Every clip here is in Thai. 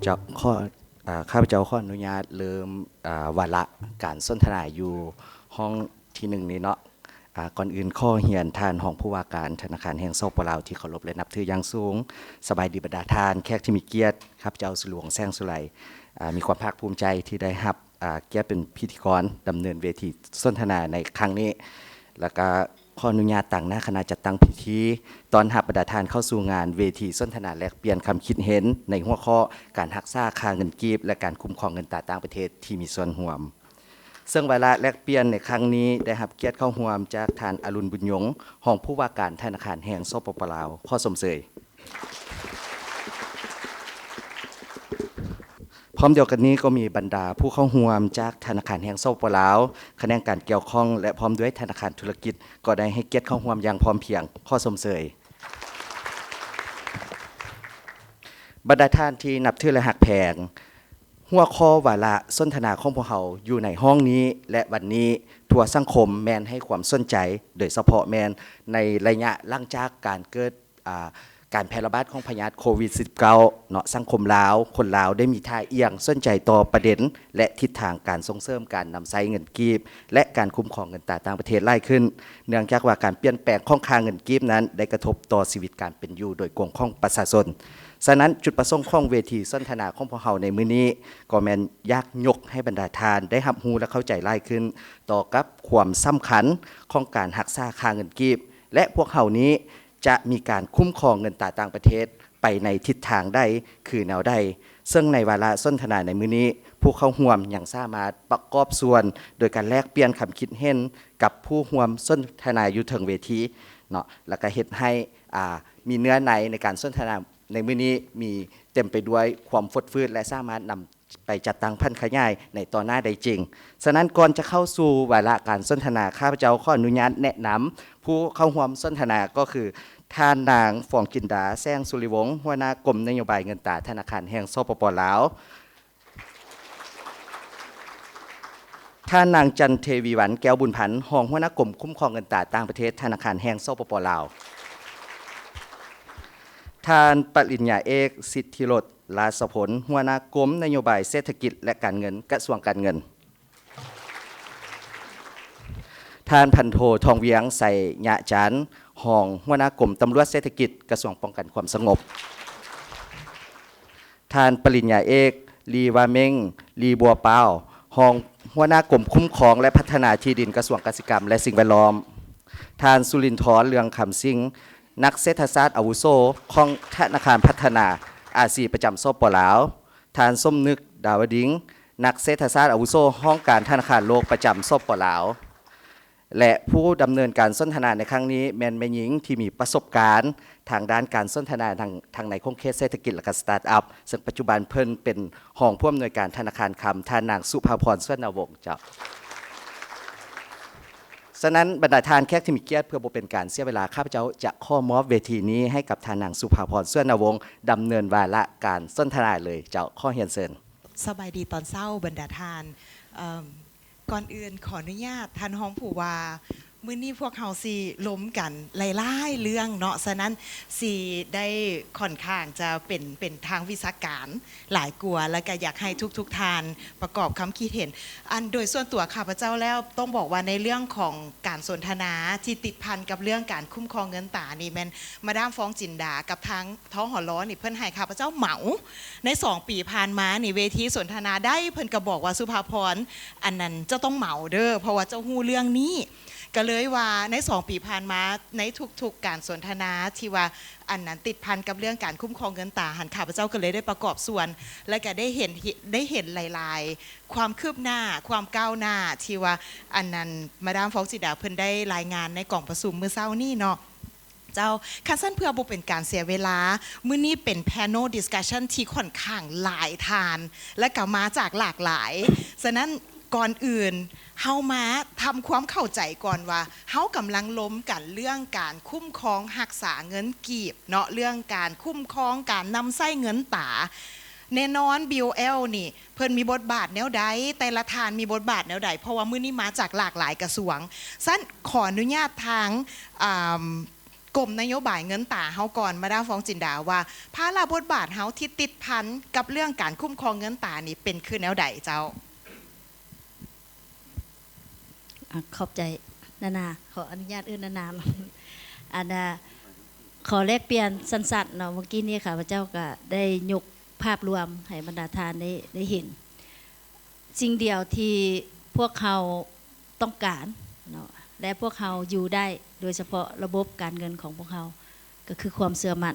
จะข้อข้าพเจ้าขออนุญาตเริ่มวาระการสนทนาอยู่ห้องที่หนึ่งนี้เนาะก่อนอื่นข้อเหียนทานห้องผู้ว่าการธนาคารแห่งสปปลาวที่เคารพและนับถืออย่างสูงสบายดีบรรดาทานแขกที่มีเกียรติข้าพเจ้าสุหลวงแซงสุไลมีความภาคภูมิใจที่ได้รับเกียรติเป็นพิธีกรดำเนินเวทีสนทนาในครั้งนี้แล้วก็ขออนุญาตตั้งหน้าคณะจัดตั้งพิธีตอนรับบรรดาทานเข้าสู่งานเวทีสนทนาแลกเปลี่ยนคำคิดเห็นในหัวข้อการรักษาค่าเงินกีบและการคุ้มครองเงินตราต่างประเทศที่มีส่วนร่วมซึ่งวาระแลกเปลี่ยนในครั้งนี้ได้รับเกียรติเข้าร่วมจากท่านอรุณบุญยงรองผู้ว่าการธนาคารแห่งสปปลาวข้อสมเสยพร้อมเดียวกันนี้ก็มีบรรดาผู้เข้าร่วมจากธนาคารแห่งสปปลาวแขนงการเกี่ยวข้องและพร้อมด้วยธนาคารธุรกิจก็ได้ให้เกียรติเข้าร่วมอย่างพร้อมเพรียงข้อสมเสยบรรดาท่านที่นับถือและหักแพงหัวข้อวาระสนทนาของพวกเราอยู่ในห้องนี้และวันนี้ทั่วสังคมแมนให้ความสนใจโดยเฉพาะแมนในระยะหลังจากการเกิดการแพร่ระบาดของพยาธิโควิด -19 เนาะสังคมลาวคนลาวได้มีท่าเอียงสนใจต่อประเด็นและทิศทางการส่งเสริมการนำใช้เงินกีบและการคุ้มครองเงินตราต่างประเทศไล่ขึ้นเนื่องจากว่าการเปลี่ยนแปลงของค่าเงินกีบนั้นได้กระทบต่อชีวิตการเป็นอยู่โดยกวงของประชาชนฉะนั้นจุดประสงค์ของเวทีสนทนาของพวกเราในมื้อนี้ก็แม่นอยากยกให้บรรดาทานได้รับรู้และเข้าใจไล่ขึ้นต่อกับความสำคัญของการรักษาค่าเงินกีบและพวกเรานี้จะมีการคุ้มครองเงินตราต่างประเทศไปในทิศทางใดคือแนวใดซึ่งในวาระสนทนาในมื้อนี้ผู้เข้าร่วมยังสามารถประกอบส่วนโดยการแลกเปลี่ยนคำคิดเห็นกับผู้ร่วมสนทนาอยู่ถึงเวทีเนาะแล้วก็เฮ็ดให้มีเนื้อในการสนทนาในมื้อนี้มีเต็มไปด้วยความฟดฟืดและสามารถนำไปจัดตั้งพันขยายในตอนหน้าได้จริงฉะนั้นก่อนจะเข้าสู่วาระการสนทนาข้าพเจ้าขออนุญาตแนะนำผู้เข้าร่วมสนทนาก็คือท่านนางฟองกินดาแซงสุริวงศ์หัวหน้ากรมนโยบายเงินตราธนาคารแห่งสปปลาวท่านนางจันเทวีวันแก้วบุญพันธ์รองหัวหน้ากรมคุ้มครองเงินตราต่างประเทศธนาคารแห่งสปปลาวท่านปริญญาเอกสิทธิรสลาสผลหัวหน้ากรมนโยบายเศรษฐกิจและการเงินกระทรวงการเงินท่านพันโททองเวียงใส่ยะจันทร์รองหัวหน้ากรมตำรวจเศรษฐกิจกระทรวงป้องกันความสงบท่านปริญญาเอกลีวาเม้งลีบัวเปารองหัวหน้ากรมคุ้มครองและพัฒนาที่ดินกระทรวงเกษตรกรรมและสิ่งแวดล้อมท่านสุรินทร์เรืองคำสิงห์นักเศรษฐศาสตร์อาวุโสของธนาคารพัฒนาอาซีประจำสปปลาวท่านส้มนึกดาวดิ้งนักเศรษฐศาสตร์อาวุโสห้องการธนาคารโลกประจำสปปลาวและผู้ดำเนินการสนทนาในครั้งนี้แมนแม่หญิงที่มีประสบการณ์ทางด้านการสนทนาทางในโครงเคสเศรษฐกิจและสตาร์ทอัพซึ่งปัจจุบันเพิ่นเป็นรองผู้อำนวยการธนาคารคำท่านนางสุภาพรสวนวงศ์เจ้าฉะนั้นบรรดาทานแขกที่มีเกียรติเพื่อบ่เป็นการเสียเวลาข้าพเจ้าจะข้อมอบเวทีนี้ให้กับท่านนางสุภาพรสวนวงศ์ดำเนินวาระการสนทนาเลยเจ้าข้อเฮียนเซินสบายดีตอนเช้าบรรดาทานก่อนอื่นขออนุญาตท่านห้องผู้ว่ามื้อนี้พวกเขาสิล้มกันหลายๆเรื่องเนาะฉะนั้นสิได้ค่อนข้างจะเป็นทางวิชาการหลายกลัวแล้วก็อยากให้ทุกทานประกอบคำคิดเห็นอันโดยส่วนตัวข้าพเจ้าแล้วต้องบอกว่าในเรื่องของการสนทนาที่ติดพันกับเรื่องการคุ้มครองเงินตรานี่แม่นมาดามฟองจินดากับทางท้องหอล้อนี่เพิ่นให้ข้าพเจ้าเหมาใน2 ปีผ่านมานี่เวทีสนทนาได้เพิ่นก็บอกว่าสุภาพรอันนั้นเจ้าต้องเหมาเด้อเพราะว่าเจ้าฮู้เรื่องนี้ก็เลยว่าใน2 ปีผ่านมาในทุกๆการสนทนาที่ว่าอันนั้นติดพันกับเรื่องการคุ้มครองเงินตราหันข้าพเจ้าก็เลยได้ประกอบส่วนและก็ได้เห็นหลายๆความคืบหน้าความก้าวหน้าที่ว่าอันนั้นมาดามฟองจินดาเพิ่นได้รายงานในกล่องประชุมมื้อเช้านี้เนาะเจ้าคันสั้นเพื่อบ่เป็นการเสียเวลามื้อนี้เป็น panel discussion ที่ค่อนข้างหลายทานและก็มาจากหลากหลายฉะนั้นก่อนอื่นเฮามาทำความเข้าใจก่อนว่าเฮากำลังล้มกันเรื่องการคุ้มครองรักษาเงินกีบเนาะเรื่องการคุ้มครองการนำใช้เงินตราแน่นอน BOL นี่เพิ่นมีบทบาทแนวใดแต่ละทานมีบทบาทแนวใดเพราะว่ามื้อนี้มาจากหลากหลายกระทรวงสั้นขออนุญาตทาง กรมนโยบายเงินตาเฮาก่อนมาดามฟองจินดาว่าภาระบทบาทเฮาที่ติดพันกับเรื่องการคุ้มครองเงินตานี่เป็นคือแนวใดเจ้าขอบใจนานาขออนุญาตนานาอันขอแลกเปลี่ยนสั้นๆเนาะเมื่อกี้นี้ค่ะพระเจ้าก็ได้ยกภาพรวมให้บรรดาทานได้เห็นสิ่งเดียวที่พวกเขาต้องการเนาะและพวกเขาอยู่ได้โดยเฉพาะระบบการเงินของพวกเขาก็คือความเชื่อมั่น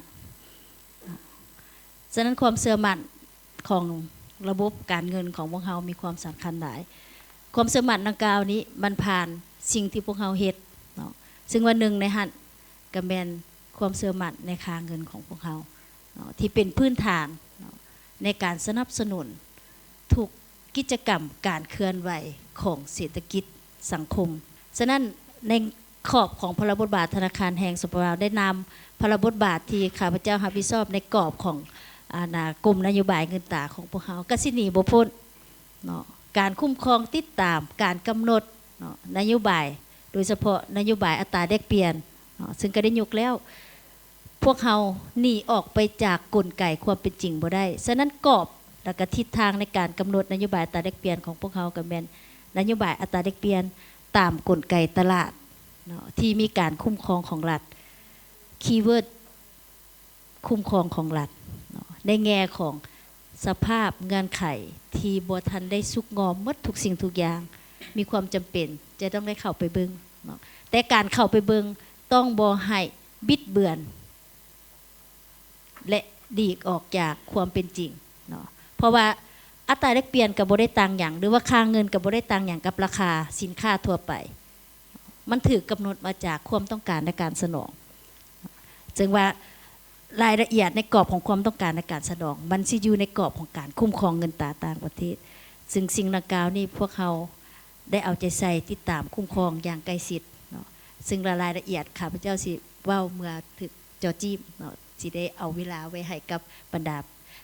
ฉะนั้นความเชื่อมั่นของระบบการเงินของพวกเขามีความสำคัญหลายความเชื่อมั่นดังกล่าวนี้มันผ่านสิ่งที่พวกเขาเฮ็ดเนาะซึ่งวันหนึ่งในหันก็แม่นความเชื่อมั่นในค่าเงินของพวกเขาเนาะที่เป็นพื้นฐานเนาะในการสนับสนุนทุกกิจกรรมการเคลื่อนไหวของเศรษฐกิจสังคมฉะนั้นในขอบของพระบทบาทธนาคารแห่งสปปลาวได้นำพระบทบาทที่ข้าพเจ้ารับผิดชอบในกรอบของกรมนโยบายเงินตราของพวกเขาก็สิหนีบ่พ้นเนาะการคุ้มครองติดตามการกำหนดเนาะนโยบายโดยเฉพาะนโยบายอัตราแลกเปลี่ยนเนาะซึ่งก็ได้ยกแล้วพวกเขาหนีออกไปจากกลไกความเป็นจริงบ่ได้ฉะนั้นกรอบและก็ทิศทางในการกำหนดนโยบายอัตราแลกเปลี่ยนของพวกเขาก็แม่นนโยบายอัตราแลกเปลี่ยนตามกลไกตลาดเนาะที่มีการคุ้มครองของรัฐคีย์เวิร์ดคุ้มครองของรัฐเนาะในแง่ของสภาพเงื่อนไขที่บ่ทันได้สุกงอมหมดทุกสิ่งทุกอย่างมีความจำเป็นจะต้องได้เข้าไปเบิ่งเนาะแต่การเข้าไปเบิ่งต้องบ่ให้บิดเบือนและดีกออกจากความเป็นจริงเนาะเพราะว่าอัตราแลกเปลี่ยนกับบ่ได้ต่างอย่างหรือว่าค่าเงินกับบ่ได้ต่างอย่างกับราคาสินค้าทั่วไปมันถูกกำหนดมาจากความต้องการในการสนองจึงว่ารายละเอียดในกรอบของความต้องการในการสนองมันสิอยู่ในกรอบของการคุ้มครองเงินตราต่างประเทศซึ่งสิ่งดังกล่าวนี้พวกเขาได้เอาใจใส่ติดตามคุ้มครองอย่างใกล้ชิดเนาะซึ่งรายละเอียดข้าพเจ้าสิเว้าเมื่อถึกจอจี้เนาะสิได้เอาเวลาไว้ให้กับบรรดา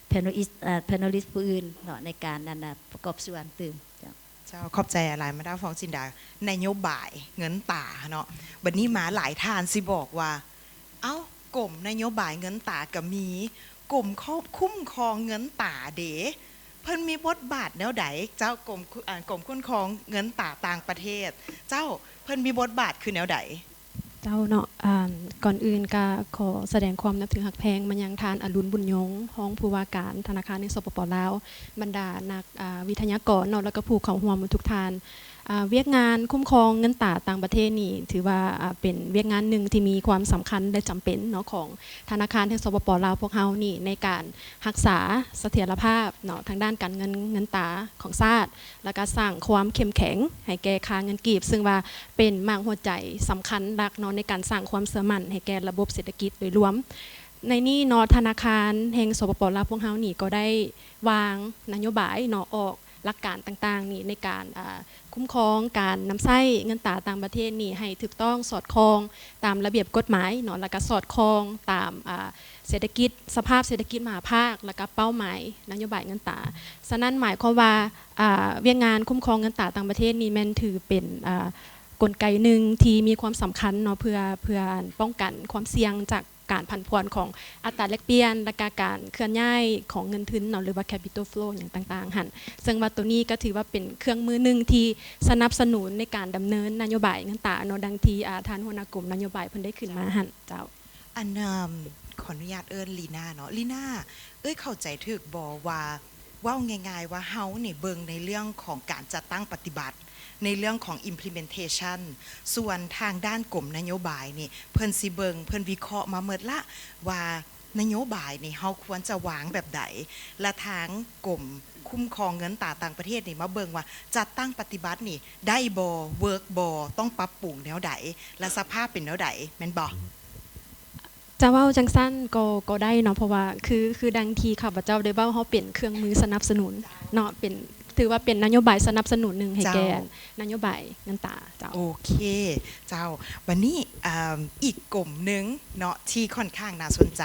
แพนอลิสต์ผู้อื่นเนาะในการประกอบส่วนตื่มเจ้าขอบใจอะไรมาดามฟองจินดานโยบายเงินตาเนาะบัดนี้มาหลายทานสิบอกว่าเอ้ากรมนโยบายเงินตาก็มีกรมคุ้มครองเงินตาเด๋เพิ่นมีบทบาทแนวใดเจ้ากรมคุ้มครองเงินตาต่างประเทศเจ้าเพิ่นมีบทบาทคือแนวใดเจ้าเนาะก่อนอื่นก็ขอแสดงความนับถือหักแพงมายังทานอรุณบุญยงห้องผู้ว่าการธนาคารในสปปลาวบรรดานักวิทยากรเนาะแล้วก็ผู้เข้าร่วมทุกท่านเวียกงานคุ้มครองเงินตราต่างประเทศนี่ถือว่าเป็นเวียกงานหนึ่งที่มีความสำคัญและจำเป็นเนาะของธนาคารแห่งสปปลาวพวกเฮานี่ในการรักษาเสถียรภาพเนาะทางด้านการเงินตราของชาติแล้วก็สร้างความเข้มแข็งให้แก่ค่าเงินกีบซึ่งว่าเป็นมากหัวใจสำคัญหลักเนาะในการสร้างความเชื่อมั่นให้แก่ระบบเศรษฐกิจโดยรวมในนี้เนาะธนาคารแห่งสปปลาวพวกเฮานี่ก็ได้วางนโยบายเนาะออกหลักการต่างๆนี่ในการคุ้มครองการนำใช้เงินตราต่างประเทศนี่ให้ถูกต้องสอดคล้องตามระเบียบกฎหมายเนาะแล้วก็สอดคล้องตามเศรษฐกิจสภาพเศรษฐกิจมหาภาคแล้วก็เป้าหมายนโยบายเงินตราฉะนั้นหมายความว่าเวียงงานคุ้มครองเงินตราต่างประเทศนี่แม่นถือเป็นกลไกหนึ่งที่มีความสำคัญเนาะเพื่อป้องกันความเสี่ยงจากการผันผวนของอัตราแลกเปลี่ยนและการเคลื่อนย้ายของเงินทุนเนาะหรือว่า capital flow อย่างต่างๆหั่นซึ่งว่าตัวนี้ก็ถือว่าเป็นเครื่องมือหนึ่งที่สนับสนุนในการดำเนินนโยบายเงินตราเนาะดังที่ท่านหัวหน้ากลุ่มนโยบายเพิ่นได้ขึ้นมาหั่นเจ้าอันขออนุญาตลีน่าเนาะลีน่าเข้าใจถูกบ่ว่าง่ายๆว่าเฮานี่เบิ่งในเรื่องของการจัดตั้งปฏิบัติในเรื่องของ implementation ส่วนทางด้านกรมนโยบายนี่เพิ่นสิเบิงเพิ่นวิเคราะห์มาเมิดละว่านโยบายนี่เฮาควรจะวางแบบใดและทางกรมคุ้มครองเงินตราต่างประเทศนี่มาเบิงว่าจัดตั้งปฏิบัตินี่ได้บ่เวิร์กบ่ต้องปรับปรุงแนวใดและสภาพเป็นแนวใดแม่นบ่จะเว้าจังสั้นก็ได้เนาะเพราะว่าคือดังทีข้าพเจ้าได้เว้าเฮาเป็นเครื่องมือสนับสนุนเนาะเป็นถือว่าเป็นนโยบายสนับสนุนหนึ่งให้แก่นโยบายเงินตราเจ้าโอเคเจ้าวันนี้อีกกลุ่มหนึ่งเนาะที่ค่อนข้างน่าสนใจ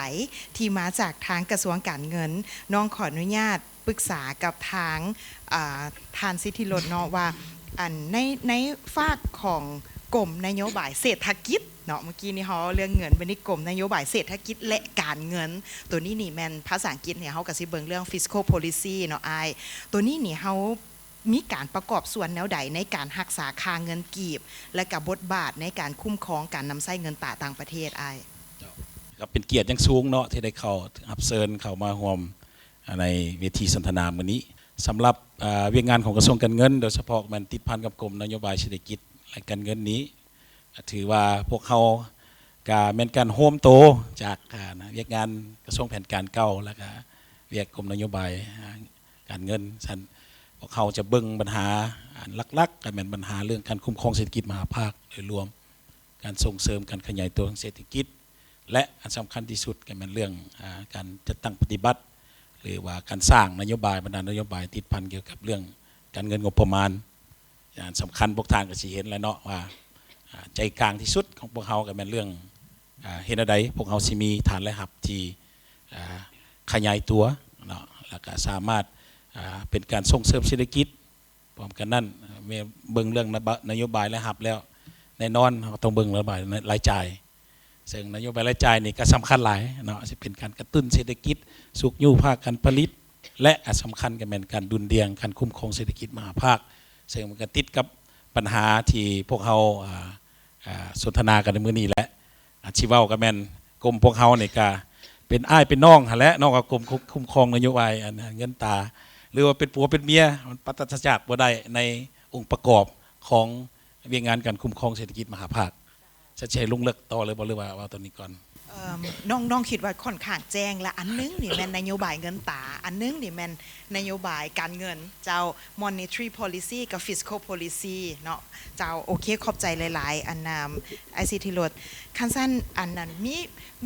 ที่มาจากทางกระทรวงการเงินน้องขออนุญาตปรึกษากับทางทานสิทธิรสเนาะว่าในฝากของกรมนโยบายเศรษฐกิจ เนาะเมื่อกี้นี่เฮาเรื่องเงินเป็นกรมนโยบายเศรษฐกิจและการเงินตัวนี้นี่แม่นภาษาอังกฤษเนี่ยเฮาก็สิเบิ่งเรื่อง fiscal policy เนาะอ้ายตัวนี้นี่เฮามีการประกอบส่วนแนวใดในการรักษาค่าเงินกีบและก็บทบาทในการคุ้มครองการนำใช้เงินตราต่างประเทศอ้ายก็เป็นเกียรติอย่างสูงเนาะที่ได้เข้ารับเชิญเข้ามาร่วมในเวทีสนทนามื้อนี้สำหรับเวียกงานของกระทรวงการเงินโดยเฉพาะมันติดพันกับกรมนโยบายเศรษฐกิจและการเงินนี้ถือว่าพวกเขาก็แม่นการโฮมโตจากเวียกงานกระทรวงแผนการเก่าแล้วก็เวียกกรมนโยบายการเงินฉันพวกเขาจะเบิ่งปัญหาหลักๆก็แม่นปัญหาเรื่องการคุ้มครองเศรษฐกิจมหาภาคโดยรวมการส่งเสริมการขยายตัวของเศรษฐกิจและอันสำคัญที่สุดก็เป็นเรื่องการจัดตั้งปฏิบัติหรือว่าการสร้างนโยบายบรรดานโยบายติดพันเกี่ยวกับเรื่องการเงินงบประมาณอย่างสำคัญพวกทางก็สิเห็นแล้วเนาะว่าใจกลางที่สุดของพวกเขาก็เป็นเรื่องเห็นอะไรพวกเขาสิมีฐานรายรับที่ขยายตัวเนาะแล้วก็สามารถเป็นการส่งเสริมเศรษฐกิจพร้อมกันนั้นเบิ่งเรื่องนโยบายรายรับแล้วแน่นอนเราต้องเบิ่งนโยบายรายจ่ายซึ่งนโยบายรายจ่ายนี่ก็สำคัญหลายเนาะจะเป็นการกระตุ้นเศรษฐกิจสุขอยู่ภาคการผลิตและสำคัญก็เป็นการดุลเดียงการคุ้มครองเศรษฐกิจมหาภาคซึ่งมันก็ติดกับปัญหาที่พวกเขาสนทนากันในมื้อนี้แหละชีวะก็แม่นกรมพวกเขาเนี่ยก็เป็นอ้ายเป็นน้องหั่นแหละน้องกับกรมคุ้มครองนโยบายเงินตราหรือว่าเป็นผัวเป็นเมียมันปฏิจักษ์บ่ได้ในองค์ประกอบของเวียกงานการคุ้มครองเศรษฐกิจมหาภาคจะใช้ลุงเลิกต่อเลยบ่หรือว่าตอนนี้ก่อนน้องคิดว่าค่อนข้างแจ้งและอันนึงนี่แม่นนโยบายเงินตราอันนึงนี่แม่นนโยบายการเงินเจ้า monetary policy กับ fiscal policy เนาะเจ้าโอเคขอบใจหลายๆอันICT รถคันสั้นอันนั้น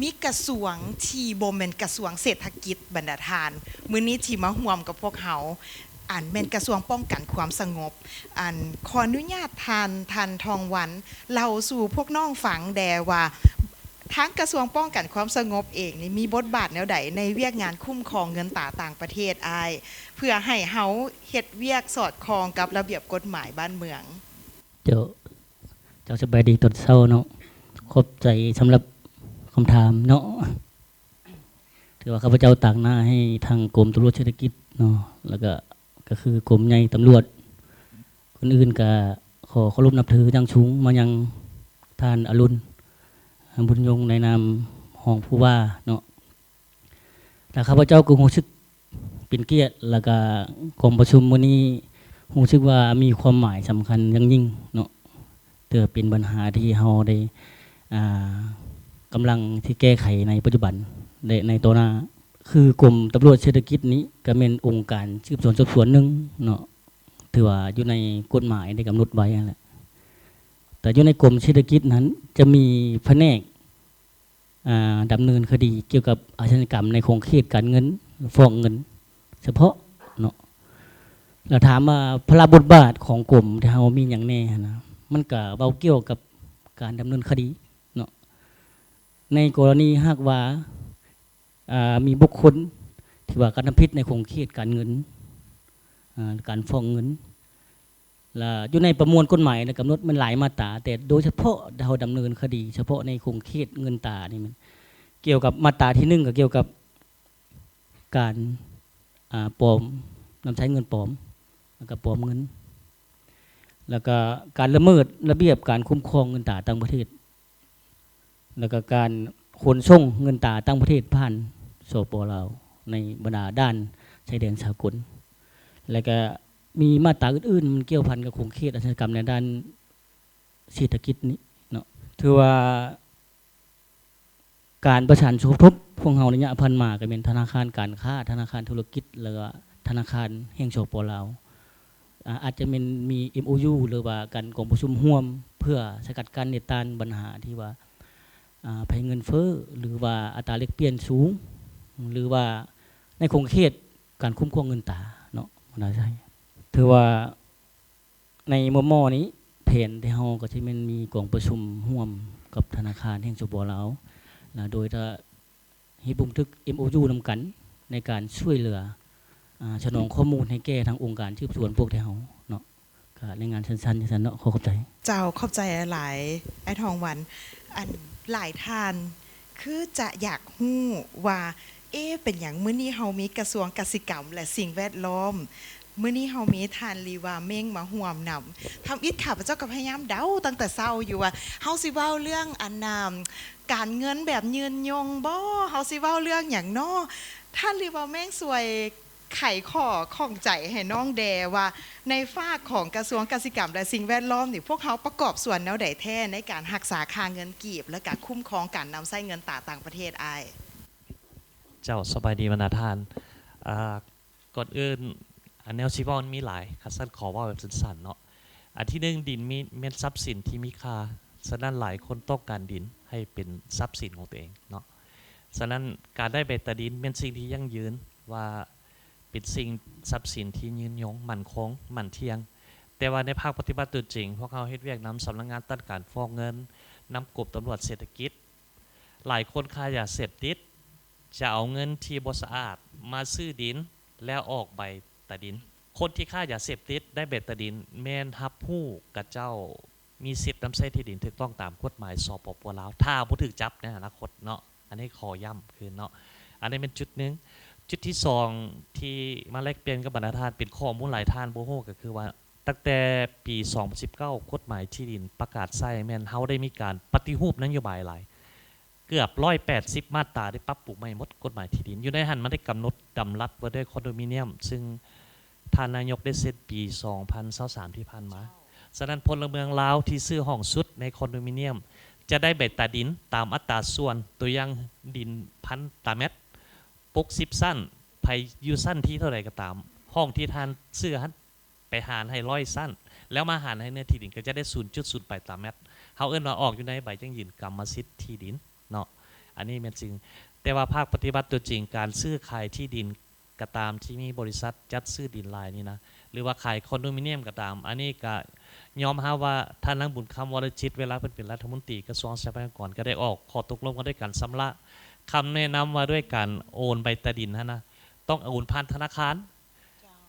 มีกระทรวงที่บ่แม่นกระทรวงเศรษฐกิจบรรณาธิการมื้อนี้ที่มาร่วมกับพวกเฮาอันเป็นกระทรวงป้องกันความสงบอันขออนุญาตทันทองวันเล่าสู่พวกน้องฟังแดว่าทั้งกระทรวงป้องกันความสงบเองนี่มีบทบาทแนวใดในเวียกงานคุ้มครองเงินตราต่างประเทศอ้ายเพื่อให้เฮาเฮ็ดเวียกสอดคล้องกับระเบียบกฎหมายบ้านเมืองเจ้าสบายดีตอนเช้าเนาะขอบใจสำหรับคำถามเนาะถือว่าข้าพเจ้าต่างหน้าให้ทางกรมตำรวจเศรษฐกิจเนาะแล้วก็คือกรมใหญ่ตำรวจคนอื่นก็ขอเคารพนับถืออย่างสูงมายังท่านอรุณบุญยงในนามห้องผู้ว่าเนาะแต่ข้าพเจ้าก็รู้สึกเป็นเกียรติแล้วก็กรมประชุมวันนี้รู้สึกว่ามีความหมายสำคัญอย่างยิ่งเนาะเตือเป็นปัญหาที่เราได้กำลังที่แก้ไขในปัจจุบันในตัวหน้าคือกรมตำรวจเศรษฐกิจนี้ก็เป็นองค์การสืบสวนสอบสวนหนึ่งเนาะถือว่าอยู่ในกฎหมายได้กำหนดไว้นั่นแหละแต่อยู่ในกรมเศรษฐกิจนั้นจะมีแผนกดำเนินคดีเกี่ยวกับอาชญากรรมในโครงข่ายการเงินฟอกเงินเฉพาะเนาะเราถามว่าพระบทบาทของกรมที่เรามีอย่างแน่นะมันก็เบาเกี่ยวกับการดำเนินคดีเนาะในกรณีหากว่ามีบุคคลที่ว่าการทำผิดในโครงข่ายการเงินการฟอกเงินและอยู่ในประมวลกฎหมายกำหนดมันหลายมาตราแต่โดยเฉพาะเราดำเนินคดีเฉพาะในโครงข่ายเงินตรานี่มันเกี่ยวกับมาตราที่1ก็เกี่ยวกับการปลอมนำใช้เงินปลอมแล้วก็ปลอมเงินแล้วก็การละเมิดระเบียบการคุ้มครองเงินตราต่างประเทศแล้วก็การขนส่งเงินตราต่างประเทศผ่านสปป.ลาวในบรรดาด้านชายแดนสากลแล้วก็มีมาตราอื่นๆมันเกี่ยวพันกับโครงข่ายอาชญากรรมในด้านเศรษฐกิจนี้เนาะถือว่าการประสานสมทบพวกเราในระยะพันมาก็เป็นธนาคารการค้าธนาคารธุรกิจแล้วก็ธนาคารแห่งสปป.ลาวอาจจะมี MOU หรือว่าการกองประชุมร่วมเพื่อสกัดกั้นในต้านปัญหาที่ว่าภัยเงินเฟ้อหรือว่าอัตราแลกเปลี่ยนสูงหรือว่าในโครงข่ายการคุ้มครองเงินตราเนาะน่าใช่ถือว่าในมุมมองนี้แผนที่เราก็จะมีกองประชุมร่วมกับธนาคารแห่งสปป.ลาวโดยจะให้บันทึก MOU นำกันในการช่วยเหลือฉนองข้อมูลให้แก่ทางองค์การสืบสวนพวกที่เราเนาะก็ ก็ในงานสั้นๆจังซั่นเนาะขอขอบใจ เจ้าเข้าใจหลายไอ้ทองวันอันหลายทานคือจะอยากฮู้ว่าเป็นอย่างมื้อนี้เฮามีกระทรวงกสิกรรม และสิ่งแวดล้อมมื้อนี้เฮามีทานลีวาเม้งมาร่วมนำทำอิฐข้าพเจ้าก็พยายามเดาตั้งแต่เช้าอยู่ว่าเฮาสิเว้าเรื่องอันการเงินแบบยืนยงบ่เฮาสิเว้าเรื่องหยังน้อท่านลีวาเม้งสวยไขข้อข้องใจให้น้องแดว่าในฝากของกระทรวงกสิกรรมและสิ่งแวดล้อมนี่พวกเขาประกอบส่วนแนวใดแท้ในการรักษาค่าเงินกีบและการคุ้มครองการนำใช้เงินต่างประเทศอ้าย เจ้าสบายดีบรรดาท่านก่อนอื่นแนวชีวอนมีหลายคัสซันขอว่าแบบสั้นๆเนาะอันที่หนึ่งดินมีเม็ดทรัพย์สินที่มีค่าฉะนั้นหลายคนต้องการดินให้เป็นทรัพย์สินของตัวเองเนาะฉะนั้นการได้ใบตาดินเป็นสิ่งที่ยั่งยืนว่าเป็นสิ่งทรัพย์สินที่ยืนยงมั่นคงมั่นเที่ยงแต่ว่าในภาคปฏิบัติตัวจริงพวกเขาเฮ็ดเวียกนำสำนักงานต้านการฟอกเงินนำกบตำรวจเศรษฐกิจหลายคนค้ายาเสพติดจะเอาเงินที่บ่สะอาดมาซื้อดินแล้วออกใบตาดินคนที่ค้ายาเสพติดได้ใบตาดินแม่นรับผู้กับเจ้ามีสิทธิ์นำใช้ที่ดินถูกต้องตามกฎหมายสปป.ลาวถ้าบ่ถูกจับในอนาคตเนาะอันนี้ขอย้ำคือเนาะอันนี้เป็นจุดนึงจุดที่สองที่มาแลกเปลี่ยนกับบรรดาท่านเป็นข้อมูลหลายท่านบ่ฮู้ก็คือว่าตั้งแต่ปี2019กฎหมายที่ดินประกาศใช้แม่นเฮาได้มีการปฏิรูปนโยบายหลายเกือบ180มาตราได้ปรับปรุงใหม่หมดกฎหมายที่ดินอยู่ในหันมันได้กำหนดดำรัสไว้ด้วยคอนโดมิเนียมซึ่งท่านนายกได้เซ็นปี2023ที่ผ่านมาฉะนั้นพลเมืองลาวที่ซื้อห้องสุดในคอนโดมิเนียมจะได้ใบตาดินตามอัตราส่วนตัวอย่างดิน1,000 ตารางเมตร60สั้นไผอยู่สั้นที่เท่าไหร่ก็ตามห้องที่ท่านซื้อไปหารให้100สั้นแล้วมาหารให้เนื้อที่ดินก็จะได้ 0.08 ตารางเมตรเฮาเอิ้นว่าออกอยู่ในใบจังยืนกรรมสิทธิ์ที่ดินเนาะอันนี้เป็นจริงแต่ว่าภาคปฏิบัติตัวจริงการซื้อขายที่ดินก็ตามที่มีบริษัทจัดซื้อดินรายนี่นะหรือว่าขายคอนโดมิเนียมก็ตามอันนี้ก็ยอมรับว่าท่านนางบุญคำวรจิตเวลาเป็นรัฐมนตรีกระทรวงทรัพยากรก็ได้ออกข้อตกลงกันด้วยการชำระคำแนะนำว่าด้วยการโอนใบตาดินนะต้องโอนผ่านธนาคาร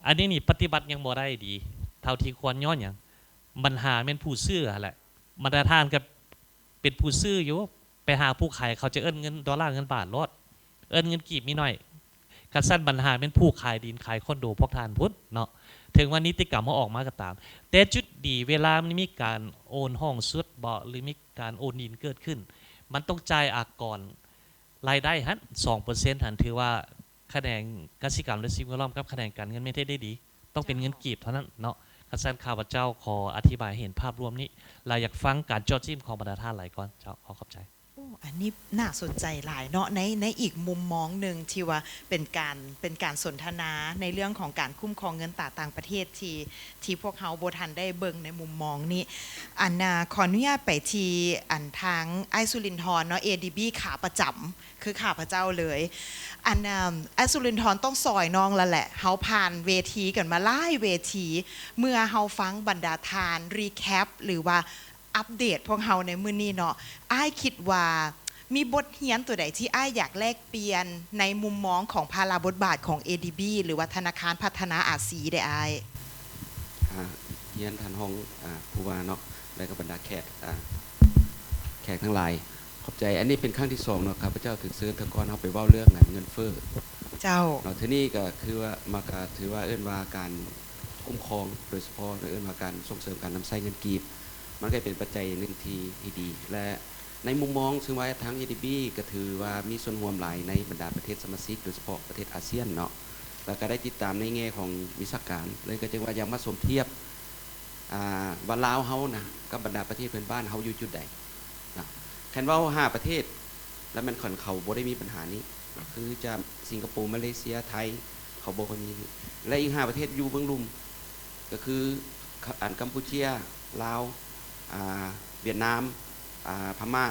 อันนี้นี่ปฏิบัติยังบ่ได้ดีเท่าที่ควรย้อนอย่างปัญหาเป็นผู้ซื้อแหละมาตรฐานกับเป็นผู้ซื้ออยู่ไปหาผู้ขายเขาจะเอิ้นเงินดอลลาร์เงินบาทลดเอิ้นเงินกีบมีหน่อยการสั้นปัญหาเป็นผู้ขายดินขายคอนโดพวกทานพุทธเนาะถึงวันนิติกรรมเขาออกมาก็ตามแต่จุดดีเวลามันมีการโอนห้องสุดบ่หรือมีการโอนดินเกิดขึ้นมันต้องจ่ายอากรรายได้ฮั่น 2% หันถือว่าคะแนนกสิกรรมและสิ่งแวดล้อมกับคะแนนการเงินไม่ได้ดีต้องเป็นเงินกีบเท่านั้นเนาะคันสั้นข้าพเจ้าขออธิบายเห็นภาพรวมนี้เราอยากฟังการจอดจิ้มของบรรดาท่านหลายก่อนเจ้าขอขอบใจอันนี้น่าสนใจหลายเนาะในอีกมุมมองหนึ่งที่ว่าเป็นการสนทนาในเรื่องของการคุ้มครองเงินต่างประเทศที่พวกเขาโบทันได้เบิ่งในมุมมองนี้อันขออนุญาตไปที่อันทางไอสุรินทร์เนาะ ADB ขาประจำคือข้าพเจ้าเลยอันไอสุรินทร์ต้องซอยน้องแล้วแหละเขาผ่านเวทีกันมาหลายเวทีเมื่อเขาฟังบรรดาทานรีแคปหรือว่าอัปเดตพวกเราในมื้อนี้เนาะอ้ายคิดว่ามีบทเรียนตัวใดที่อ้ายอยากแลกเปลี่ยนในมุมมองของภาระบทบาทของ ADB หรือว่าธนาคารพัฒนาอาซีได้อ้ายเรียนทันห้องผู้ว่าเนาะและก็บรรดาแขกทั้งหลายขอบใจอันนี้เป็นครั้งที่2เนาะครับพระเจ้าถึงซื้อตะกอนเอาไปเว้าเรื่องเงินเฟ้อเจ้าเนาะที่นี่ก็คือว่ามากถือว่าเอิ้นว่าการคุ้มครองโดยเฉพาะเอิ้นว่าการส่งเสริมการนำใช้เงินกีบมันก็เป็นปัจจัยหนึ่งที่ดีและในมุมมองซึ่งว่าทาง ADB ก็ถือว่ามีส่วนร่วมหลายในบรรดาประเทศสมาชิกโดยเฉพาะประเทศอาเซียนเนาะแล้วก็ได้ติดตามในแง่ของวิชาการเลยก็จึงว่าอยากมาสมเทียบว่าลาวเฮานะกับบรรดาประเทศเพื่อนบ้านเฮาอยู่จุดใดนะแค่ว่า5ประเทศแล้วมันค่อนเขาบ่ได้มีปัญหานี้คือจะสิงคโปร์มาเลเซียไทยเขาบ่ค่อยมีและอีก5ประเทศอยู่เบื้องลุ่มก็คือกัมพูชาลาวเวียดนามพม่า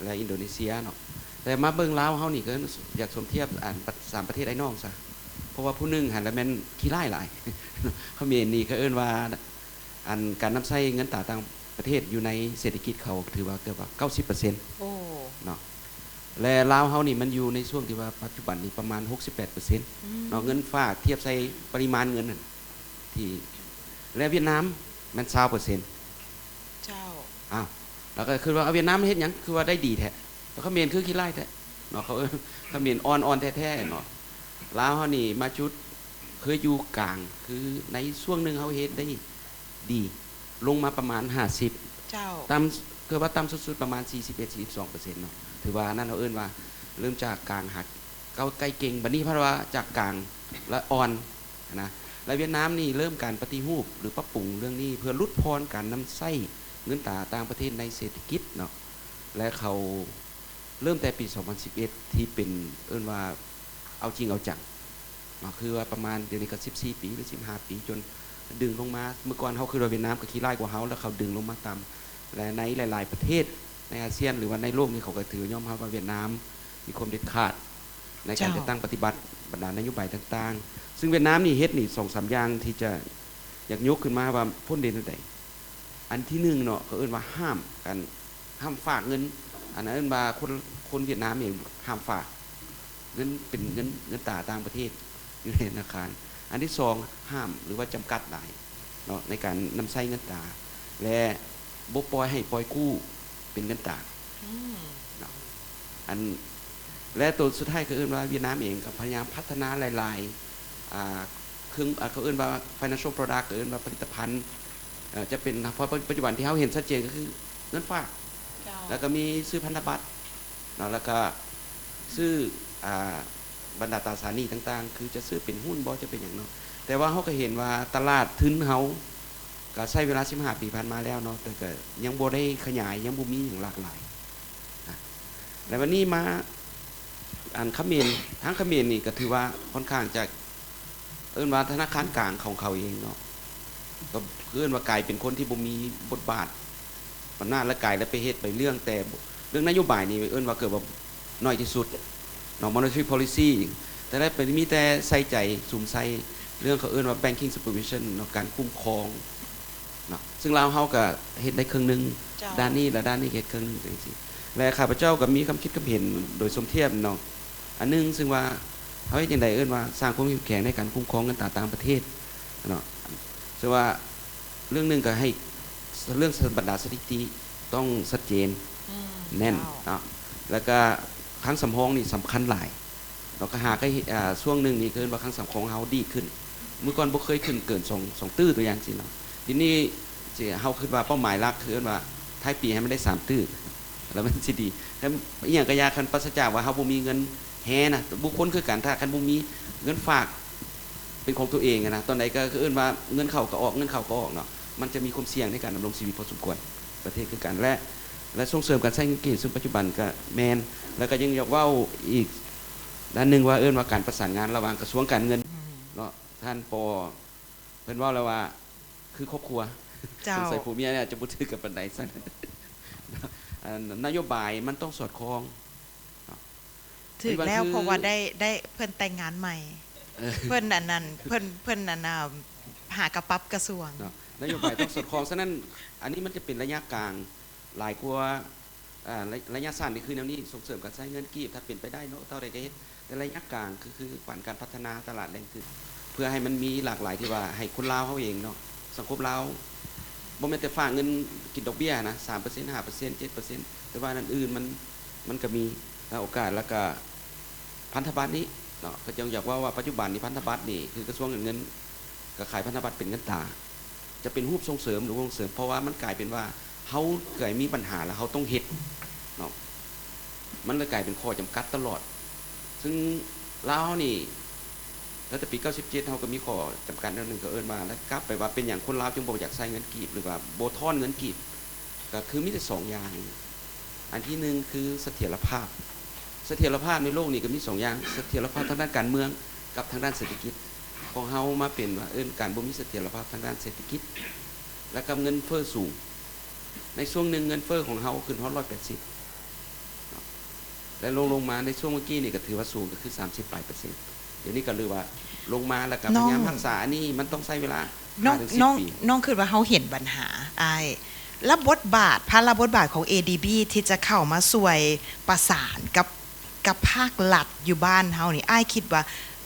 และอินโดนีเซียเนาะแต่มาเบิ่งลาวเฮานี่ก็อยากสมเทียบ3ประเทศไอ้น้องซะเพราะว่าผู้นึงหันแล้วแม่นขี้ร้ายหลายเขามีนี่ก็เอิ้นว่าการนำใช้เงินต่างประเทศอยู่ในเศรษฐกิจเขาถือว่าเกือบว่า 90% โอ้เนาะและลาวเฮานี่มันอยู่ในช่วงที่ว่าปัจจุบันนี้ประมาณ 68% เนาะเงินฝากเทียบใส่ปริมาณเงินนั่นที่และเวียดนาม มัน 20% เจ้า อ้าวแล้วก็คือว่าเอาเวียดนามเฮ็ดหยังคือว่าได้ดีแท้แต่เขมรคือขี้ไล่แท้เนาะเขาเขมรอ่อนๆแท้ๆเนาะลาวเฮานี่มาจุดเคยอยู่กลางคือในช่วงนึงเฮาเฮ็ดได้ดีลงมาประมาณ50เจ้าต่ำคือว่าต่ำสุดๆประมาณ 41-42% เนาะถือว่านั่นเราเอิ้นว่าเริ่มจากกลางหักเก้าใกล้เก่งบัดนี้เพราะว่าจากกลางและอ่อนนะและเวียดนามนี่เริ่มการปฏิรูปหรือปรับปรุงเรื่องนี้เพื่อลดพรการนำไส้เงินตราต่างประเทศในเศรษฐกิจเนาะและเขาเริ่มแต่ปี 2011 ที่เป็นเอิ้นว่าเอาจริงเอาจังเนาะคือว่าประมาณเดี๋ยวนี้ก็14 ปีหรือ15 ปีจนดึงลงมาเมื่อก่อนเขาคือเวียดนามก็ขี้ไล่กว่าเฮาแล้วเขาดึงลงมาต่ำและในหลายๆประเทศในอาเซียนหรือว่าในโลกนี้เขาก็ถือยอมรับว่าเวียดนามมีความเด็ดขาดในการจะตั้งปฏิบัติบรรดานโยบายต่างๆซึ่งเวียดนามนี่เฮ็ดนี่ 2-3 อย่างที่จะอยากยกขึ้นมาว่าพ้นเด่นใดอันที่1เนาะเขาเอิ้นว่าห้ามฝากเงินอันนั้นเอิ้นว่าคนเวียดนามเองห้ามฝากเงินเป็นเงินตราต่างประเทศอยู่ในธนาคารอันที่2ห้ามหรือว่าจำกัดได้เนาะในการนำใช้เงินตราและบ่ปล่อยให้ปล่อยกู้เป็นเงินตราอันและตัวสุดท้ายก็เอิ้นว่าเวียดนามเองก็พยายามพัฒนาหลายๆเครื่องเขาเอิ้นว่า financial product เอิ้นว่าผลิตภัณฑ์จะเป็นเพราะปัจจุบันที่เฮาเห็นชัดเจนก็คือเงินฝากแล้วก็มีซื้อพันธบัตรเนาะแล้วก็ซื้อบรรดาตราสารหนี้ต่างๆคือจะซื้อเป็นหุ้นบ่จะเป็นหยังเนาะแต่ว่าเฮาก็เห็นว่าตลาดทุนเฮาก็ใช้เวลา15 ปีผ่านมาแล้วเนาะแต่ก็ยังบ่ได้ขยายยังบ่มีอย่างหลากหลายนะแล้ววันนี้มาอันเขมรทางเขมรนี่ก็ถือว่าค่อนข้างจะเอิ้นว่าธนาคารกลางของเขาเองเนาะก็เอิ้นว่ากลายเป็นคนที่บ่มีบทบาทอำนาจและกายและไปเฮ็ดไปเรื่องแต่เรื่องนโยบายนี่เอิ้นว่าเกิดว่าน้อยที่สุดเนาะ monetary policy แต่ได้เป็นมีแต่ใส่ใจสุ่มใส่เรื่องเขาเอิ้นว่า banking supervision เนาะการคุ้มครองเนาะซึ่งลาวเฮาก็เฮ็ดได้ครึ่งนึงด้านนี้และด้านนี้เฮ็ดครึ่งนึงจังซี่และข้าพเจ้าก็มีความคิดความเห็นโดยสมเทียบเนาะอันนึงซึ่งว่าเฮาเฮ็ดจังได๋เอิ้นว่าสร้างความเข้มแข็งในการคุ้มครองเงินตราต่างประเทศเนาะซึ่งว่าเรื่องนึงก็ให้เรื่องบรรดาสถิติต้องชัดเจนแน่นเนาะแล้วก็ครั้งสำรองนี่สำคัญหลายเราก็หาก็ช่วงนึงนี่คือว่าครั้งสำรองเฮาดีขึ้นเมื่อก่อนบ่เคยขึ้นเกิน2ตื้อตัวอย่างสิเนาะทีนี้สิเฮาคิดว่าเป้าหมายหลักคือว่าท้ายปีให้มันได้3ตื้อแล้วมันสิดีแต่อีหยังก็ยากคันปราศจากว่าเฮาบ่มีเงินแฮนะบุคคลคือกันถ้าคันบ่มีเงินฝากเป็นของตัวเองนะตอนไหนก็คือว่าเงินเข้าก็ออกเงินเข้าก็ออกเนาะมันจะมีความเสี่ยงในการดำรงชีวิตพอสมควรประเทศคือกันและส่งเสริมการใช้เงินกีบซึ่งปัจจุบันก็แมนแล้วก็ยังอยากว่าอีกด้านนึงว่าว่าการประสานงานระหว่างกระทรวงการเงินเนาะท่านป.เพิ่นว่าแล้วว่าคือครอบครัวสงสัยผู้เมียเนี่ยจะบ่ถือกับปานใดซั่นนโยบายมันต้องสอดคล้องถึงแล้วเพราะว่าได้เพิ่นแต่งงานใหม่เพิ่นอันนั้นเพิ่นอันน่ะหากระปับกระทรวงนโยบายต้องสอดคล้องฉะนั้นอันนี้มันจะเป็นระยะกลางหลายกว่าระยะสั้นนี่คือแนวนี้ส่งเสริมการใช้เงินกีบถ้าเป็นไปได้เนาะเท่าใดก็เฮ็ดแต่ระยะกลางคือฝันการพัฒนาตลาดแรงขึ้นเพื่อให้มันมีหลากหลายที่ว่าให้คนลาวเฮาเองเนาะสังคมลาวบ่แม่นแต่ฝากเงินกินดอกเบี้ยนะ 3% 5% 7% แต่ว่าอันอื่นมันก็มีโอกาสแล้วก็พันธบัตรนี้เนาะก็ยังอยากว่าปัจจุบันนี้พันธบัตรนี่คือกระทรวงเงินก็ขายพันธบัตรเป็นเงินตราจะเป็นรูปส่งเสริมหรือส่งเสริมเพราะว่ามันกลายเป็นว่าเฮาเกิดมีปัญหาแล้วเฮาต้องเฮ็ดเนาะมันเลยกลายเป็นข้อจำกัดตลอดซึ่งลาวนี่ตั้งแต่ปี97เฮาก็มีข้อจำกัดอันนึงก็เอิ้นมาแล้วกลับไปว่าเป็นอย่างคนลาวจึงบ่อยากใช้เงินกีบหรือว่าบ่ทอนเงินกีบก็คือมีแต่2อย่างอันที่1คือเสถียรภาพในโลกนี้ก็มี2อย่างเสถียรภาพทางด้านการเมืองกับทางด้านเศรษฐกิจของเฮามาเป็นว่าการบ่มีเสถียรภาพทางด้านเศรษฐกิจและกับเงินเฟ้อสูงในช่วงนึงเงินเฟ้อของเฮาขึ้นฮอด180และลงมาในช่วงเมื่อกี้นี่ก็ถือว่าสูงก็คือ30%เดี๋ยวนี้ก็เลยว่าลงมาแล้วก็พยายามรักษาอันนี้มันต้องใช้เวลาน้องคือว่าเฮาเห็นปัญหาอ้ายและบทบาทของ ADB ที่จะเข้ามาช่วยประสานกับภาครัฐอยู่บ้านเฮานี่อ้ายคิดว่า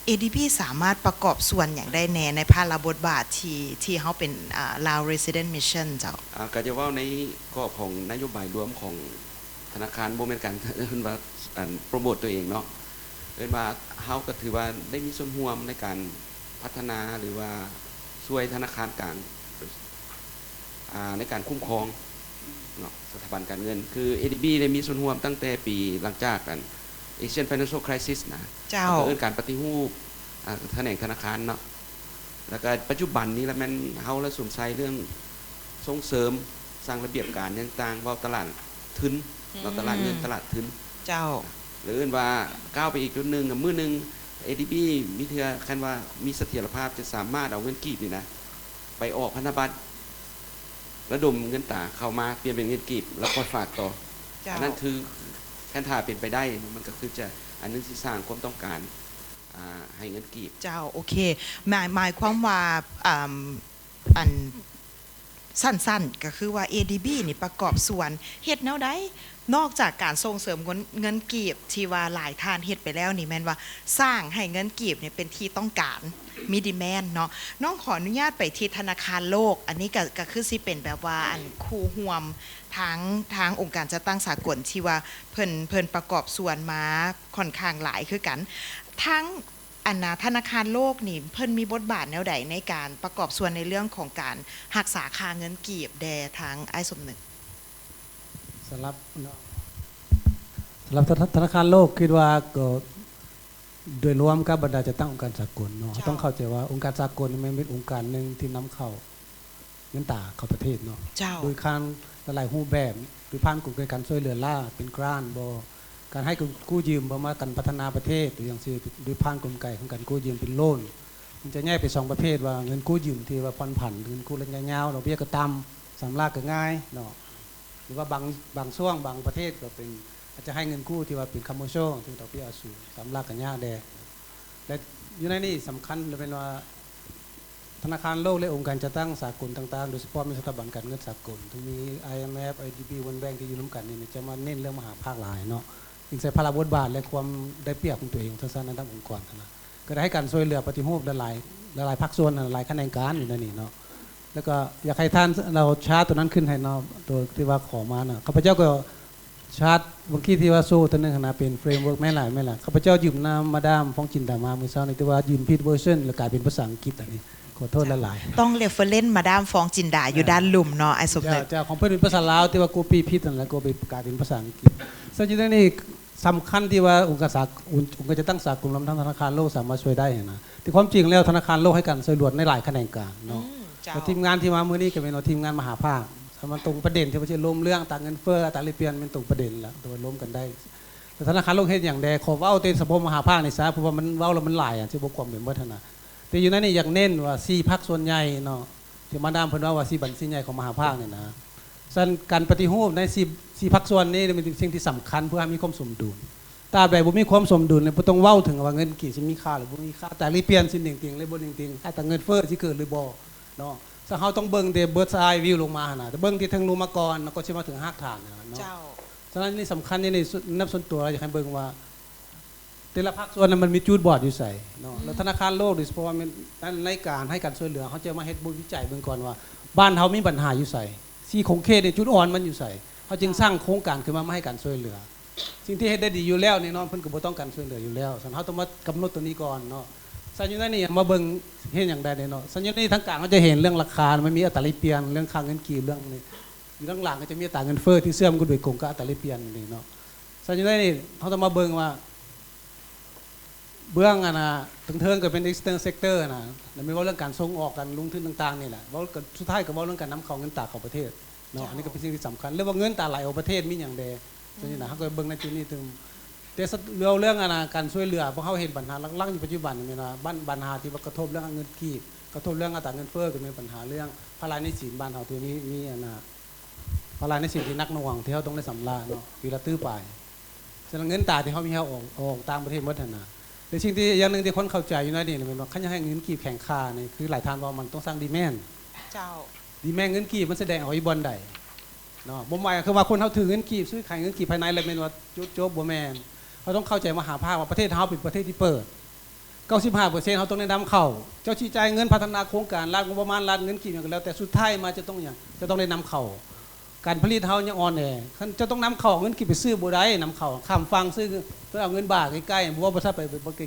ADB สามารถประกอบส่วนอย่างได้แน่ในภาระบทบาทที่เขาเป็นลาว Resident Mission เจ้า ก็จะว่าในกรอบของนโยบายรวมของธนาคารบ่แม่นการ เอิ้นว่าโปรโมตตัวเองเนาะเอิ้นว่าเฮาก็ถือว่าได้มีส่วนร่วมในการพัฒนาหรือว่าช่วยธนาคารกลางในการคุ้มครองเนาะสถาบันการเงินคือ ADB ได้มีส่วนร่วมตั้งแต่ปีหลังจากAsian Financial Crisis นะ เจ้า เอิ้นการปฏิรูปแผนกธนาคารเนาะแล้วก็ปัจจุบันนี้แล้วแม่นเฮาและสนใจเรื่องส่งเสริมสร้างระเบียบการต่างๆเว้าตลาดทุนเราตลาดเงินตลาดทุน เจ้า หรือว่าก้าวไปอีกจุดหนึ่งมื้อหนึ่ง ADB มีเทื่อคันว่ามีเสถียรภาพจะสามารถเอาเงินกีบนี่นะไปออกพันธบัตรระดมเงินตราเข้ามาเปลี่ยนเป็นเงินกีบแล้วก็ฝากต่อ เจ้า อันนั้นคือคันถ้าเป็นไปได้มันก็คือจะอันนึงที่สร้างความต้องการให้เงินกีบ เจ้าโอเคหมายความว่าอันสั้นๆก็คือว่า ADB นี่ประกอบส่วนเฮ็ดแนวใดนอกจากการส่งเสริมเงินกีบที่ว่าหลายท่านเฮ็ดไปแล้วนี่แม่นว่าสร้างให้เงินกีบเนี่ยเป็นที่ต้องการมีดีแมนเนาะน้องขออนุญาตไปที่ธนาคารโลกอันนี้ก็คือสิเป็นแบบว่าอันคู่ห่วมทางองค์การจัดตั้งสากลที่ว่าเพิ่นประกอบส่วนมาค่อนข้างหลายคือกันทั้งธนาคารโลกนี่เพิ่นมีบทบาทแนวใดในการประกอบส่วนในเรื่องของการรักษาค่าเงินกีบแด่ทางไอ้สมนึก สำหรับธนาคารโลกคิดว่าก็โดยรวมกับบรรดาจะตั้งองค์การสากลเนาะต้องเข้าใจว่าองค์การสากลมันเป็นองค์การหนึ่งที่นำเข้าเงินตราเข้าประเทศเนาะโดยการหลายรูปแบบโดยผ่านกลุ่มการช่วยเหลือล่าเป็นกรานบ่การให้กู้ยืมบ่มากันพัฒนาประเทศหรืออย่างที่โดยผ่านกลไกของการกู้ยืมเป็นโลนมันจะแยกไป2ประเภทว่าเงินกู้ยืมที่ว่าผ่อนผันเงินกู้ระยะยาวดอกเบี้ยก็ต่ำสำรากก็ง่ายเนาะหรือว่าบางช่วงบางประเทศก็เป็นอาจจะให้เงินกู้ที่ว่าเป็นคอมเมอร์เชียลที่ดอกเบี้ยสูงสำรากก็ยากแดและอยู่ในนี้สำคัญเลยเป็นว่าธนาคารโลกและองค์การจัดตั้งสากลต่างๆโดยเฉพาะมีสถาบันการเงินสากลที่มี IMF IDB World Bank ที่อยู่ร่วมกันนี่จะมาเน้นเรื่องมหาภาคหลายเนาะยิ่งใส่พลบทบาทและความได้เปรียบของตัวเองทั้งสั้นในด้านองค์กรนะก็ได้ให้การช่วยเหลือปฏิรูปหลายภาคส่วนหลายแขนงการอยู่ในนี้เนาะแล้วก็อยากให้ท่านเราชาร์ตตัวนั้นขึ้นให้เนาะตัวที่ว่าขอมาน่ะข้าพเจ้าก็ชาร์ตบางทีที่ว่าโซ่ตัวนึงนะเป็นเฟรมเวิร์กไม่หลายข้าพเจ้ายืมน้ำมาดามฟ้องจินดามาเมื่อเช้าในที่ว่ายืมผิดเวอร์ชันแล้วกลายเป็นภาษาอังกฤษอันนี้ขอโทษหลายต้องเรฟเฟอเรนซ์มาดามฟองจินดาอยู่ด้านลุ่มเนาะไอ้สมนึก เจ้าของเพื่อนเป็นภาษาลาวที่ว่ากูปีพิษนั่นแหละกูไปกลายเป็นภาษาอังกฤษซึ่งในนี้สำคัญที่ว่าองค์การจะตั้งสากลรวมทั้งธนาคารโลกสามารถช่วยได้นะที่ความจริงแล้วธนาคารโลกให้การช่วยเหลือในหลายแขนงการเนาะทีมงานที่มาเมื่อนี้ก็เป็นทีมงานมหาภาคมันตรงประเด็นที่ว่าจะล้มเรื่องต่างเงินเฟ้อต่างเลเปียนเป็นตรงประเด็นแล้วตัวล้มกันได้แต่ธนาคารโลกเฮ็ดอย่างใดขอว่าเอาเต็นสมมหาภาคในซะเพราะว่ามันเว้าแล้วมันหลายที่บ่ความเป็นวัฒนธรรมแต่อยู่นั้นนี่อยากเน้นว่า4พรรคส่วนใหญ่เนาะที่มาดามเพิ่นว่า4บัญชีใหญ่ของมหาภาคนี่นะส่วนการปฏิรูปใน4พรรคส่วนนี้เป็นสิ่งที่สำคัญเพื่อให้มีความสมดุลตราบใดบ่มีความสมดุลเนี่ยบ่ต้องเว้าถึงว่าเงินกี่สิมีค่าหรือบ่มีค่าแต่ลีเปลี่ยนสิ่งจริงๆเลยบ่จริงๆแต่เงินเฟ้อสิเกิดหรือบ่เนาะถ้าเฮาต้องเบิ่งแต่เบิร์ดไอวิวลงมาน่ะแต่เบิ่งที่ทางนูมาก่อนแล้วก็สิมาถึงรากฐานเนาะฉะนั้นนี่สำคัญในนับส่วนตัวเราอยากให้เบิ่งว่าแต่ละภาคส่วนมันมีจุดบอดอยู่ใส่เนาะแล้วธนาคารโลกโดยเฉพาะว่าในการให้การช่วยเหลือเขาจะมาเฮ็ดบุญวิจัยเบิ่งก่อนว่าบ้านเฮามีปัญหาอยู่ใส่ซี่คงเคในจุดอ่อนมันอยู่ใส่เขาจึงสร้างโครงการขึ้นมาให้การช่วยเหลือสิ่งที่เฮ็ดได้ดีอยู่แล้วแน่นอนเพิ่นก็บ่ต้องการช่วยเหลืออยู่แล้วฉะนั้นเฮาต้องมากำหนดตัวนี้ก่อนเนาะสัญญาณนี่มาเบิ่งเห็นอย่างใดเนาะสัญญาณนี่ทั้งกลางเขาจะเห็นเรื่องราคามันมีอัตราแลกเปลี่ยนเรื่องค่าเงินกีบเรื่องนี้อยู่ข้างหลังก็จะมีอัตราเงินเฟ้อที่เชื่อมกันโดยกงกับอัตราแลกเปลี่ยนนี่เนาะสัญญาณนี่เขาต้องมาเบิ่งว่าเบื้องเทิงก็เป็น external sector นะแล้วไม่ว่าเรื่องการส่งออกการลงทุนต่างๆนี่แหละว่าสุดท้ายก็ว่าเรื่องการนำเข้าเงินตราเข้าประเทศเนาะอันนี้ก็เป็นสิ่งที่สำคัญเรื่องว่าเงินตราไหลออกประเทศมีอย่างใดส่วนนี้นะเขาก็เบิ่งในจุดนี้ถึงแต่เรื่องการช่วยเหลือเพราะเขาเห็นปัญหาลักๆในปัจจุบันนี่นะปัญหาที่ว่ากระทบเรื่องเงินกีบกระทบเรื่องอัตราเงินเฟ้อก็มีปัญหาเรื่องภาระหนี้สินบ้านเฮาตัวนี้มีภาระหนี้สินที่นักหน่วงที่เขาต้องได้สำระเนาะปีละตื้อไปฉะนั้นเงินตราที่เขามีเขาออกต่างประเทศหมดนะแต่สิ่งที่อย่างหนึ่งที่คนเข้าใจอยู่นั่นนี่เป็นว่าคันจะให้เงินกีบแข่งค่านี่คือหลายทานว่ามันต้องสร้างดีแมนด์ดีแมนด์เงินกีบมันแสดงออกอีบอลใดเนาะบ่หมายคือว่าคนเขาถือเงินกีบซื้อขายเงินกีบภายในเลยเป็นว่าโจ๊บบ่แม่นเขาต้องเข้าใจมหาภาคว่าประเทศเฮาเป็นประเทศที่เปิด 95%เขาต้องได้นำเข้าเจ้าชี้จ่ายเงินพัฒนาโครงการรัฐงบประมาณรัฐเงินกี่อย่างก็แล้วแต่สุดท้ายมาจะต้องอย่างจะต้องได้นำเข้าการผลิตเฮายังอ่อนแอจะต้องนำเข้าเงินกี่ไปซื้อบ่ได้นำเข้าข้ามฟังซื้อเพื่อเอาเงินบาทใกล้ๆบ่ว่าบ่ถ้าไป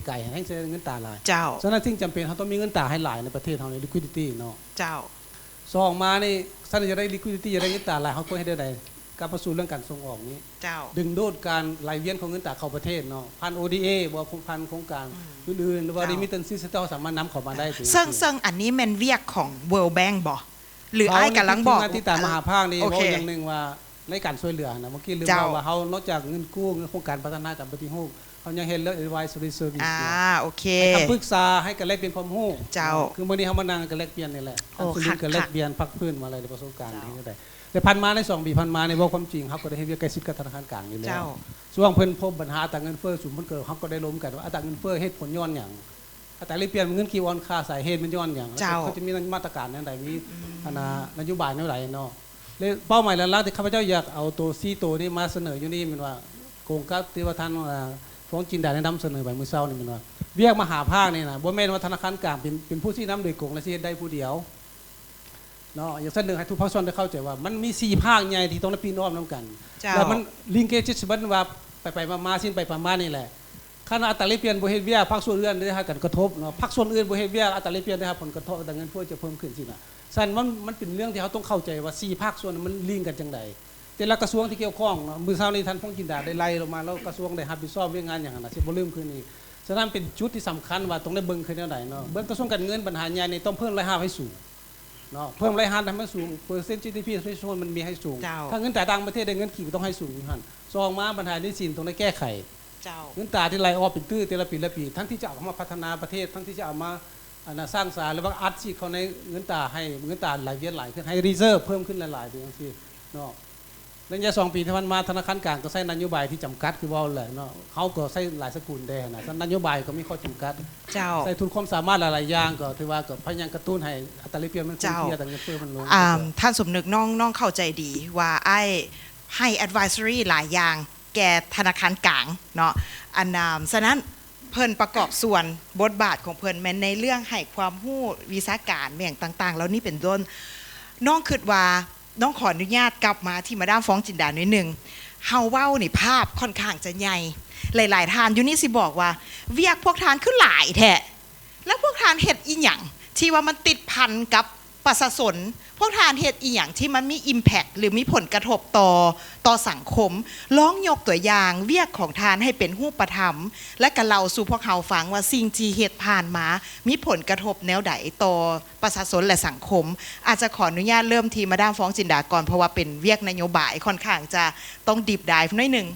ไกลๆให้ใช้เงินตาหลาย เจ้า ฉะนั้นสิ่งจำเป็นเขาต้องมีเงินตาให้หลายในประเทศเฮาใน liquidity เนาะ เจ้า ซองมานี่ถ้าจะได้ liquidity จะได้เงินตาหลายเขาก็ให้ได้กลับมาสู่เรื่องการส่งออกนี้ เจ้า ดึงดูดการไหลเวียนของเงินตราเข้าประเทศเนาะพัน ODA บ่พันโครงการอื่นๆหรือว่า remittance system สามารถนำเข้ามาได้ ซึ่งอันนี้แม่นเวียกของ World Bank บ่หรืออ้ายกำลังบอก ที่ตามมหาภาคนี่ โอ บอก เค อย่างหนึงว่าในการช่วยเหลือนะเมื่อกี้ลืม เจ้า บอกว่าเฮานอกจากเงินกู้เงินโครงการพัฒนาการปฏิรูปเขายังเห็นเรื่อง advisory service โอเค ให้คำปรึกษาให้กันแลกเปลี่ยนความรู้ เจ้า คือมื้อนี้เฮามานั่งกันแลกเปลี่ยนนี่แหละ โอ้ คือ คัก กันแลกเปลี่ยนพักพื้นมาอะไรในประสบการณ์ที่ได้แต่พันมาใน2ปีพันมาในบอกความจริงครับก็ได้เฮ็ดเวียกใกล้ชิดกับธนาคารกลางอยู่แล้ เจ้า วช่วงเพิ่นพบปัญหาอัตราเงินเฟ้อสูงเพิ่นเกิดเขาก็ได้ล้มกันว่าอัตราเงินเฟ้อเหตุผลย้อนหยังอัตราแลกเปลี่ยนเงินกีวอนค่าสาเหตุมันย้อนหยังแล้วเขาจะมีมาตรการแนวใดมีนโยบายแนวใดเนาะเลยเป้าหมายหลักๆที่ข้าพเจ้าอยากเอาตัว4ตัวนี้มาเสนออยู่นี่มันว่าโครงการที่ว่าท่านฟ้องจินดาได้นำเสนอไปมื้อเช้านี่มันว่าเวียกมหาภาคนี่นะบ่แม่นว่าธนาคารกลางเป็นผู้ที่นำโดยกงและสิเฮ็ดได้ผู้เดียวเนาะอย่างเส้นหนึ่งให้ทุกภาคส่วนได้เข้าใจว่ามันมี4ภาคใหญ่ที่ต้องพี่น้องนำกันแล้วมันลิงเกจสิบันว่าไปมาสิ้นไปประมาณนี่แหละขณะอัตราแลกเปลี่ยนบ่เฮ็ดเวียกภาคส่วนอื่นได้รับการกระทบเนาะภาคส่วนอื่นบ่เฮ็ดเวียกอัตราแลกเปลี่ยนได้รับผลกระทบแต่เงินเฟ้อจะเพิ่มขึ้นสิน่ะสั่นมันเป็นเรื่องที่เขาต้องเข้าใจว่า4ภาคส่วนมันลิงกันจังไดแต่ละกระทรวงที่เกี่ยวข้องเนาะมื้อเช้านี้ท่านพงษ์จินดาได้ไล่ลงมาแล้วกระทรวงได้รับผิดชอบเรื่องงานอย่างนั้นน่ะสิบ่ลืมคืนนี้ฉะนั้นเป็นจุดที่สำคัญว่าต้องได้เบิ่งคือแนวใดเนาะเบิ่งกระทรวงการเงินปัญหาใหญ่นี่ต้องเพิ่มรายรับให้สูงเนาะเพิ่มรายรับให้มันสูงเปอร์เซ็นต์ GDP ประชาชนมันมีให้สูงถ้าเงินแต่ต่างประเทศได้เงินกี่ต้องให้สูงอยู่หั่นซองมาปัญหาหนี้สินต้องได้แก้ไข เจ้า เงินตราที่ไหลออกเป็นตื้อแต่ละปีทั้งที่จะเอามาพัฒนาประเทศทั้งที่จะเอามาสร้างสรรค์หรือว่าอัดฉีดเขาในเงินตราให้เงินตราไหลเวียนไหลขึ้นให้รีเซิร์ฟเพิ่มขึ้นหลายๆอย่างที่เนาะระยะ2 ปีที่ผ่านมาธนาคารกลางก็ใช้นโยบายที่จำกัดคือว่าแหละเนาะเขาก็ใช้หลายสกุลได้นะนโยบายก็มีข้อจำกัด เจ้า ใช้ทุนความสามารถหลายๆอย่างก็ถือว่าก็พยายามกระตุ้นให้อัตราแลกเปลี่ยนมันคงที่แต่เงินเฟ้อมันลง ท่านสมนึกน้องเข้าใจดีว่าไอ้ให้ advisory หลายอย่างแก่ธนาคารกลางเนาะฉะนั้นเพิ่นประกอบส่วนบทบาทของเพิ่นแม้นในเรื่องให้ความรู้วิชาการแม่งต่างๆแล้วนี่เป็นต้นน้องคิดว่าน้องขออนุญาตกลับมาที่มาดามฟ้องจินดาหน่อยหนึ่งเฮาเว้านี่ภาพค่อนข้างจะใหญ่หลายๆท่านอยู่นี่สิบอกว่าเวียกพวกทานคือหลายแท้แล้วพวกทานเฮ็ดอีหยังที่ว่ามันติดพันกับประชาชนพวกทานเฮ็ดอีหยังที่มันมี impact หรือมีผลกระทบต่อสังคมลองยกตัวอย่างเวียกของทานให้เป็นรูปธรรมและก็เล่าสู่พวกเฮาฟังว่าสิ่งที่เฮ็ดผ่านมามีผลกระทบแนวใดต่อประชาชนและสังคมอาจจะขออนุญาตเริ่มที่มาดามฟ้องจินดาก่อนเพราะว่าเป็นเวียกนโยบายค่อนข้างจะต้องดีฟไดฟ์หน่อยนึง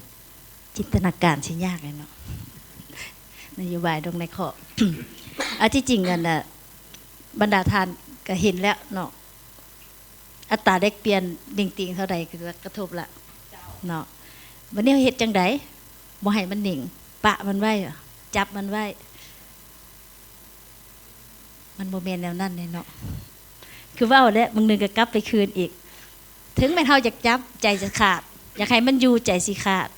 จินตนาการสิยากเลยเนาะนโยบายตรงในข้อ อันที่จริงกันน่ะบรรดาทานก็เห็นแล้วเนาะอัตราแลกเปลี่ยนดิ่งติงเท่าใดคือกระทบละเนาะวันนี้เฮ็ดจังไดบ่ให้มันนิ่งปะมันไว้จับมันไว้มันบ่แม่นแนวนั้นเลยเนาะคือเว้าแล้วบางนึงก็กลับไปคืนอีกถึงแม้เฮาอยากจับใจจะขาดอยากให้มันอยู่ใจสิขาด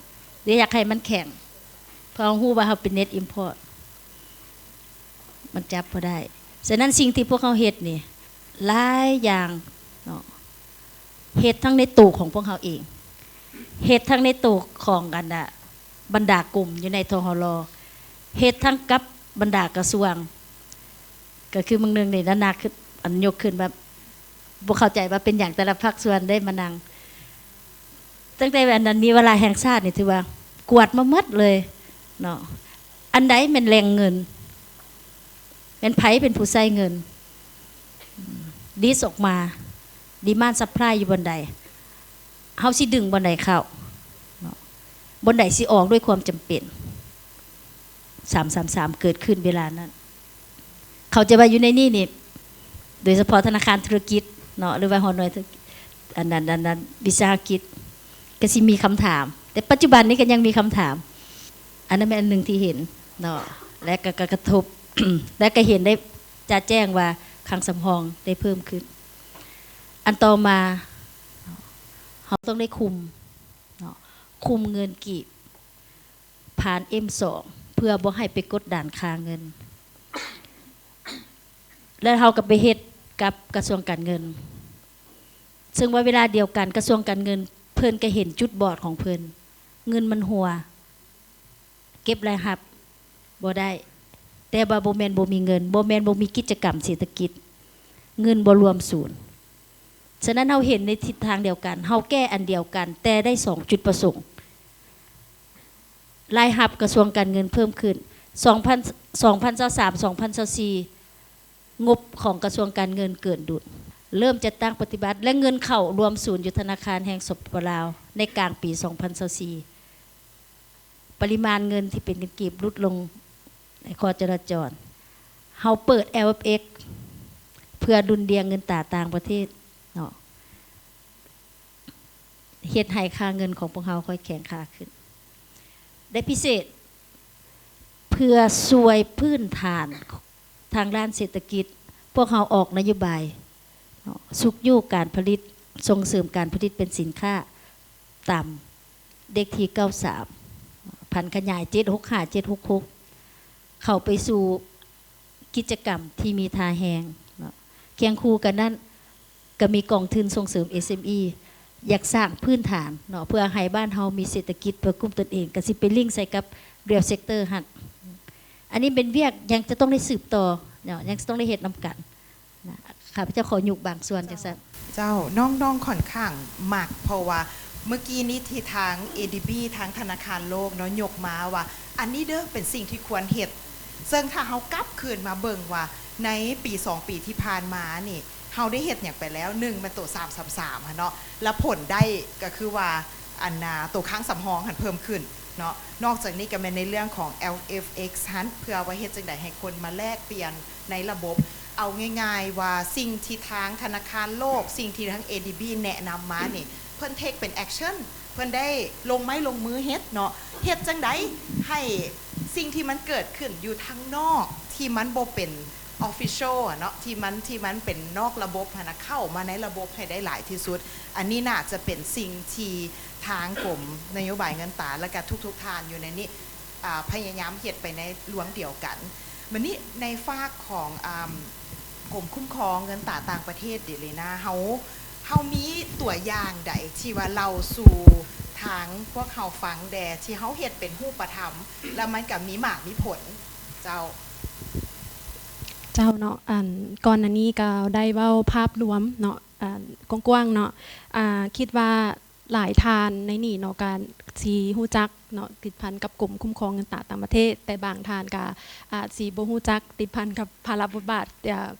หรืออยากให้มันแข็งเพราะฮู้ว่าเฮาเป็นเน็ตอิมพอร์ตมันจับบ่ได้ฉะนั้นสิ่งที่พวกเขาเฮ็ดนี่หลายอย่างเนาะเฮ็ดทั้งในตู้ของพวกเขาเองเฮ็ดทั้งในตู้ของกันน่ะบรรดากลุ่มอยู่ในทหรเฮ็ดทั้งกับบรรดากระทรวงก็คือมึงนึงนี่นานาคืออันยกขึ้นแบบบ่เข้าใจว่าเป็นอย่างแต่ละภาคส่วนได้มานั่งตั้งแต่อันนั้นมีเวลาแห่งชาตินี่ถือว่ากวดมาหมดเลยเนาะอันใดเป็นแหล่งเงินเป็นไผเป็นผู้ใช้เงินดิสออกมาดีมานด์ซัพพลายอยู่บนใดเฮาสิดึงบนใดเข้าบนใดสิออกด้วยความจำเป็น333เกิดขึ้นเวลานั้นเขาจะว่าอยู่ในนี่โดยเฉพาะธนาคารธุรกิจเนาะหรือว่าหอหน่วยอันนั้นวิสาหกิจก็สิมีคำถามแต่ปัจจุบันนี้ก็ยังมีคำถามอันนั้นเป็นอันหนึ่งที่เห็นเนาะและก็กระทบ และก็เห็นได้จะแจ้งว่าคลังสำรองได้เพิ่มขึ้นอันต่อมาเราต้องได้คุมเงินกีบผ่าน M2 เพื่อบ่ให้ไปกดดันค่าเงิน แล้วเฮาก็ไปเฮ็ดกับกระทรวงการเงินซึ่งว่าเวลาเดียวกันกระทรวงการเงินเพิ่นก็เห็นจุดบอดของเพิ่นเงินมันหัวเก็บรายรับบ่ได้แต่ว่าบ่แม่นบ่มีเงินบ่แม่นบ่มีกิจกรรมเศรษฐกิจเงินบ่รวมศูนย์ฉะนั้นเฮาเห็นในทิศทางเดียวกันเฮาแก้อันเดียวกันแต่ได้2จุดประสงค์รายรับกระทรวงการเงินเพิ่มขึ้น2023 2024งบของกระทรวงการเงินเกินดุลเริ่มจะตั้งปฏิบัติและเงินเข้ารวมศูนย์อยู่ธนาคารแห่งสปป.ลาวในกลางปี2024ปริมาณเงินที่เป็นเงินกีบลดลงในข้อจราจรเฮาเปิด LFX เพื่อดุลเดียงเงินตราต่างประเทศเนาะเฮ็ดให้ค่าเงินของพวกเฮาค่อยแข็งค่าขึ้นได้พิเศษเพื่อช่วยพื้นฐานทางด้านเศรษฐกิจพวกเฮาออกนโยบายสุกยู่การผลิตส่งเสริมการผลิตเป็นสินค้าต่ำเด็กที่93พันขยาย765 766เข้าไปสู่กิจกรรมที่มีทาแหงเคียงคู่กันนั้นก็มีกองทุนส่งเสริม SME อยากสร้างพื้นฐานเนาะเพื่อให้บ้านเฮามีเศรษฐกิจเพื่อกลุ่มตนเองก็สิไปลิงก์ใส่กับ Real Sector หั่นอันนี้เป็นเวียกยังจะต้องได้สืบต่อเนาะยังต้องได้เฮ็ดนำกันนะข้าพเจ้าขอยุกบางส่วนจังซั่นเจ้าน้องค่อนข้างมักเพราะว่าเมื่อกี้นี้ที่ทาง ADB ทางธนาคารโลกเนาะยกมาว่าอันนี้เด้อเป็นสิ่งที่ควรเฮ็ดซึ่งถ้าเฮากลับคืนมาเบิ่งว่าในปี2ปีที่ผ่านมานี่เฮาได้เฮ็ดหยังไปแล้ว1มันตัว333เนาะแล้วผลได้ก็คือว่าอันน่ะตัวค้างสำรองหันเพิ่มขึ้นเนาะนอกจากนี้ก็เป็นในเรื่องของ LFX หันเพื่อว่าเฮ็ดจังได๋ให้คนมาแลกเปลี่ยนในระบบเอาง่ายๆว่าสิ่งที่ทางธนาคารโลกสิ่งที่ทาง ADB แนะนำมานี่เพิ่นเทคเป็นแอคชั่นเพิ่นได้ลงไม้ลงมือเฮ็ดเนาะเฮ็ดจังได๋ให้สิ่งที่มันเกิดขึ้นอยู่ทางนอกที่มันบ่เป็น official เนาะที่มันเป็นนอกระบบนะเข้ามาในระบบให้ได้หลายที่สุดอันนี้น่าจะเป็นสิ่งที่ทางกรมนโยบายเงินตราและก็ทุกๆทานอยู่ในนี้พยายามเฮ็ดไปในหลวงเดียวกันวันนี้ในฝากของกรมคุ้มครองเงินตราต่างประเทศดิเลยนะเฮามีตัวอย่างใดที่ว่าเราสู่ทางพวกเฮาฟังแดที่เฮาเฮ็ดเป็นรูปธรรมแล้วมันก็มีหมากมีผลเจ้าเนาะก่อนหน้านี้ก็ได้เว้าภาพรวมเนาะกว้างๆเนาะคิดว่าหลายทานในนี่เนาะการสิฮู้จักเนาะติดพันกับกรมคุ้มครองเงินตราต่างประเทศแต่บางทานก็สิบ่ฮู้จักติดพันกับภาระบทบาท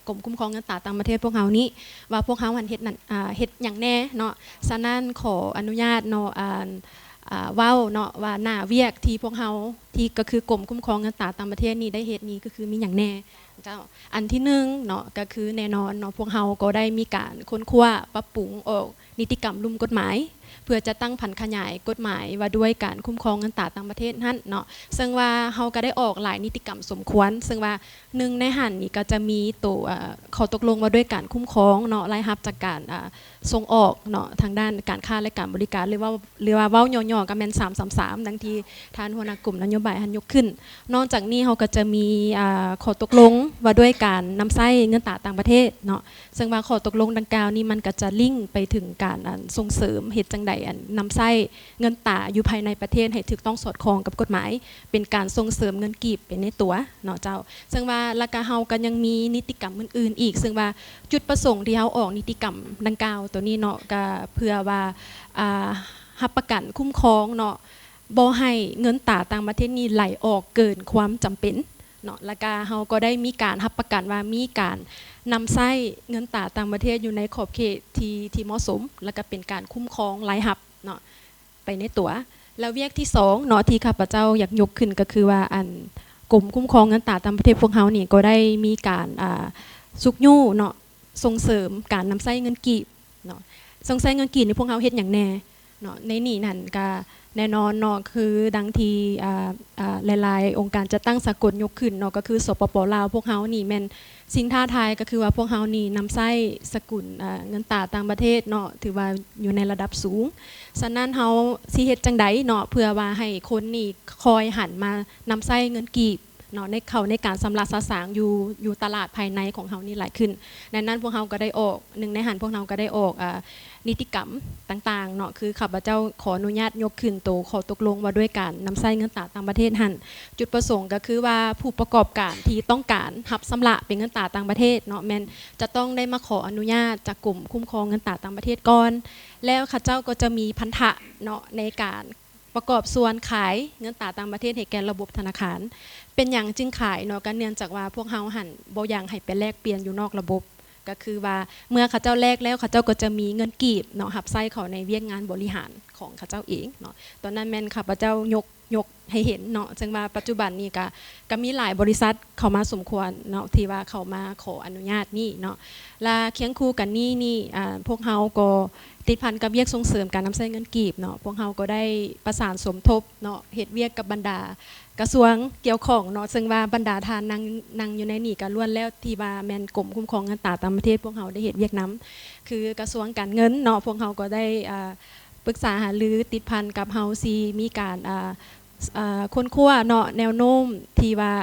กรมคุ้มครองเงินตราต่างประเทศพวกเฮานี้ว่าพวกเฮาเฮ็ดนั่นเฮ็ดหยังแน่เนาะฉะนั้นขออนุญาตเนาะเว้าเนาะว่าหน้าเวียกที่พวกเฮาที่ก็คือกรมคุ้มครองเงินตราต่างประเทศนี่ได้เฮ็ดนี้ก็คือมีหยังแน่เจ้าอันที่1เนาะก็คือแน่นอนเนาะพวกเฮาก็ได้มีการค้นคว้าปรับปรุงออกนิติกรรมลุ่มกฎหมายเพื่อจะตั้งผันขยายกฎหมายว่าด้วยการคุ้มครองเงินตราต่างประเทศนั่นเนาะซึ่งว่าเฮาก็ได้ออกหลายนิติกรรมสมควรซึ่งว่า1ในหันนี่ก็จะมีตัวข้อตกลงว่าด้วยการคุ้มครองเนาะรายรับจากการส่งออกเนาะทางด้านการค้าและการบริการหรือว่าเว้าย่อๆก็แม่น333ดังที่ท่านหัวหน้ากลุ่มนโยบายหันยกขึ้นนอกจากนี้เฮาก็จะมีข้อตกลงว่าด้วยการนำใช้เงินตราต่างประเทศเนาะซึ่งว่าข้อตกลงดังกล่าวนี้มันก็จะลิงก์ไปถึงการส่งเสริมเฮ็ดจังใดนำใช้เงินตราอยู่ภายในประเทศให้ถูกต้องสอดคล้องกับกฎหมายเป็นการส่งเสริมเงินกีบเป็นในตัวเนาะเจ้าซึ่งว่าแล้วก็เฮาก็ยังมีนิติกรรมอื่นๆอีกซึ่งว่าจุดประสงค์ที่เฮาออกนิติกรรมดังกล่าวตัวนี้เนาะก็เพื่อว่ารับประกันคุ้มครองเนาะบ่ให้เงินตราต่างประเทศนี้ไหลออกเกินความจำเป็นเนาะแล้วก็เฮาก็ได้มีการรับประกันว่ามีการนำใช้เงินตราต่างประเทศอยู่ในขอบเขตที่เหมาะสมแล้วก็เป็นการคุ้มครองรายรับเนาะไปในตัวแล้วเวียกที่2เนาะที่ข้าพเจ้าอยากยกขึ้นก็คือว่ากรมคุ้มครองเงินตราต่างประเทศพวกเฮานี่ก็ได้มีการสุกยู่เนาะส่งเสริมการนำใช้เงินกีบเนาะส่งใช้เงินกีบนี่พวกเฮาเฮ็ดหยังแน่เนาะในนี่นั่นก็แน่นอนเนาะคือดังที่หลายๆองค์การจะตั้งสากลยกขึ้นเนาะก็คือสปป.ลาวพวกเฮานี่แม่นสิ่งท้าทายก็คือว่าพวกเฮานี่นำใช้สกุลเงินตราต่างประเทศเนาะถือว่าอยู่ในระดับสูงฉะนั้นเฮาสิเฮ็ดจังได๋เนาะเพื่อว่าให้คนนี่คอยหันมานำใช้เงินกีบ เนาะในการสำระสะสางอยู่ตลาดภายในของเฮานี่หลายขึ้นดังนั้นพวกเฮาก็ได้ออกหนึ่งในหันพวกเฮาก็ได้ออกนิติกรรมต่างๆเนาะคือข้าพเจ้าขออนุญาตยกขึ้นโตขอตกลงว่าด้วยการนำใช้เงินตราต่างประเทศหันจุดประสงค์ก็คือว่าผู้ประกอบการที่ต้องการรับสำระเป็นเงินตราต่างประเทศเนาะแม่นจะต้องได้มาขออนุญาตจากกลุ่มคุ้มครองเงินตราต่างประเทศก่อนแล้วข้าเจ้าก็จะมีพันธะเนาะในการประกอบส่วนขายเงินตราต่างประเทศให้แก่ระบบธนาคารเป็นอย่างจึงขายเนาะก็เนื่องจากว่าพวกเฮาหันบ่อยากให้ไปแลกเปลี่ยนอยู่นอกระบบก็คือว่าเมื่อข้าเจ้าแลกแล้วข้าเจ้าก็จะมีเงินกีบเนาะหับไส้เขาในเวียกงานบริหารของข้าเจ้าเองเนาะตอนนั้นแม่นข้าพเจ้ายกให้เห็นเนาะซึ่งว่าปัจจุบันนี้ก็มีหลายบริษัทเข้ามาสมควรเนาะที่ว่าเขามาขออนุญาตนี่เนาะและเคียงคู่กันนี่พวกเฮาก็ติดพันกับเวียกส่งเสริมการนำใช้เงินกีบเนาะพวกเฮาก็ได้ประสานสมทบเนาะเฮ็ดเวียกกับบรรดากระทรวงเกี่ยวข้องเนาะซึ่งว่าบรรดาทานนั่งอยู่ในนี่ก็ล้วนแล้วที่ว่าแม่นกรมคุ้มครองเงินตราต่างประเทศพวกเฮาได้เฮ็ดเวียกนํคือกระทรวงการเงินเนาะพวกเฮาก็ได้ปรึกษาหารือติดพันกับเฮาซีมีการค้นคว้าเนาะแนวโน้มที่ว่า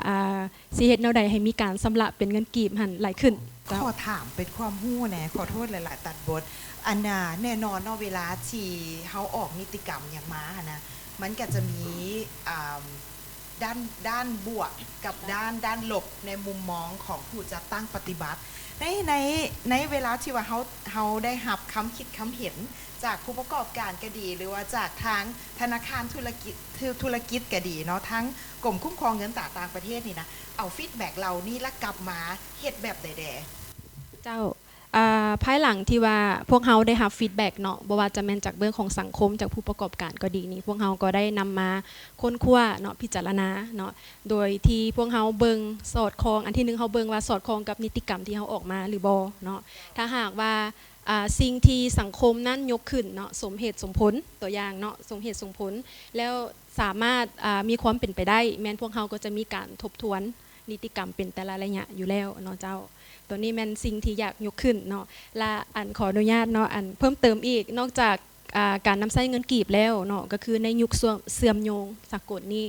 สิเฮ็ดแนวใดให้มีการสำระเป็นเงินกีบหันหลายขึ้นขอถามเป็นความรู้แหนะขอโทษหลายๆตัดบทอันน่ะแน่นอนเนาะเวลาที่เฮาออกนิติกรรมอย่างมานะมันก็จะมีด้านบวกกับด้านลบในมุมมองของผู้จัดตั้งปฏิบัติในเวลาที่ว่าเฮาได้รับคำคิดคำเห็นจากผู้ประกอบการก็ดีหรือว่าจากทางธนาคารธุรกิจก็ดีเนาะทั้งกรมคุ้มครองเงินตราต่างประเทศนี่นะเอาฟีดแบ็กเรานี่ละกลับมาเฮ็ดแบบใดๆเจ้าภายหลังที่ว่าพวกเฮาได้รับฟีดแบ็กเนาะบ่ว่าจะแม่นจากเบื้องของสังคมจากผู้ประกอบการก็ดีนี่พวกเฮาก็ได้นำมาค้นคว้าเนาะพิจารณาเนาะโดยที่พวกเฮาเบิ่งสอดคล้องอันที่1เฮาเบิ่งว่าสอดคล้องกับนิติกรรมที่เฮาออกมาหรือบ่เนาะถ้าหากว่าสิ่งที่สังคมนั้นยกขึ้นเนาะสมเหตุสมผลตัวอย่างเนาะสมเหตุสมผลแล้วสามารถมีความเป็นไปได้แม้นพวกเฮาก็จะมีการทบทวนนิติกรรมเป็นแต่ละระยะอยู่แล้วเนาะเจ้าตัวนี้แม่นสิ่งที่อยากยกขึ้นเนาะและอันขออนุญาตเนาะอันเพิ่มเติมอีกนอกจากการนำใช้เงินกีบแล้วเนาะก็คือในยุคเสื่อมโยงสากลนี้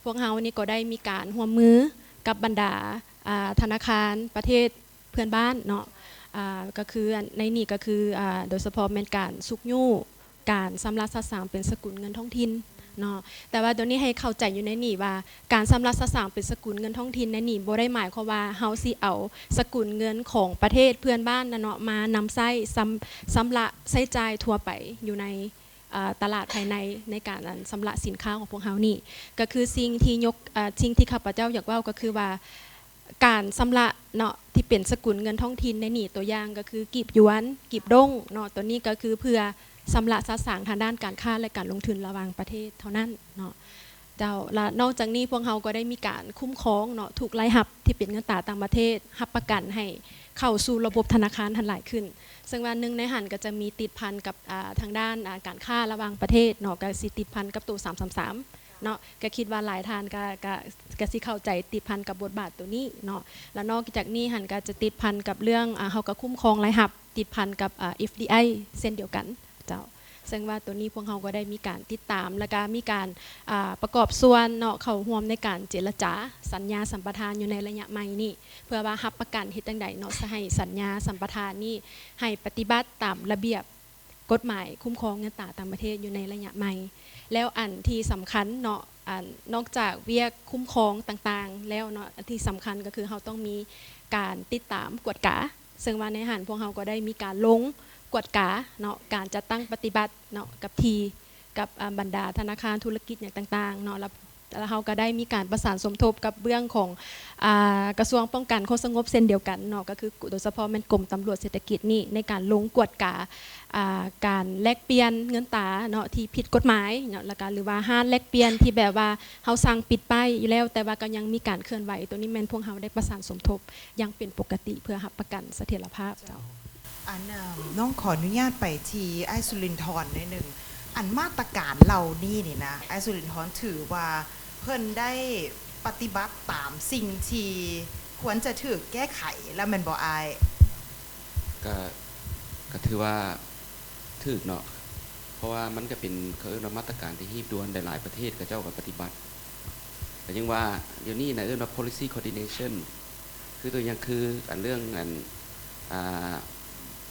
พวกเฮานี่ก็ได้มีการร่วมมือกับบรรดาธนาคารประเทศเพื่อนบ้านเนาะก็คือในนี่ก็คือโดยเฉพาะเป็นการสุกยู่การสำระสะสางเป็นสกุลเงินท้องถิ่นเนาะแต่ว่าตัวนี้ให้เข้าใจอยู่ในนี่ว่าการสำระสะสางเป็นสกุลเงินท้องถิ่นในนี่บ่ได้หมายความว่าเฮาสิเอาสกุลเงินของประเทศเพื่อนบ้านเนาะมานำใช้สำระใช้จ่ายทั่วไปอยู่ในตลาดภายในการสำระสินค้าของพวกเฮานี่ก็คือสิ่งที่ข้าพเจ้าอยากเว้าก็คือว่าการสำระเนาะที่เป็นสกุลเงินท้องถิ่นในนี่ตัวอย่างก็คือกีบหยวนกีบด้งเนาะตัวนี้ก็คือเพื่อสำระสะสางทางด้านการค้าและการลงทุนระหว่างประเทศเท่านั้นเนาะเจ้าและนอกจากนี้พวกเราก็ได้มีการคุ้มครองเนาะถูกรายรับที่เป็นเงินตราต่างประเทศรับประกันให้เข้าสู่ระบบธนาคารทันหลายขึ้นซึ่งวันหนึ่งในหันก็จะมีติดพันกับทางด้านการค้าระหว่างประเทศเนาะก็สิติดพันกับตัว333เนาะก็คิดว่าหลายท่านก็สิเข้าใจติดพันกับบทบาทตัวนี้เนาะแล้วนอกจากนี้หันก็จะติดพันกับเรื่องเฮาก็คุ้มครองรายรับติดพันกับ FDI เส้นเดียวกันเจ้าซึ่งว่าตัวนี้พวกเราก็ได้มีการติดตามและก็มีการประกอบส่วนเนาะเข้าร่วมในการเจรจาสัญญาสัมปทานอยู่ในระยะใหม่นี่เพื่อว่ารับประกันเฮ็ดจังไดเนาะให้สัญญาสัมปทานนี่ให้ปฏิบัติตามระเบียบกฎหมายคุ้มครองเงินตราต่างประเทศอยู่ในระยะใหม่แล้วอันที่สำคัญเนาะนอกจากเวียกคุ้มครองต่างๆแล้วเนาะที่สำคัญก็คือเราต้องมีการติดตามกวดกาซึ่งว่าในหันพวกเราก็ได้มีการลงกวดกาเนาะการจัดตั้งปฏิบัติเนาะกับบรรดาธนาคารธุรกิจอย่างต่างๆเนาะแล้วเราก็ได้มีการประสานสมทบกับเบื้องของกระทรวงป้องกันความสงบเส้นเดียวกันเนาะก็คือโดยเฉพาะเป็นกรมตำรวจเศรษฐกิจนี่ในการลงกวดกาการแลกเปลี่ยนเงินตราเนาะที่ผิดกฎหมายเนาะแล้วก็หรือว่าห้ามแลกเปลี่ยนที่แบบว่าเฮาสั่งปิดไปอยู่แล้วแต่ว่าก็ยังมีการเคลื่อนไหวตัวนี้แม่นพวกเฮาได้ประสานสมทบยังเป็นปกติเพื่อรับประกันเสถียรภาพเจ้าอันน้องขออนุญาตไปที่ไอสุรินทร์นิดนึงอันมาตรการเรานี่นะไอสุรินทร์ถือว่าเพิ่นได้ปฏิบัติตามสิ่งที่ควรจะถูกแก้ไขแล้วมันบ่อายก็ถือว่าถูกเนาะเพราะว่ามันก็เป็นมาตรการที่ฮีบด่วนหลายประเทศกับเจ้ากับปฏิบัติ ก็ยังว่าเดี๋ยวนี้นะว่า policy coordination คือตัวอย่างคืออันเรื่องอัน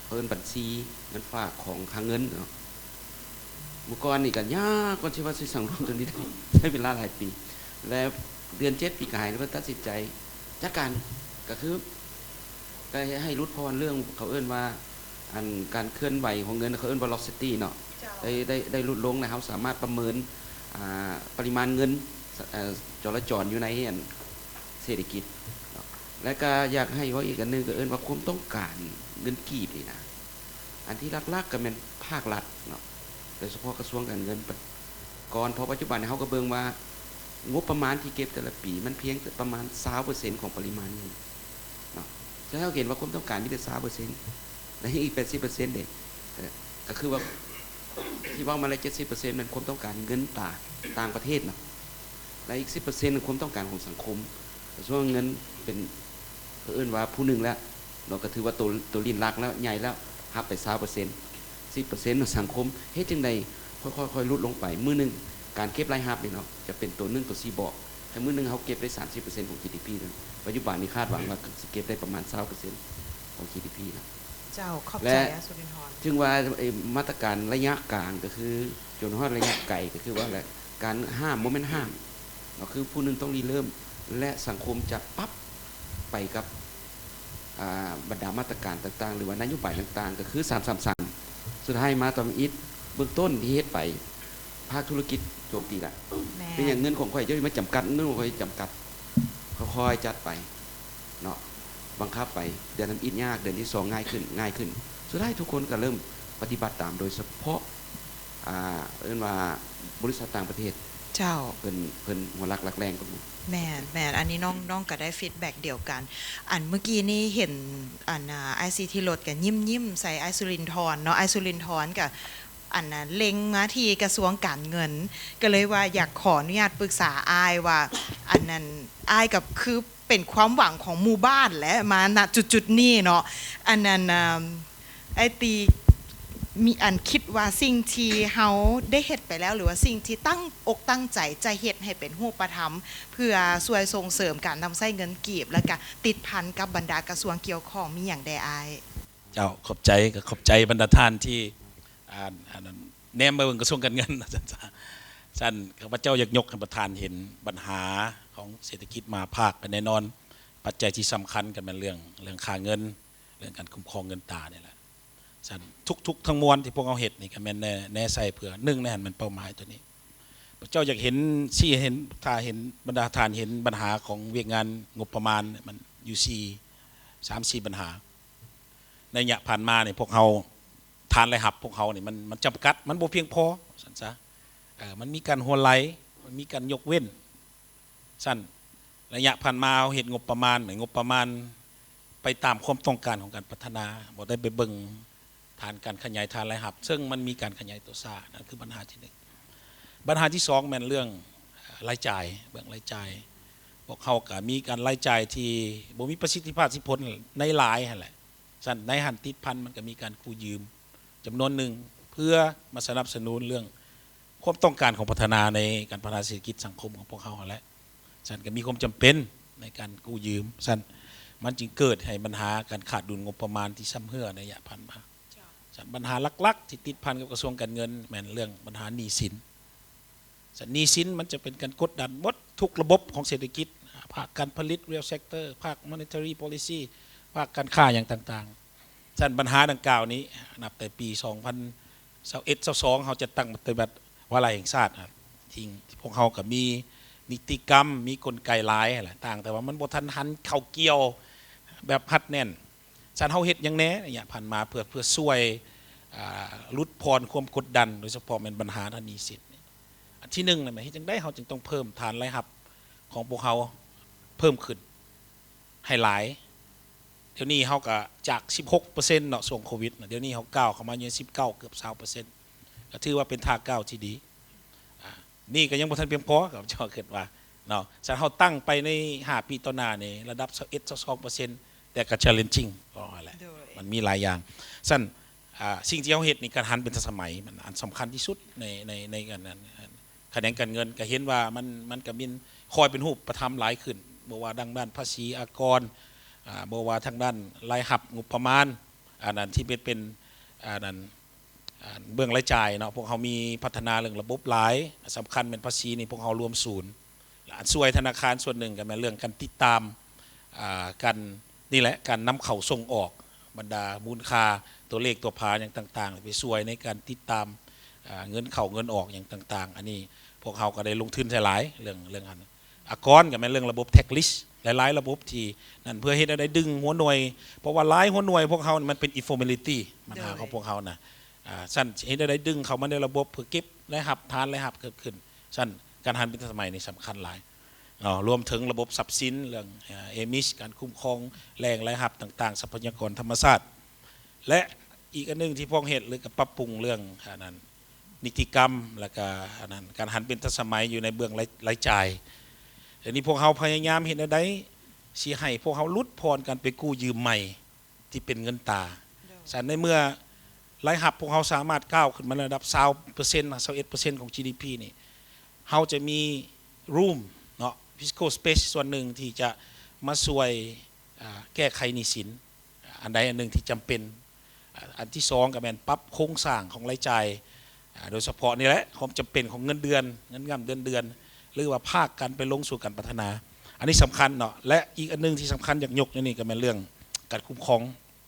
เพิ่นบัญชีเงินฝากของคลังเงินเนาะเมื่อก่อนนี่ก็ยากก่อนที่ว่าสิสังรวมตรงนี้ได้ใช้เวลาหลายปีแล้วเดือน7ปีกายเพิ่นตัดสินใจจัดการก็คือได้ให้รุดพรเรื่องเขาเอิ้นว่าอันการเคลื่อนไหวของเงินเขาเอิ้น velocity เนาะได้ลดลงนะครับสามารถประเมินปริมาณเงินจราจรอยู่ในเศรษฐกิจและก็อยากให้ว่าอีกอันนึงก็เอิ้นว่าความต้องการเงินกีบนี่นะอันที่หลักๆก็เป็นภาครัฐเนาะโดยเฉพาะกระทรวงการเงินก่อนพอปัจจุบันเขาก็เบิ่งว่างบประมาณที่เก็บแต่ละปีมันเพียงประมาณ 20% ของปริมาณเงินเนาะจะให้เราเห็นว่าความต้องการมีแต่ 20% และอีก 80% เด็กก็คือว่าที่ว่ามาเลย 70% มันความต้องการเงินต่างประเทศเนาะและอีก 10% เป็นความต้องการของสังคมแต่ช่วงเงินเป็นเอิ้นว่าผู้หนึ่งแล้วเราก็ถือว่าตัวลิ้นรักแล้วใหญ่แล้วหับไป 20% 10% ของสังคมเฮ็ดจังได๋ค่อยๆลดลงไปมื้อนึงการเก็บรายรับนี่เนาะจะเป็นตัว1ตัว4บอกแต่มื้อนึงเฮาเก็บได้ 30% ของ GDP นะปัจจุบันนี้คาดหวังว่าสิเก็บได้ประมาณ 20% ของ GDP นะเจ้าขอบใจสุรินทร์จึงว่ามาตรการระยะกลางก็คือจนฮอดระยะไกลก็คือว่าอะไรการห้ามบ่แม่นห้ามก็คือผู้นึงต้องเริ่มและสังคมจะปั๊บไปกับบรรดามาตรการต่างๆหรือว่านโยบายต่างๆก็คือ333สุดท้ายมาตอนอีกเบื้องต้นที่เฮ็ดไปภาคธุรกิจโจมตีละเป็นอย่างเงินของข่อยจะไม่จำกัดเงินของข่อยจำกัดค่อยๆจัดไปเนาะบังคับไปเดือนนั้นอีกยากเดือนที่2ง่ายขึ้นสุดท้ายทุกคนก็เริ่มปฏิบัติตามโดยเฉพาะเรียกว่าบริษัทต่างประเทศเจ้าเพิ่นหัวรักแรงกว่าแม่นอันนี้น้องก็ได้ฟีดแบ็กเดียวกันอันเมื่อกี้นี่เห็นอันICT รถก็ยิ้มใส่ไอสุรินทร์เนาะไอสุรินทร์ก็อันนั้นเล็งมาที่กระทรวงการเงินก็เลยว่าอยากขออนุญาตปรึกษาอ้ายว่าอันนั้นอ้ายกับคือเป็นความหวังของหมู่บ้านและมาณจุดนี้เนาะอันนั้นไอตีมีอันคิดว่าสิ่งที่เฮาได้เฮ็ดไปแล้วหรือว่าสิ่งที่ตั้งอกตั้งใจจะเฮ็ดให้เป็นรูปธรรมเพื่อช่วยส่งเสริมการนำใช้เงินกีบและก็ติดพันกับบรรดากระทรวงเกี่ยวข้องมีอย่างใดอ้ายเจ้าขอบใจบรรดาท่านที่แนมมาเบิ่งกระทรวงการเงินท่านข้าพเจ้าอยากยกให้ประธานเห็นปัญหาของเศรษฐกิจมาภาคกันแน่นอนปัจจัยที่สำคัญกันเป็นเรื่องค่าเงินเรื่องการคุ้มครองเงินตราเนี่ยแหละท่านทุกทั้งมวลที่พวกเราเฮ็ดนี่ก็แม่นแน่ใส่เพื่อ1แน่นมันเป้าหมายตัวนี้พระเจ้าอยากเห็นถ้าเห็นบรรดาท่านเห็นปัญหาของเวียกงานงบประมาณมันอยู่3-4ปัญหาในระยะผ่านมาเนี่ยพวกเราทานรายรับพวกเขาเนี่ยมันจำกัดมันบ่เพียงพอสั่นซะมันมีการหัวไหลมันมีการยกเว้นสั่นระยะผ่านมาเห็นงบประมาณไปตามความต้องการของการพัฒนาบ่ได้ไปเบิ่งฐานการขยายฐานรายรับซึ่งมันมีการขยายตัวซ่านั่นคือปัญหาที่1ปัญหาที่2แม่นเรื่องรายจ่ายเบื้องรายจ่ายพวกเขาก็มีการรายจ่ายที่บ่มีประสิทธิภาพสิผลในหลายหั่นแหละสั่นในหันติดพันมันก็มีการกู้ยืมจำนวนหนึ่งเพื่อมาสนับสนุนเรื่องความต้องการของพัฒนาในการพัฒนาเศรษฐกิจสังคมของพวกเขาและฉันก็มีความจำเป็นในการกู้ยืมฉันมันจึงเกิดให้ปัญหาการขาดดุลงบประมาณที่ซ้ำเฮือในระยะผ่านมาฉันปัญหาหลักๆที่ติดพันกับกระทรวงการเงินแม่นเรื่องปัญหาหนี้สินฉันหนี้สินมันจะเป็นการกดดันหมดทุกระบบของเศรษฐกิจภาคการผลิต real sector ภาค monetary policy ภาคการค้าอย่างต่างๆฉันปัญหาดังกล่าวนี้นับแต่ปี2021-22เขาจะตั้งปฏิบัติวาระแห่งชาติทิ้งพวกเขาก็มีนิติกรรมมีกลไกหลายอะไรต่างแต่ว่ามันบ่ทันหันเข้าเกี่ยวแบบพัดแน่นฉันเฮาเฮ็ดอย่างแน่เนี่ยผ่านมาเพื่อช่วยลดพรความกดดันโดยเฉพาะเป็นปัญหาทางหนี้สินอันที่1น่ะเฮ็ดจังได๋เฮาจึงต้องเพิ่มฐานรายรับของพวกเขาเพิ่มขึ้นให้หลายเดี๋ยวนี้เฮาก็จาก 16% เนาะช่วงโควิดเดี๋ยวนี้เฮาก้าวเข้ามาอยู่19เกือบ 20% ก็ถือว่าเป็นท่าก้าวที่ดีนี่ก็ยังบ่ทันเพียงพอกับเจ้าคิดว่าเนาะฉะนั้นเฮาตั้งไปใน5ปีต่อหน้านี่ระดับ 21-22% แต่ก็ challenging ก็นั่นแหละมันมีหลายอย่างซั่นสิ่งที่เฮาเฮ็ดนี่การหันเป็นทันสมัยมันอันสำคัญที่สุดในการนั้นคะแนนการเงินก็เห็นว่ามันก็ คอยเป็นรูปธรรมหลายขึ้นบ่ว่าดังด้านภาษีอากรบ่ว่าทางด้านรายรับงบประมาณอันนั้นที่เป็นอันนั้นเบื้องรายจ่ายเนาะพวกเขามีพัฒนาเรื่องระบบหลายสำคัญเป็นภาษีนี่พวกเขารวมศูนย์ช่วยธนาคารส่วนหนึ่งกันเป็นเรื่องการติดตามกันนี่แหละการนำเข้าส่งออกบรรดามูลค่าตัวเลขตัวพาอย่างต่างๆไปช่วยในการติดตามเงินเข้าเงินออกอย่างต่างๆอันนี้พวกเขาก็ได้ลงทุนใช้หลายเรื่องอันอากรกับเป็นเรื่องระบบแท็กลิสหลายๆระบบที่นั่นเพื่อให้ได้ดึงหัวหน่วยเพราะว่าหลายหัวหน่วยพวกเขามันเป็นอินโฟเมลิตี้ปัญหาของพวกเขานะสั้นให้ได้ดึงเขามาในระบบเพื่อเก็บและหับทานและหับเกิดขึ้นสั้นการหันเป็นสมัยนี้สำคัญหลายรวมถึงระบบทรัพย์สินเรื่องเอมิสการคุ้มครองแรงและหับต่างๆทรัพยากรธรรมชาติและอีกอันนึงที่พวกเหตุหรือกับปรับปรุงเรื่องนั้นนิติกรรมและการหันเป็นทันสมัยอยู่ในเบื้องรายจ่ายอันนี้พวกเขาพยายามเห็นได้ชี้ให้พวกเขาลดพรกันไปกู้ยืมใหม่ที่เป็นเงินตาแต่ในเมื่อรายหับพวกเขาสามารถก้าวขึ้นมาระดับ20% 21% ของ GDP นี่เขาจะมีรูมเนาะ fiscal space ส่วนหนึ่งที่จะมาช่วยแก้ไขหนี้สินอันใดอันหนึ่งที่จำเป็นอันที่สองก็เป็นปรับโครงสร้างของรายจ่ายโดยเฉพาะนี่แหละความจำเป็นของเงินเดือนเงินงำเดือนหรือว่าภาคการไปลงสู่การพัฒนาอันนี้สำคัญเนาะและอีกอันนึงที่สำคัญอยากยกนี่ก็เป็นเรื่องการคุ้มครอง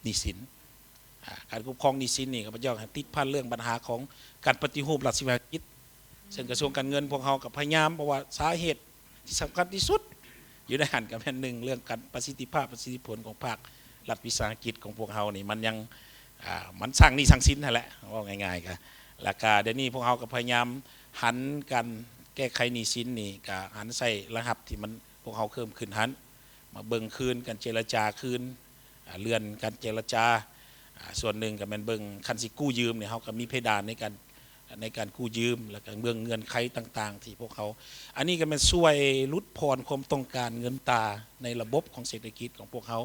หนี้สินการคุ้มครองหนี้สินนี่ก็พระเจ้าติดพันเรื่องปัญหาของการปฏิรูปรัฐวิสาหกิจซึ่งกระทรวงการเงินพวกเขากับพยายามเพราะว่าสาเหตุที่สำคัญที่สุดอยู่ในหันกับแผ่นหนึ่งเรื่องการประสิทธิภาพประสิทธิผลของภาครัฐวิสาหกิจของพวกเขานี่มันยังมันสร้างหนี้สร้างสินนั่นแหละว่าง่ายๆกันราคาเดี๋ยวนี้พวกเขาก็พยายามหันการแก้ไขหนี้สินนี่ก็หันใส่ระหับที่มันพวกเขาเพิ่มขึ้นหันมาเบิ่งคืนการเจรจาคืนเลื่อนการเจรจาส่วนหนึ่งกับมันเบิ่งคันสิกู้ยืมเนี่ยเขาก็มีเพดานในการกู้ยืมแล้วก็เบื้องเงินไขต่างๆที่พวกเขาอันนี้ก็มันช่วยลดพรความต้องการเงินตาในระบบของเศรษฐกิจของพวกเขา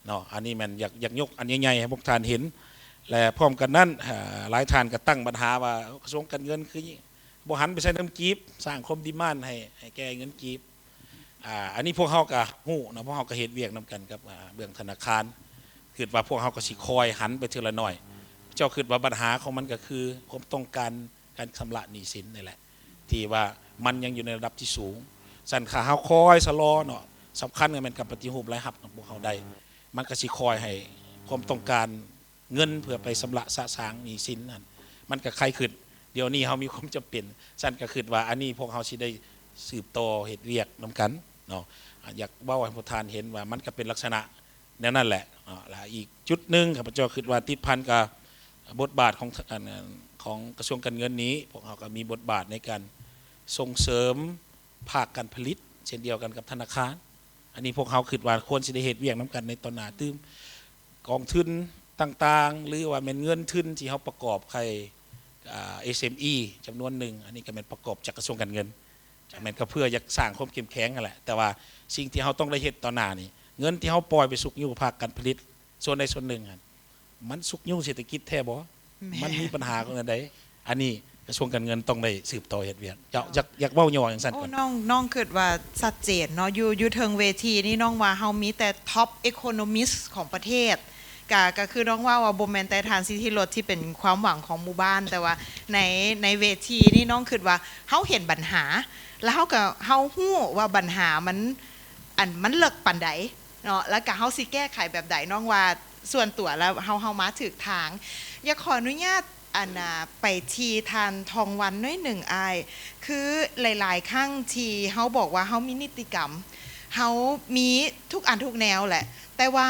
เนาะอันนี้มันอยากยกอันใหญ่ๆให้พวกท่านเห็นและพร้อมกันนั้นหลายท่านก็ตั้งปัญหาว่ากระทรวงการเงินคือบหันไปใช้น้ำกีบสร้างความดีมานให้แก้เงินกีบอันนี้พวกเขาก็หู้นะพวกเขาก็เห็นเวียกนำกันกับเบื้องธนาคารคือว่าพวกเขาก็สิคอยหันไปทีละหน่อยเจ้าคือว่าปัญหาของมันก็คือความต้องการการชำระหนี้สินนี่แหละที่ว่ามันยังอยู่ในระดับที่สูงสันขาเขาคอยสะลอเนาะสำคัญกับมันกับปฏิรูปรายรับของพวกเขาได้มันก็สิคอยให้ความต้องการเงินเพื่อไปชำระสะสางหนี้สินนั่นมันก็ใครขึ้นเดี๋ยวนี้เขามีความจำเป็นสั้นก็คือว่าอันนี้พวกเขาสิได้สืบต่อเหตุเรียกนำกันเนาะอยากว่าให้ผู้ทานเห็นว่ามันก็เป็นลักษณะแนวนั้นแหละอีกจุดหนึ่งข้าพเจ้าคือว่าติดพันกับบทบาทของกระทรวงการเงินนี้พวกเขาก็มีบทบาทในการส่งเสริมภาคการผลิตเช่นเดียวกันกับธนาคารอันนี้พวกเขาคือว่าควรสิได้เหตุเรียกนำกันในตอนหน้าตื้มกองทุนต่างๆหรือว่าเป็นเงินทุนที่เขาประกอบใครSME จำนวนหนึ่งอันนี้ก็เป็นประกอบจากกระทรวงการเงินมันก็เพื่ออยากสร้างความเข้มแข็งกันแหละแต่ว่าสิ่งที่เขาต้องได้เหตุต่อหน้านี่เงินที่เขาปล่อยไปสุกยุ่งภาคการผลิตส่วนใดส่วนหนึ่งมันสุกยุ่งเศรษฐกิจแท้บ่มันมีปัญหากันใดอันนี้กระทรวงการเงินต้องได้สืบต่อเหตุเวียกอยากเว้าย่ออย่างสั้นก่อนน้องคิดว่าชัดเจนเนาะอยู่เทิงเวทีนี่น้องว่าเฮามีแต่ท็อปอีโคโนมิสต์ของประเทศก็คือน้องว่าบ่แม่นแต่ทานสิทธิรถที่เป็นความหวังของหมู่บ้านแต่ว่าในเวทีนี่น้องคิดว่าเฮาเห็นปัญหาแล้วเฮาฮู้ว่าปัญหามันเลิกปานใดเนาะแล้วก็เฮาสิแก้ไขแบบใดน้องว่าส่วนตัวแล้วเฮามาถึกทางอยากขออนุญาตไปทีทานทองวันน้อยหนึ่งอายคือหลายๆครั้งที่เฮาบอกว่าเฮามีนิติกรรมเฮามีทุกอันทุกแนวแหละแต่ว่า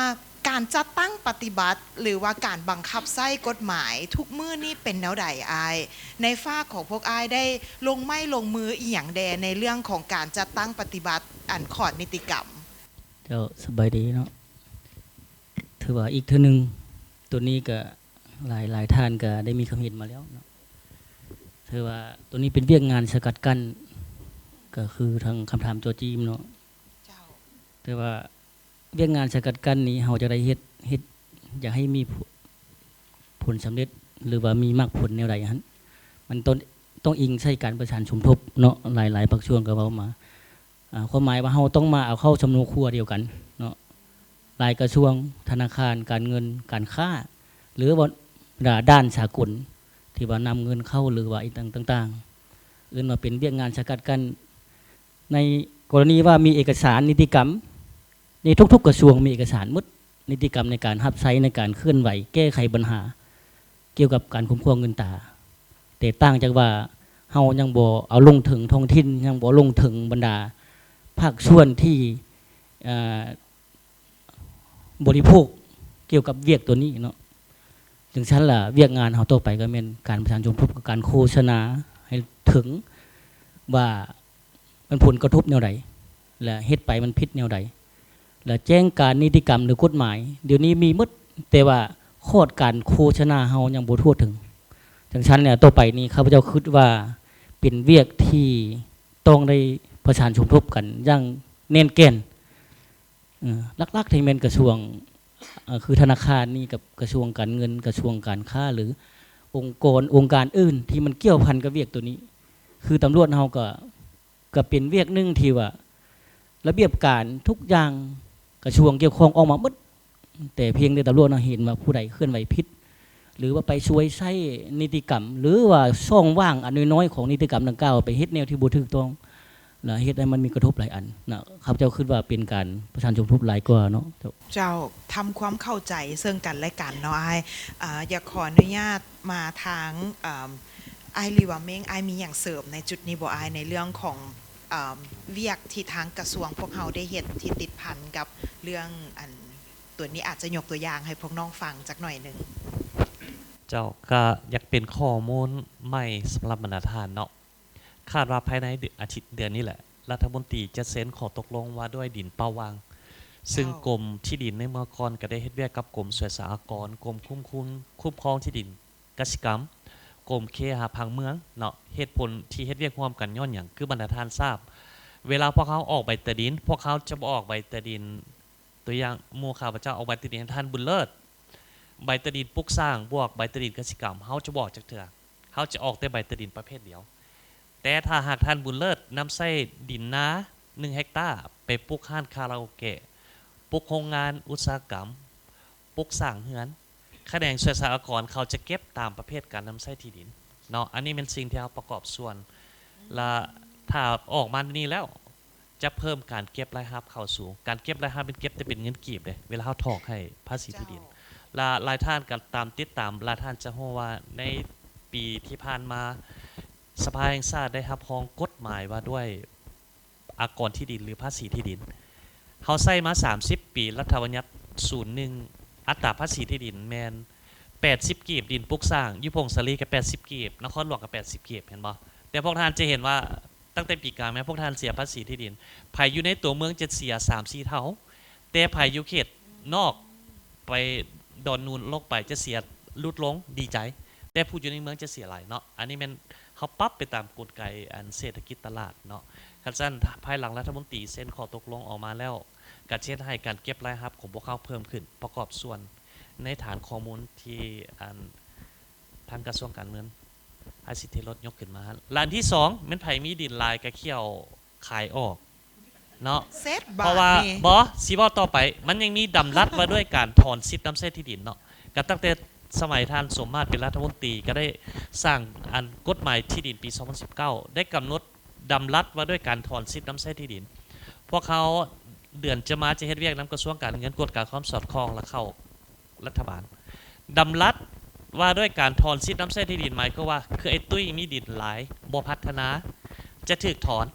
การจัดตั้งปฏิบัติหรือว่าการบังคับใช้กฎหมายทุกมื้อนี่เป็นแนวใดอายในฝากของพวกอายได้ลงมืออีหยังแดในเรื่องของการจัดตั้งปฏิบัติขอดนิติกรรมเจ้าสบายดีเนาะถือว่าอีกเทื่อนึงตัวนี้ก็หลายท่านก็ได้มีความเห็นมาแล้วเนาะถือว่าตัวนี้เป็นเวียกงานสกัดกั้นก็คือทางคำถามโจจีมเนาะแต่ว่าเวียกงานสกัดกั้นนี้เราจะได้เฮ็ดอยากให้มีผลสำเร็จหรือว่ามีมากผลแนวใดฮะมันต้องอิงใช้การประสานสมทบเนาะหลายภาคส่วนก็เว้ามา ความหมายว่าเราต้องมาเอาเข้าสำนวนครัวเดียวกันเนาะรายกระทรวงธนาคารการเงินการค้าหรือว่าด้านสากลที่ว่านำเงินเข้าหรือว่าอีกต่างๆอื่นมาเป็นเวียกงานสกัดกันในกรณีว่ามีเอกสารนิติกรรมในทุกๆกระทรวงมีเอกสารมุดนิติกรรมในการรับใช้ในการเคลื่อนไหวแก้ไขปัญหาเกี่ยวกับการคุ้มครองเงินตราแต่ต่างจากว่าเฮายังบ่เอาลงถึงท้องถิ่นยังบ่ลงถึงบรรดาภาคส่วนที่บริโภคเกี่ยวกับเวียกตัวนี้เนาะถึงชั้นล่ะเวียกงานเฮาต่อไปก็เป็นการประชาชนพบกับการโฆษณาให้ถึงว่ามันผลกระทบแนวใดและเฮ็ดไปมันผิดแนวใดและแจ้งการนิติกรรมหรือกฎหมายเดี๋ยวนี้มีหมดแต่ว่าโคตรการโฆษณาเฮายังบ่ทั่วถึงถึงชั้นเนี่ยต่อไปนี้ข้าพเจ้าคิดว่าเป็นเวียกที่ต้องได้ประชาชนพบกันอย่างเน้นแก่นลักๆที่เป็นกระทรวงคือธนาคารนี่กับกระทรวงการเงินกระทรวงการค้าหรือองค์การอื่นที่มันเกี่ยวพันกับเวียกตัวนี้คือตำรวจเฮาก็เป็นเวียกนึงที่ว่าระเบียบการทุกอย่างกระทรวงเกี่ยวข้องออกมาหมดแต่เพียงแต่ตำรวจเห็นว่าผู้ใดเคลื่อนไหวผิดหรือว่าไปช่วยใช้นิติกรรมหรือว่าช่องว่างอันน้อยๆของนิติกรรมดังกล่าวไปเฮ็ดแนวที่บ่ถูกต้องแล้วเฮ็ดให้มันมีกระทบหลายอันนะครับเจ้าคิดว่าเป็นการประชาชนทุบหลายกว่าเนาะเจ้าทำความเข้าใจซึ่งกันและกันเนาะอยากขออนุญาตมาทางไอรีว่าเม้งไอมีอย่างเสริมในจุดนี้บ่ไอในเรื่องของเวียกที่ทางกระทรวงพวกเราได้เฮ็ดที่ติดพันกับเรื่องอันตัวนี้อาจจะยกตัวอย่างให้พวกน้องฟังจักหน่อยนึงเจ้าก็อยากเป็นข้อมูลใหม่สำหรับบรรดาทานเนาะคาดว่าภายในอาทิตย์เดือนนี้แหละรัฐมนตรีจะเซ็นขอตกลงว่าด้วยดินเป้าวางซึ่งกรมที่ดินในเมื่อก่อนก็ได้เฮ็ดเวียกกับกรมสวยสาหกรณ์กรมคุ้มครองที่ดินกสิกรรมกรมเคหะพังเมืองเนาะเหตุผลที่เฮ็ดเวียกร่วมกันย้อนอย่างคือบรรดาทานทราบเวลาพวกเขาออกใบตดินพวกเขาจะออกใบตดินตัวอย่างหมู่ข้าพเจ้าออกใบตดินให้ท่านบุญเลิศใบตดินปลูกสร้างบวกใบตดินกสิกรรมเขาจะบอกจากเถื่อเขาจะออกแต่ใบตดินประเภทเดียวแต่ถ้าหากท่านบุญเลิศนำไส้ดินนา1 เฮกตาร์ไปปลูกห้านคาราโอเกะปลูกโรงงานอุตสาหกรรมปลูกสร้างเฮือนคะแนนสวยสาหกรณ์เขาจะเก็บตามประเภทการนำไส้ที่ดินเนาะอันนี้เป็นสิ่งที่เราประกอบส่วนและถ้าออกมานี้แล้วจะเพิ่มการเก็บรายรับเข้าสู่การเก็บรายรับเป็นเก็บแต่เป็นเงินกีบเลยเวลาเขาถอกให้ภาษีที่ดินและรายท่านกันตามติดตามรายท่านจะรู้ว่าในปีที่ผ่านมาสภาแห่งชาติได้รับรองกฎหมายว่าด้วยอากรที่ดินหรือภาษีที่ดินเขาใส่มา30 ปีรัฐบัญญัติ01อัตราภาษีที่ดินแมน80 กีบดินปลูกสร้างยุพงศรีกับ80 กีบนครหลวงกับ80 กีบเห็นบ่แต่พวกท่านจะเห็นว่าตั้งแต่ปีกลางแม้พวกท่านเสียภาษีที่ดินภายอยู่ในตัวเมืองจะเสีย 3-4 เท่าแต่ภายอยู่เขตนอกไปดอนนูนลงไปจะเสียลดลงดีใจแต่ผู้อยู่ในเมืองจะเสียหลายเนาะอันนี้มันเขาปรับไปตามกลไกอันเศรษฐกิจตลาดเนาะคันซั่นภายหลังรัฐมนตรีเซ็นขอตกลงออกมาแล้วก็เช่นให้การเก็บรายรับของพวกเขาเพิ่มขึ้นประกอบส่วนในฐานข้อมูลที่อันทางกระทรวงการเงินให้สิทธิลดยกขึ้นมาล้านที่2มันไผมีดินลายกระเขี้ยวขายออกเนาะเพราะว่าบ่สิเว้าต่อไปมันยังมีดำรัดมาด้วยการถอนสิทธิ์นำเส้นที่ดินเนาะก็ตั้งแต่สมัยท่านสมมาตรเป็นรัฐมนตรีก็ได้สร้างอันกฎหมายที่ดินปี2019ได้กำหนดดำรัดว่าด้วยการถอนสิทธิ์นำเส้นที่ดินพวกเขาเดือนจะมาจะเฮ็ดเวียกนำกระทรวงการเงินกฎการความสอดคล้องและเข้ารัฐบาลดำรัดว่าด้วยการถอนสิทธิ์นำเส้นที่ดินหมายก็ว่าคือไอ้ตุ้ยมีดินหลายบ่พัฒนาจะถูกถอน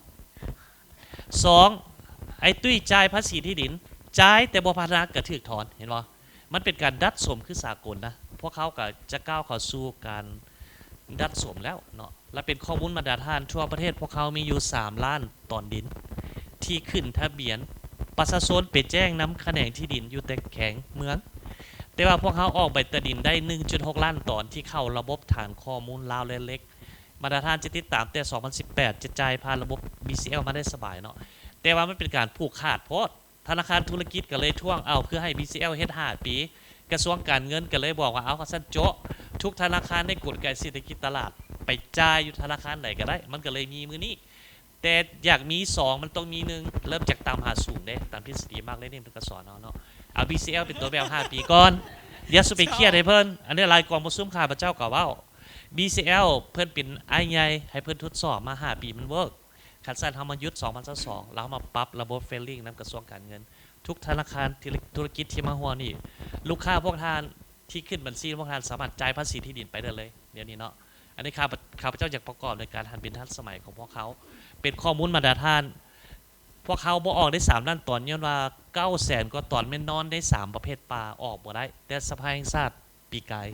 2ไอ้ตุ้ยจ่ายภาษีที่ดินจ่ายแต่บ่พัฒนาก็ถูกถอนเห็นบ่มันเป็นการดัดสมคือสากลนะพวกเขาก็จะก้าวเข้าสู่การดัดสมแล้วเนาะและเป็นข้อมูลมาตรฐานทั่วประเทศพวกเขามีอยู่3 ล้านตอนดินที่ขึ้นทะเบียนประชาชนไปแจ้งนำแขนงที่ดินอยู่แต่แข็งเมืองแต่ว่าพวกเขาออกใบตดินได้ 1.6 ล้านตอนที่เข้าระบบฐานข้อมูลลาวและเล็กมาตรฐานจะติดตามแต่2018จะจ่ายผ่านระบบ BCL มาได้สบายเนาะแต่ว่ามันเป็นการผูกขาดโพดธนาคารธุรกิจก็เลยท่วงเอาเพื่อให้ BCL เฮ็ด5 ปีกระทรวงการเงินก็เลยบอกว่าเอาซั่นโจะทุกธนาคารในกฎเกณฑ์เศรษฐกิจตลาดไปจ่ายอยู่ธนาคารไหนก็ได้มันก็เลยมีมื้อนี้ แต่อยากมี2มันต้องมี1เริ่มจากต่ำหาสูงเด้ตามทฤษฎีมากเลยนี่เพิ่นก็สอนเนาะเอา BCL เป็นตัวแบบ5 ปีก่อนเดี๋ยวสิไปเครียดให้เพิ่นอันนี้รายกองบ่ซุ่มข้าพเจ้าก็เว้า BCL เพิ่นเป็นไอ้ใหญ่ให้เพิ่นทดสอบมา5 ปีมันเวิร์กคันซั่นเฮามายุด2022แล้วมาปรับระบบเฟลลิ่งนำกระทรวงการเงินทุกธนาคารธุรกิจที่มาหัวนี่ลูกค้าพวกท่านที่ขึ้นบัญชีพวกท่านสามารถจ่ายภาษีที่ดินไปได้เลยเดี๋ยวนี้เนาะอันนี้ข้าพเจ้าอยากประกอบในการหันเป็นทันสมัยของพวกเขาเป็นข้อมูลมาตรฐานพวกเขาบ่ออกได้3ด้านตอนย้อนว่า 900,000 ก็ตอนแม่นนอนได้3ประเภทปลาออกบ่ได้แต่สภาแห่งชาติปีกาย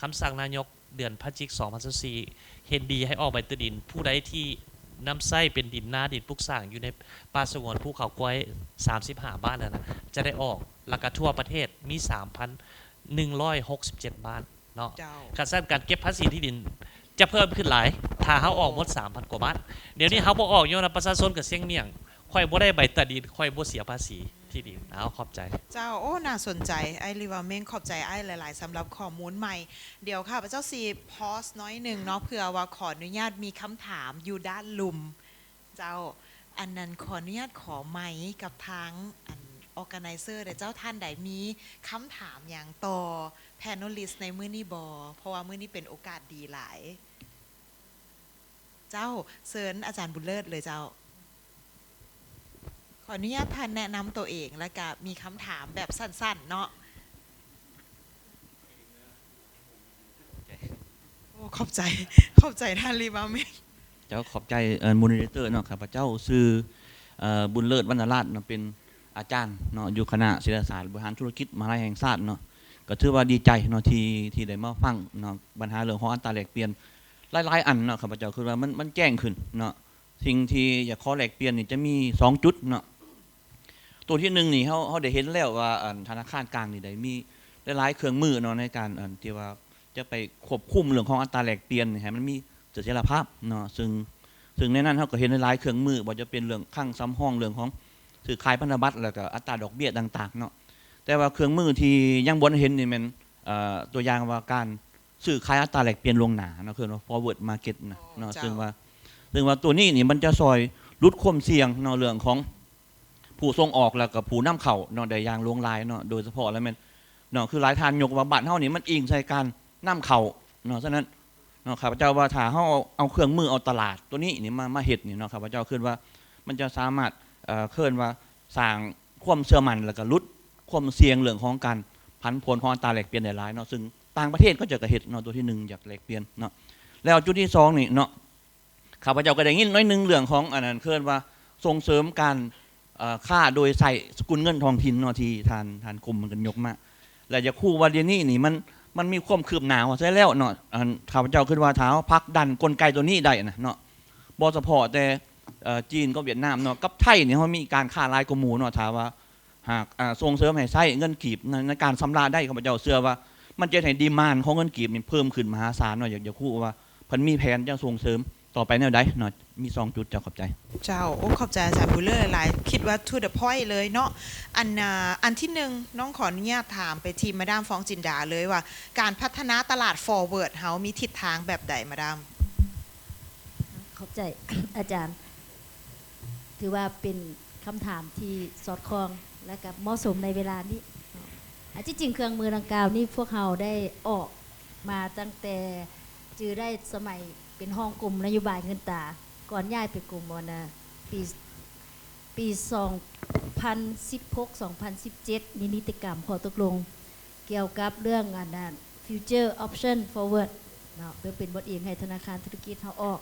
คำสั่งนายกเดือนพฤศจิกายน2024เห็นดีให้ออกใบตือดินผู้ใดที่น้ำไส้เป็นดินนาดินปลูกสร้างอยู่ในป่าสงวนภูเขากล้วย35บ้านนะจะได้ออกแล้วก็ทั่วประเทศมี 3,167 บ้านเนาะการสร้างการเก็บภาษีที่ดินจะเพิ่มขึ้นหลายถ้าเฮาออกหมด 3,000 กว่าบ้านเดี๋ยวนี้เฮาบ่ออกย้อนประชาชนก็เสี่ยงเมี่ยงค่อยบ่ได้ใบตาดินค่อยบ่เสียภาษีที่ดินเอาขอบใจเจ้าโอ้น่าสนใจไอ้ลิวาเมงขอบใจไอ้หลายๆสำหรับข้อมูลใหม่เดี๋ยวค่ะพระเจ้าซีพอสน้อยหนึ่งเนาะเพื่อว่าขออนุญาตมีคำถามอยู่ด้านลุมเจ้าอันนั้นขออนุญาตขอไมค์กับทางออร์แกไนเซอร์แต่เจ้าท่านใดมีคำถามอย่างต่อแพนอลิสในมื้อนี้บอเพราะว่ามื้อนี้เป็นโอกาสดีหลายเจ้าเชิญอาจารย์บุญเลิศเลยเจ้าขออนุญาตท่านแนะนำตัวเองแล้วก็มีคำถามแบบสั้นๆเนาะโอ้ขอบใจท่านรีบาเมงเจ้าขอบใจมูนิเตอร์เนาะครับพระเจ้าซื้อบุญเลิศวรรณราชเนาะเป็นอาจารย์เนาะอยู่คณะเศรษฐศาสตร์บริหารธุรกิจมหาวิทยาลัยแห่งชาติเนาะก็ถือว่าดีใจเนาะที่ได้มาฟังเนาะปัญหาเรื่องของอัตราแลกเปลี่ยนหลายๆอันเนาะครับพระเจ้าคือว่ามันแจ้งขึ้นเนาะสิ่งที่อยากขอแลกเปลี่ยนนี่จะมี2จุดเนาะตัวที่1นี่เฮาได้เห็นแล้วว่าธนาคารกลางนี่ได้มีหลายๆเครื่องมือเนาะในการที่ว่าจะไปควบคุมเรื่องของอัตราแลกเปลี่ยนให้มันมีเสถียรภาพเนาะซึ่งในนั้นเฮาก็เห็นหลายๆเครื่องมือบ่จะเป็นเรื่องข้างซ้ำห้องเรื่องของซื้อขายพันธบัตรแล้วก็อัตราดอกเบี้ยต่างๆเนาะแต่ว่าเครื่องมือที่ยังบ่เห็นนี่มันตัวอย่างว่าการซื้อขายอัตราแลกเปลี่ยนล่วงหน้าเนาะคือ forward market เนาะซึ่งว่าตัวนี้นี่มันจะซอยลดความเสี่ยงเนาะเรื่องของผู้ส่งออกแล้วก็ผู้นำเข้าเนาะได้อย่างลวงลายเนาะโดยเฉพาะแล้วมันเนาะคือหลายท่านยกว่าบัตรเฮานี่มันอิงใส่การนำเข้าเนาะฉะนั้นเนาะข้าพเจ้าว่าถ้าเฮาเอาเครื่องมือเอาตลาดตัวนี้นี่มาเฮ็ดนี่เนาะข้าพเจ้าคิดว่ามันจะสามารถเคลื่อนว่าสร้างความเชื่อมั่นแล้วก็ลดความเสี่ยงเรื่องของการผันผวนของอัตราแลกเปลี่ยนได้หลายเนาะซึ่งต่างประเทศก็จะกระเฮ็ดเนาะตัวที่1อยากแลกเปลี่ยนเนาะแล้วจุดที่2นี่เนาะข้าพเจ้าก็ได้ยินน้อยนึงเรื่องของอันนั้นเคลื่อนว่าส่งเสริมการค่าโดยใส่สกุลเงินท้องถิ่นเนาะที่ทานกรมมันกันยกมาแล้วจะคู่ว่าเดี๋ยวนี้นี่มันมีความคืบหน้าใช่แล้วเนาะข้าพเจ้าคิดว่าถ้าพักดันกลไกตัวนี้ได้นะเนาะบ่เฉพาะแต่จีนกับเวียดนามเนาะกับไทยเนี่ยเขามีการค้าลายกว่าหมู่เนาะถ้าว่าหากส่งเสริมให้ใช้เงินกีบในการชำระได้ข้าพเจ้าเชื่อว่ามันจะให้ดีมานด์ของเงินกีบนี่เพิ่มขึ้นมหาศาลเนาะอยากจะคู่ว่าเพิ่นมีแผนจะส่งเสริมต่อไปแนวใดเนาะมี2จุดเจ้าขอบใจเจ้าโอ้ขอบใจอาจารย์บุญเลิศหลายคิดว่า to the point เลยเนาะอันที่1น้องขออนุญาตถามไปทีมมาดามฟองจินดาเลยว่าการพัฒนาตลาด forward เฮามีทิศทางแบบใดมาดามขอบใจ อาจารย์ถือว่าเป็นคำถามที่สอดคล้องและกับเหมาะสมในเวลานี้ที่จริงเครื่องมือดังกล่าวนี้พวกเราได้ออกมาตั้งแต่จือได้สมัยเป็นห้องกลุ่มนโยบายเงินตาก่อนย้ายไปกลุ่มปี2016-2017มีนิติกรรมขอตกลงเกี่ยวกับเรื่องfuture option forward เนาะเพื่อเป็นบทเรียนให้ธนาคารธุรกิจเฮาออก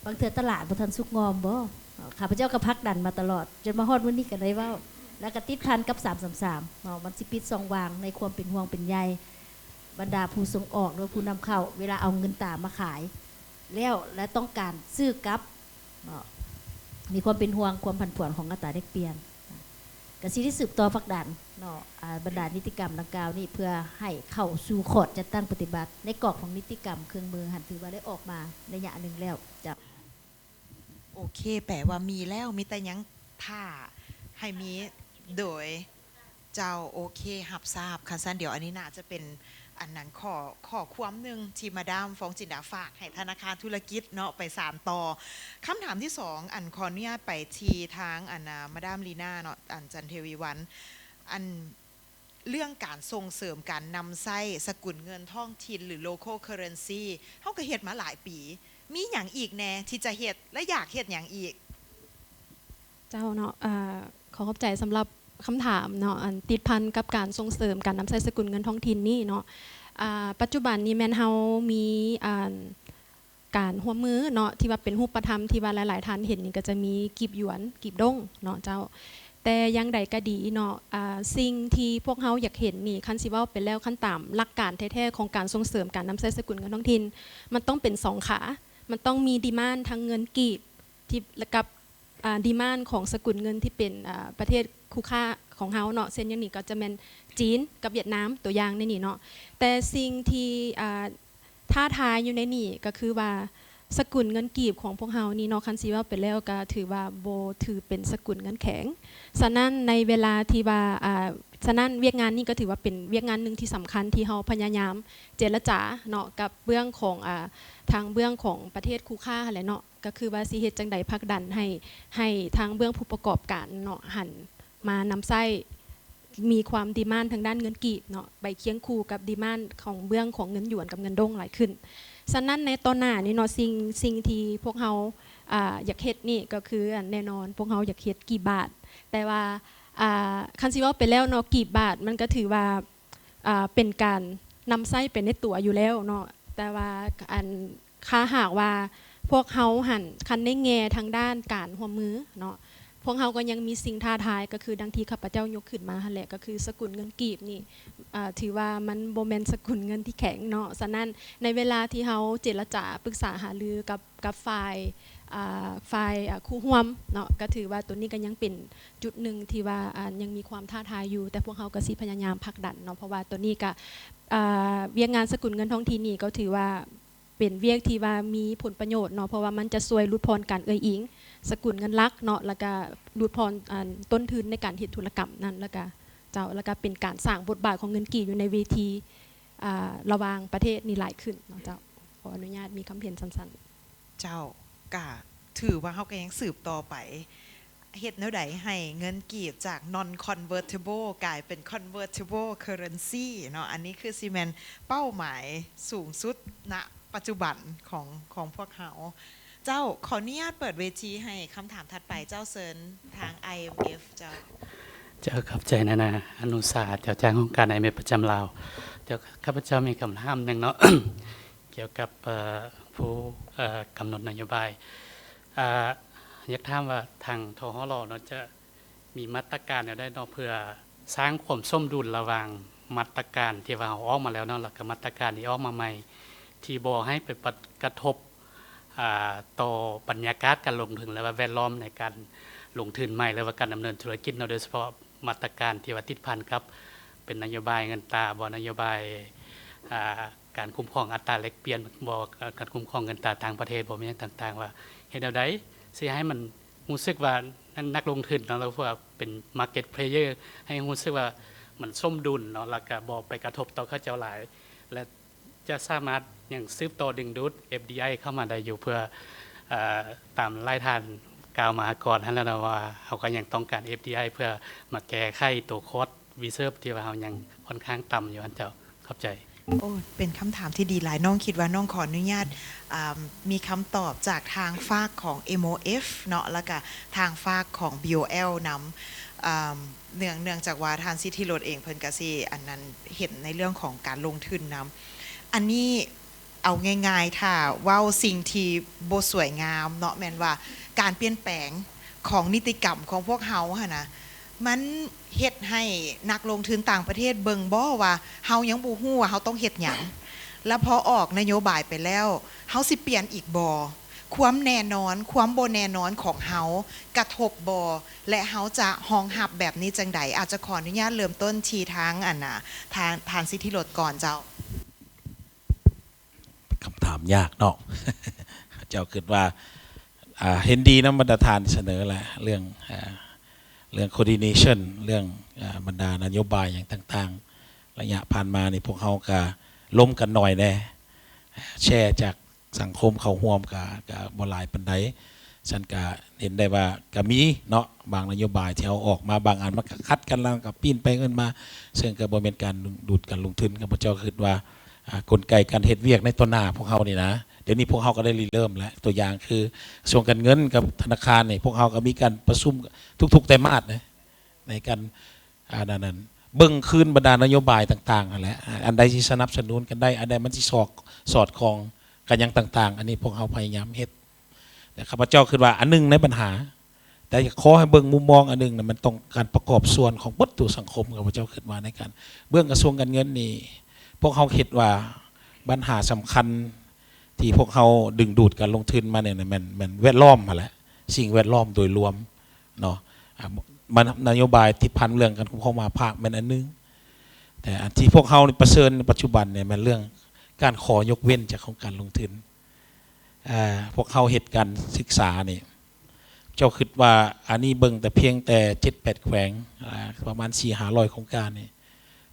บางเทื่อตลาดบ่ทันสุกงอมบ่ข้าพเจ้าก็พักดันมาตลอดจนมาฮอดมื้อนี้ก็ได้เว้าแล้วก็ติดพันกับ333เนาะมันสิปิดช่องว่างในความเป็นห่วงเป็นใยบรรดาผู้ส่งออกหรือผู้นำเข้าเวลาเอาเงินตามาขายแล้วและต้องการซื้อกลับเนาะมีความเป็นห่วงความผันผวนของอัตราแลกเปลี่ยนก็สิได้สืบต่อพักดันเนาะบรรดานิติกรรมดังกล่าวนี้เพื่อให้เข้าสู่ขอดจัดตั้งปฏิบัติในกรอบของนิติกรรมเครื่องมือหันถือว่าได้ออกมาระยะนึงแล้วจ้ะโอเคแปลว่ามีแล้วมีแต่ยังท่าให้มีโดยเจ้าโอเคหับทราบคันซันเดี๋ยวอันนี้น่าจะเป็น อันนั้นขอความหนึ่งที่มาดามฟองจินดาฝากให้ธนาคารธุรกิจเนาะไปสานต่อคำถามที่สองอันขออนุญาตไปทีทางอันมาดามลีน่าเนาะอันจันเทวีวันอันเรื่องการส่งเสริมการนำไส้สกุลเงินท้องถิ่นหรือ local currency เขาก็เฮ็ดมาหลายปีมีอย่างอีกแน่ที่จะเฮ็ดและอยากเฮ็ดอย่างอีกเจ้าเนาะขอขอบใจสำหรับคำถามเนาะติดพันกับการส่งเสริมการนำใช้สกุลเงินท้องถิ่นนี่เนาะปัจจุบันนี้แมนเฮามีการร่วมมือเนาะที่ว่าเป็นรูปธรรมที่ว่าหลายๆท่านเห็นนี่ก็จะมีกีบหยวนกีบด้งเนาะเจ้าแต่ยังใดก็ดีเนาะสิ่งที่พวกเฮาอยากเห็นนี่คันสิว่าเป็นแล้วขั้นต่ำหลักการแท้ๆของการส่งเสริมการนำใช้สกุลเงินท้องถิ่นมันต้องเป็น2ขามันต้องมีดีมานด์ทางเงินกีบที่กับดีมานด์ของสกุลเงินที่เป็นประเทศคู่ค้าของเฮาเนาะเช่นอย่างนี้ก็จะเป็นจีนกับเวียดนามตัวอย่างในนี่เนาะแต่สิ่งที่ท้าทายอยู่ในนี่ก็คือว่าสกุลเงินกีบของพวกเฮานี่เนาะคันซีว่าเป็นแล้วก็ถือว่าโบถือเป็นสกุลเงินแข็งฉะนั้นในเวลาที่ว่าฉะนั้นเวียกงานนี่ก็ถือว่าเป็นเวียกงานนึงที่สำคัญที่เฮาพยายามเจรจาเนาะกับเบื้องของทางเบื้องของประเทศคู่ค้าแหละเนาะก็คือว่าสิเฮ็ดจังใดผลักดันให้ทางเบื้องผู้ประกอบการเนาะหันมานำไส้มีความดีมานด์ทางด้านเงินกีบเนาะไปเคียงคู่กับดีมานด์ของเบื้องของเงินหยวนกับเงินด้งหลายขึ้นฉะนั้นในตอนหน้านี่เนาะสิ่งที่พวกเฮาอยากเฮ็ดนี่ก็คือแน่นอนพวกเฮาอยากเฮ็ดกี่บาทแต่ว่าคันสิว่าไปแล้วเนาะกี่บาทมันก็ถือว่าเป็นการนำไส้เป็นในตัวอยู่แล้วเนาะแต่ว่าค่าหากว่าพวกเฮาหันคันได้แง่ทางด้านการร่วมมือเนาะพวกเฮาก็ยังมีสิ่งท้าทายก็คือดังที่ข้าพเจ้ายกขึ้นมาหั่นแหละก็คือสกุลเงินกีบนี่ถือว่ามันบ่แม่นสกุลเงินที่แข็งเนาะฉะนั้นในเวลาที่เฮาเจรจาปรึกษาหารือกับฝ่ายคู่ร่วมเนาะก็ถือว่าตัวนี้ก็ยังเป็นจุดหนึ่งที่ว่ายังมีความท้าทายอยู่แต่พวกเฮาก็สิพยายามผลักดันเนาะเพราะว่าตัวนี้ก็เวียกงานสกุลเงินท้องถิ่นนี่ก็ถือว่าเป็นเวียกที่ว่ามีผลประโยชน์เนาะเพราะว่ามันจะช่วยลดพรการเอ่ยอิงสกุลเงินลักเนาะแล้วก็ลดพรต้นทุนในการเฮ็ดธุรกรรมนั่นแล้วก็เป็นการสร้างบทบาทของเงินกีบอยู่ในเวทีระหว่างประเทศนี่หลายขึ้นเนาะเจ้าขออนุญาตมีคำเห็นสั้นๆเจ้ากะถือว่าเฮาก็ยังสืบต่อไปเฮ็ดแนวใดให้เงินกีบจาก non convertible กลายเป็น convertible currency เนาะอันนี้คือซีเมนเป้าหมายสูงสุดณปัจจุบันของพวกเฮาเจ้าขออนุญาตเปิดเวทีให้คำถามถัดไปเจ้าเซินทาง IMF เจ้าขับใจนะอนุสาสตร์เจ้าจ้างของการ IMF ประจำลาวเจ้าข้าพเจ้ามีคำถามหนึ่งเนาะ เกี่ยวกับผู้กำหนดนโยบายอยากถามว่าทางทหร.เนาะจะมีมาตรการแนวใดเนาะเพื่อสร้างความสมดุลระหว่างมาตรการที่ว่าออกมาแล้วเนาะแล้วก็มาตรการที่ออกมาใหม่ที่บ่ให้ไปกระทบต่อบรรยากาศการลงทุนและแวดล้อมในการลงทุนใหม่หรือว่าการดำเนินธุรกิจเนาะโดยเฉพาะมาตรการที่ว่าติดพันกับเป็นนโยบายเงินตราบ่นโยบายการคุ้มครองอัตราแลกเปลี่ยนบ่การคุ้มครองเงินตราต่างประเทศบ่มีอย่างต่างๆว่าเฮ็ดแนวใดสิให้มันรู้สึกว่านักลงทุนเนาะแล้วว่าเป็น market player ให้รู้สึกว่ามันสมดุลเนาะแล้วก็บ่ไปกระทบต่อเขาเจ้าหลายและจะสามารถยังสืบต่อดึงดูด FDI เข้ามาได้อยู่เพื่อตามรายทานกล่าวมาก่อนนั่นแล้วนะว่าเขาก็ยังต้องการ FDI เพื่อมาแก้ไขตัวคอสรีเซิร์ฟที่ว่าเขายังค่อนข้างต่ำอยู่อันเจ้าเข้าใจโอ้เป็นคำถามที่ดีหลายน้องคิดว่าน้องขออนุญาตมีคำตอบจากทางฝากของ MOF เนาะแล้วก็ทางฝากของ BOL นำเนื่องจากว่าทานซิตี้โรดเองเพิ่นก็สิอันนั้นเห็นในเรื่องของการลงทุนนำอันนี้เอาง่ายๆถ้าเว้าสิ่งที่บ่สวยงามเนาะแม่นว่าการเปลี่ยนแปลงของนิติกรรมของพวกเฮาหั่นนะมันเฮ็ดให้นักลงทุนต่างประเทศเบิ่งบ่ว่าเฮายังบ่ฮู้ว่าเฮาต้องเฮ็ดหยังแล้วพอออกนโยบายไปแล้วเฮาสิเปลี่ยนอีกบ่ความแน่นอนความบ่แน่นอนของเฮากระทบบ่และเฮาจะรองรับแบบนี้จังไดอาจจะขออนุญาตเริ่มต้นที่ทางทางสิทธิรถก่อนเจ้าคำถามยากเนาะ เจ้าคิดว่าเห็นดีนะบรรดาทานเสนอแหละเรื่องcoordination เรื่องบรรดานโยบายอย่างต่างๆระยะผ่านมานี่พวกเขาก็ ล้มกันหน่อยแน่แชร์จากสังคมเขาห่วมกับบ่หลายปานใดฉันก็เห็นได้ว่าก็มีเนาะบางนโยบายที่เอาออกมาบางอันมันก็คัดกันแล้วก็ปีนไปเงินมาซึ่งก็บ่เป็นการดูดกันลงทุนข้าพเจ้าคิดว่ากลไกการเฮ็ดเวียกในต้นหน้าพวกเฮานี่นะเดี๋ยวนี้พวกเฮาก็ได้เริ่มแล้วตัวอย่างคือกระทรวงการเงินกับธนาคารนี่พวกเฮาก็มีการประชุมทุกๆไตรมาสนะในการนั้นเบิ่งคืนบรรดานโยบายต่างๆนั่นแหละอันใดที่สนับสนุนกันได้อันใดมันสิสอดคล้องกันอย่างต่างๆอันนี้พวกเฮาพยายามเฮ็ดแต่ข้าพเจ้าคิดว่าอันนึงในปัญหาแต่ขอให้เบิ่งมุมมองอันนึงนะมันต้องการประกอบส่วนของวัตถุสังคมข้าพเจ้าคิดว่าในการเบื้องกระทรวงการเงินนี่พวกเขาคิดว่าปัญหาสำคัญที่พวกเขาดึงดูดการลงทุนมาเนี่ยมันแวดล้อมมาแล้วสิ่งแวดล้อมโดยรวมเนาะมันนโยบายที่พันเรื่องการคุ้มครองมาภาคมันอันนึงแต่อันที่พวกเขาเผชิญในปัจจุบันเนี่ยมันเรื่องการขอยกเว้นจากของการลงทุนพวกเขาเหตุการณ์ศึกษานี่เจ้าคิดว่าอันนี้เบิ่งแต่เพียงแต่7-8แขวงประมาณ400-500โครงการนี่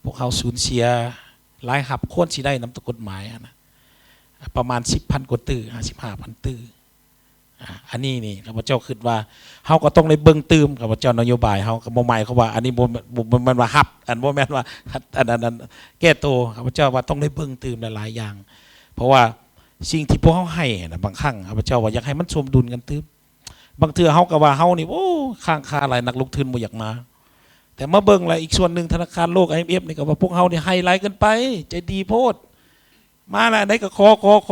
พวกเขาสูญเสียหลายหับโค่นสิได้นำตะกฎหมายนะประมาณ 10,000 กว่าตื้อ 55,000 ตื้ออันนี้นี่ข้าพเจ้าคิดว่าเฮาก็ต้องได้เบิ่งตื้มข้าพเจ้านโยบายเฮาก็บ่หมายเขาว่าอันนี้บ่มันว่าฮับอันบ่แม่นว่าอันนั้นแก้โตข้าพเจ้าว่าต้องได้เบิ่งตื้มหลายๆอย่างเพราะว่าสิ่งที่พวกเฮาให้นะบางครั้งข้าพเจ้าว่าอยากให้มันสมดุลกันตื้มบางเทื่อเฮาก็ว่าเฮานี่โอ้ค้างคาหลายนักลงทุนบ่อยากมาแต่มาเบิ่งแล้วอีกส่วนหนึ่งธนาคารโลก IMF นี่ก็ว่าพวกเฮานี่ให้หลายเกินไปใจดีโพดมาแล้วได้ก็ข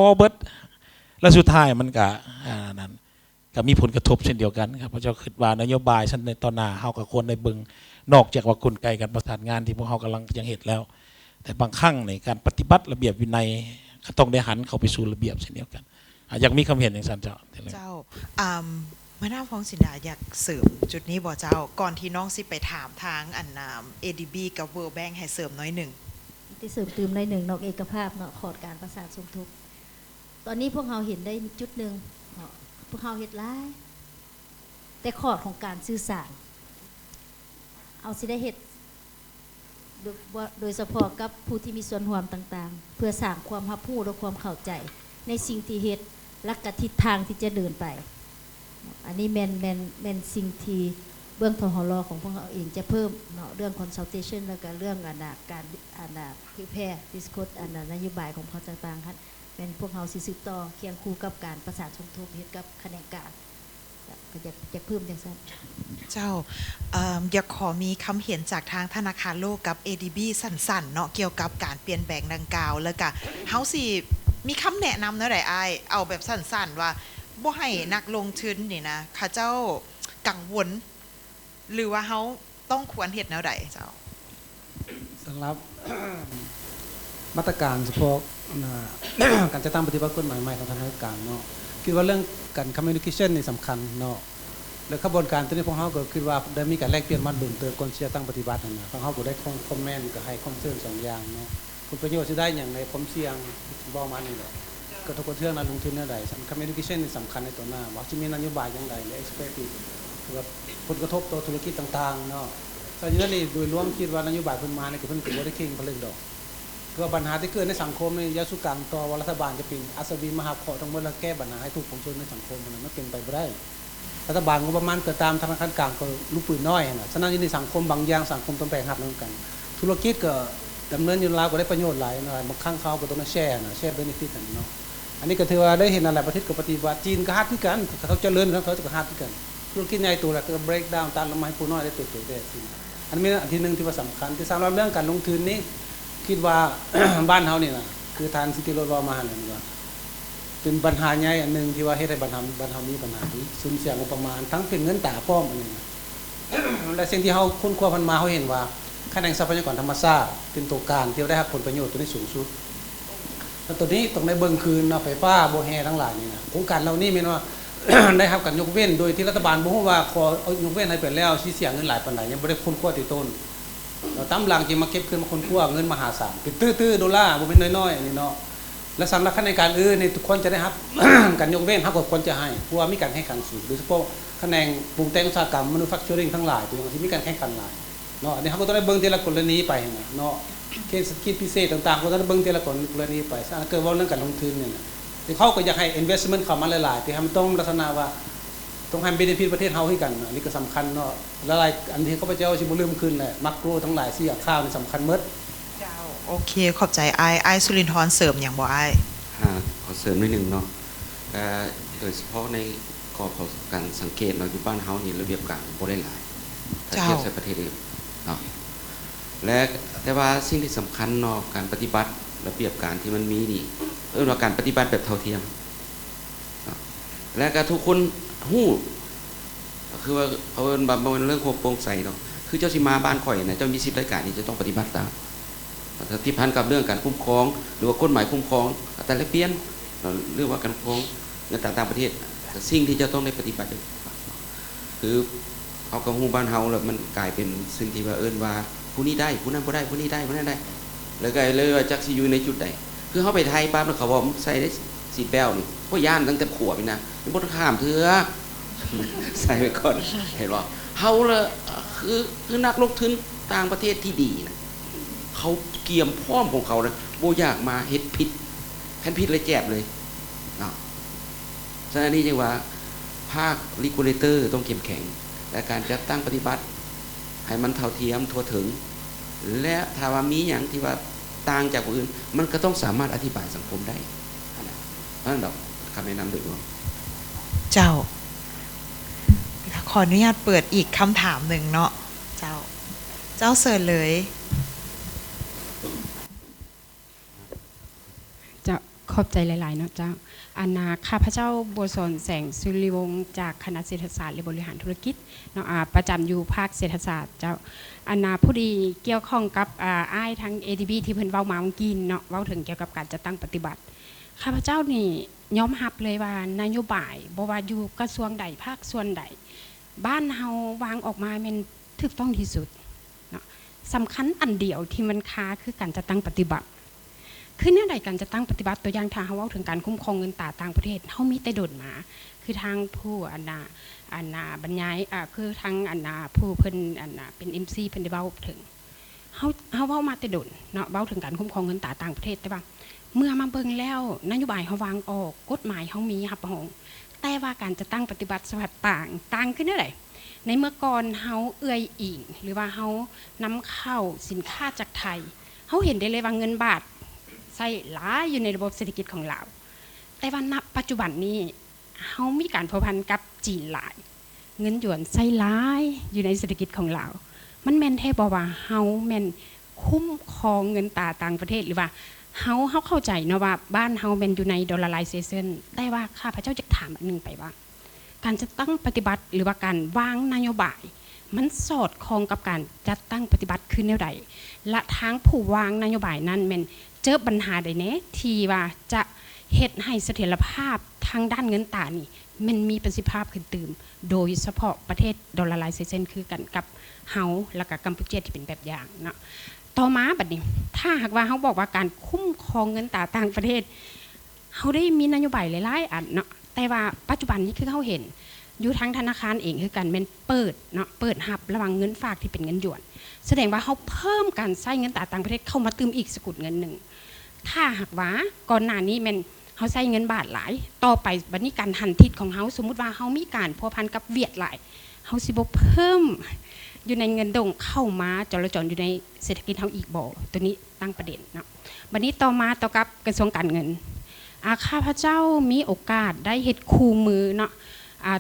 อเบิดแล้วสุดท้ายมันก็นั้นก็มีผลกระทบเช่นเดียวกันครับพระเจ้าคิดว่านโยบายชั้นในตอนหน้าเฮาก็ควรได้เบิ่งนอกจากว่ากลไกการประสานงานที่พวกเฮากำลังยังเฮ็ดแล้วแต่บางครั้งในการปฏิบัติระเบียบวินัยก็ต้องได้หันเข้าไปสู่ระเบียบเช่นเดียวกันอยากมีความเห็นอย่างนั้นเจ้ามาหน้าฟ้องสินดาอยากเสริมจุดนี้บ่เจ้าก่อนที่น้องสิไปถามทางอันADB กับ World Bank ให้เสริมน้อยหนึ่งที่เสริมตืมน้อยหนึ่งนอกเอกภาพเนาะขอดการประสานสมทบตอนนี้พวกเราเห็นได้จุดหนึ่งพวกเราเห็นร้ายแต่ขอดของการสื่อสารเอาสิได้เห็ดโดยเฉพาะกับผู้ที่มีส่วนร่วมต่างๆเพื่อสร้างความรับรู้และความเข้าใจในสิ่งที่เห็ดและกทิศทางที่จะเดินไปอันนี้แม่นสิ่งที่เบื้องทหรของพวกเราเองจะเพิ่มเนาะเรื่อง consultation แล้วก็เรื่องการprepare discuss นโยบายของพรรคต่างๆครับเป็นพวกเราสิสืบต่อเคียงคู่กับการประสานสมทบเฮ็ดกับคะแนนการก็จะเพิ่มจังซั่นเจ้าอยากขอมีคำเห็นจากทางธนาคารโลกกับ ADB สั้นๆเนาะเกี่ยวกับการเปลี่ยนแปลงดังกล่าวแล้วก็เฮาสิมีคำแนะนำเนาะได้อ้ายเอาแบบสั้นๆว่าบ่ให้นักลงทุนนี่นะเขาเจ้ากังวลหรือว่าเขาต้องควรเฮ็ดแนวใดเจ้าสำหรับ มาตรการเฉพาะการจะตั้งปฏิบัติกฎหมายใหม่ของทางราชการเนาะคิดว่าเรื่องการ communication นี่สำคัญเนาะแล้วขบวนการตัวนี้พวกเขาก็คิดว่าได้มีการแลกเปลี่ยนมาเติมก่อนที่จะตั้งปฏิบัตินะพวกเขาก็ได้คอมเมนต์ก็ให้คอมเซิร์น2อย่างเนาะผลประโยชน์จะได้อย่างในความเสี่ยงบ่มานี่แหละก็ทุกคนเทื่อนักลงทุนแนวใด communication นี่สำคัญในตัวหน้าว่าจะมีนโยบายอย่างไรและ expectedกับผลกระทบต่อธุรกิจต่างๆเนาะตอนนี้นี่โดยรวมคิดว่านโยบายเพิ่นมาเนี่ยก็เพิ่นก็บ่ได้เข่งพลึงดอกคือปัญหาที่เกิดในสังคมนี่ยาสุกังต่อว่ารัฐบาลจะเป็นอัศวินมหาเคราะห์ทั้งหมดแล้วแก้ปัญหาให้ทุกคนในสังคมมันเป็นไปบ่ได้รัฐบาลงบประมาณเกิดตามธนาคารกลางก็ลูกปืนน้อยน่ะฉะนั้นในสังคมบางอย่างสังคมต้องแบ่งรับนำกันธุรกิจก็ดำเนินอยู่ลาวก็ได้ประโยชน์หลายนะบางครั้งเขาก็ต้องแชร์เบเนฟิตกันเนาะอันนี้ก็ถือว่าได้เห็นอะไรประเทศก็ปฏิบัติจีนก็ฮัดคือกันเขาเจริญเขาก็ฮัดคือกันธุรกิจใหญ่ตัวแล้วก็ break down ตัดลงมาให้ผู้น้อยได้ตัวได้อันนี้อันที่นึงที่ว่าสำคัญที่สำหรับเรื่องการลงทุนนี้คิดว่า บ้านเฮานี่นะคือทานสิติโรดมาเนี่ยว่าเป็นปัญหาใหญ่อันนึงที่ว่าเฮ็ดให้บ้านเฮามีปัญหาที่สูญเสียงบประมาณทั้งเป็นเงินตาพร้อมอันนี้นะและสิ่งที่เฮาค้นคว้าพันมาเฮาเห็นว่าคะแนนทรัพยากรธรรมชาติเป็นตัวการที่ได้รับผลประโยชน์ตัวนี้สูงสุดแล้วตัวนี้ต้องได้เบิ่งคืนไฟฟ้าโบแฮทั้งหลายนี่นะโครงการเหล่านี้แม่นว่า ได้รับการยกเว้นโดยที่รัฐบาลบ่ฮู้ว่าขอยกเว้นให้ไปแล้วสิเสียเงินหลายปานใดยังบ่ได้ค้นคว้าที่ต้นเราตามหลังจิมาเก็บขึ้นมาค้นคว้าเงินมหาศาลเป็นตื้อๆดอลลาร์บ่เป็นน้อยๆอันนี้เนาะและสำหรับในการอื่นนี่ทุกคนจะได้รับ การยกเว้นเฮาก็ควรจะให้เพราะว่ามีการแข่งขันสูงโดยเฉพาะคะแนนปรุงแต่งอุตสาหกรรม manufacturing ทั้งหลายตัวอย่างที่มีการแข่งขันหลายเนาะอันนี้เฮาก็ต้องได้เบิ่งแต่ละกรณีไปนะเนาะ เกณฑ์เศรษฐกิจพิเศษต่างๆก็ต้องเบิ่งแต่ละกรณีไปซะเกิดว่าเรื่องการลงทุนเนี่ยที่เขาก็อยากให้ investment เข้ามาหลายๆที่มันต้องลักษณะว่าต้องให้ benefit ประเทศเฮาให้กันอันนี้ก็สำคัญเนาะแล้วหลายอันที่ข้าพเจ้าสิบ่ลืมขึ้นแหละมักโกรทั้งหลาย4ข้าวนี่สำคัญหมดเจ้าโอเคขอบใจอ้ายสุรินทร์เสริมหยังบ่อ้ายขอเสริมนิดนึงเนาะโดยเฉพาะในกรอบของการสังเกตเราอยู่บ้านเฮานี่ระเบียบการบ่ได้หลายถ้าเทียบกับประเทศอื่นเนาะและแต่ว่าสิ่งที่สำคัญเนาะการปฏิบัติระเบียบการที่มันมีนี่ว่าการปฏิบัติแบบเท่าเทียมและก็ทุกคนฮู้คือว่าเอาเป็นเรื่องความโปร่งใสเนาะคือเจ้าสิมาบ้านข่อยนะเจ้ามีสิทธิ์รายการนี้จะต้องปฏิบัติตามที่พันกับเรื่องการคุ้มครองหรือว่ากฎหมายคุ้มครองแต่ละเปลี่ยนเรื่องว่าการคุ้มครองในต่างประเทศสิ่งที่จะต้องได้ปฏิบัติคือเอากระหูบ้านเฮาแล้วมันกลายเป็นสิ่งที่ว่าว่าผู้นี้ได้ผู้นั้นบ่ได้ผู้นี้ได้ผู้นั้นได้แล้วก็เลยว่าจักสิอยู่ในจุดใดคือเขาไปไทยปั๊บแล้วเขาบอกใส่ได้สีแป้วนี่พวกย่านตั้งแต่ขวบนี่นะบ่ต้องข้ามเถือใส่ไปก่อนเห็นบ่เฮาละคือนักลงทุนต่างประเทศที่ดีนะเขาเกี่ยมพร้อมของเขานะบ่อยากมาเฮ็ดผิดแผ่นผิดเลยแจบเลยเนาะฉะนั้นนี่จึงว่าภาครีกูเลเตอร์ต้องเข้มแข็งและการจัดตั้งปฏิบัติให้มันเท่าเทียมทั่วถึงและถ้าว่ามีอย่างที่ว่าต่างจากผู้อื่นมันก็ต้องสามารถอธิบายสังคมได้นั่นดอกคำแนะนำโดยรวมเจ้าขออนุญาตเปิดอีกคำถามหนึ่งเนาะเจ้าเสิร์ชเลยจะขอบใจหลายๆเนาะเจ้าอานาข้าพเจ้าบัวสนแสงสุริวงศ์จากคณะเศรษฐศาสตร์และบริหารธุรกิจเนาะประจำอยู่ภาคเศรษฐศาสตร์เจ้าอานาผู้ดีเกี่ยวข้องกับอ้ายทั้ง ADB ที่เพิ่นเว้ามาเมื่อกี้เนาะเว้าถึงเกี่ยวกับการจัดตั้งปฏิบัติข้าพเจ้านี่ยอมรับเลยว่านโยบายบ่ว่าอยู่กระทรวงใดภาคส่วนใดบ้านเฮาวางออกมาเป็นถูกต้องที่สุดเนาะสำคัญอันเดียวที่มันค้าคือการจัดตั้งปฏิบัติคือเนี่ยใดการจะตั้งปฏิบัติตัวอย่างทางเขาว่าถึงการคุ้มครองเงินตราต่างประเทศเขามีแต่โดดมาคือทางผู้อันนาบรรยายคือทางอันนาผู้เพิ่นอันนาเป็น MC เพิ่นได้เว้าถึงเขาเว้ามาแต่โดดเนาะเว้าถึงการคุ้มครองเงินตราต่างประเทศแต่ว่าเมื่อมาเบิ่งแล้วนโยบายเขาวางออกกฎหมายเขามีรับรองแต่ว่าการจะตั้งปฏิบัติสวัสดิ์ต่างขึ้นได้เลยในเมื่อก่อนเขาเอื้อยอิงหรือว่าเขานำเข้าสินค้าจากไทยเขาเห็นได้เลยว่าเงินบาทใส่หลายอยู่ในระบบเศรษฐกิจของเราแต่ว่าณปัจจุบันนี้เขามีการพัวพันกับจีนหลายเงินหยวนใส่หลายอยู่ในเศรษฐกิจของเรามันแม่นแท้บ่ว่าเฮาแม่นคุ้มครองเงินตราต่างประเทศหรือว่าเฮาเข้าใจเนาะว่าบ้านเฮาแม่นอยู่ในดอลลาร์ไลเซชันแต่ว่าข้าพเจ้าจะถามอันนึงไปว่าการจะตั้งปฏิบัติหรือว่าการวางนโยบายมันสอดคล้องกับการจัดตั้งปฏิบัติขึ้นแนวใดและทางผู้วางนโยบายนั้นแม่นเจอปัญหาใดแน่ที่ว่าจะเฮ็ดให้เสถียรภาพทางด้านเงินตรานี่มันมีประสิทธิภาพขึ้นตื่มโดยเฉพาะประเทศดอลลาร์ไลเซชันคือกันกับเฮาและกับกัมพูชาที่เป็นแบบอย่างเนาะต่อมาบัดนี้ถ้าหากว่าเฮาบอกว่าการคุ้มครองเงินตราต่างประเทศเฮาได้มีนโยบายหลายๆอันเนาะแต่ว่าปัจจุบันนี้คือเฮาเห็นอยู่ทางธนาคารเองคือกันเป็นเปิดเนาะเปิดหับระหว่างเงินฝากที่เป็นเงินหยวนแสดงว่าเขาเพิ่มการใช้เงินตราต่างประเทศเข้ามาเติมอีกสกุลเงินหนึ่งถ้าหากว่าก่อนหน้านี้มันเขาใช้เงินบาทหลายต่อไปบัดนี้การหันทิศของเขาสมมุติว่าเขามีการพัวพันกับเวียดหลายเขาสิบ่เพิ่มอยู่ในเงินดงเข้ามาจรอยู่ในเศรษฐกิจเขาอีกบ่ตัวนี้ตั้งประเด็นเนาะบัดนี้ต่อมาต่อกับกระทรวงการเงินข้าพเจ้ามีโอกาสได้เฮ็ดคู่มือเนาะ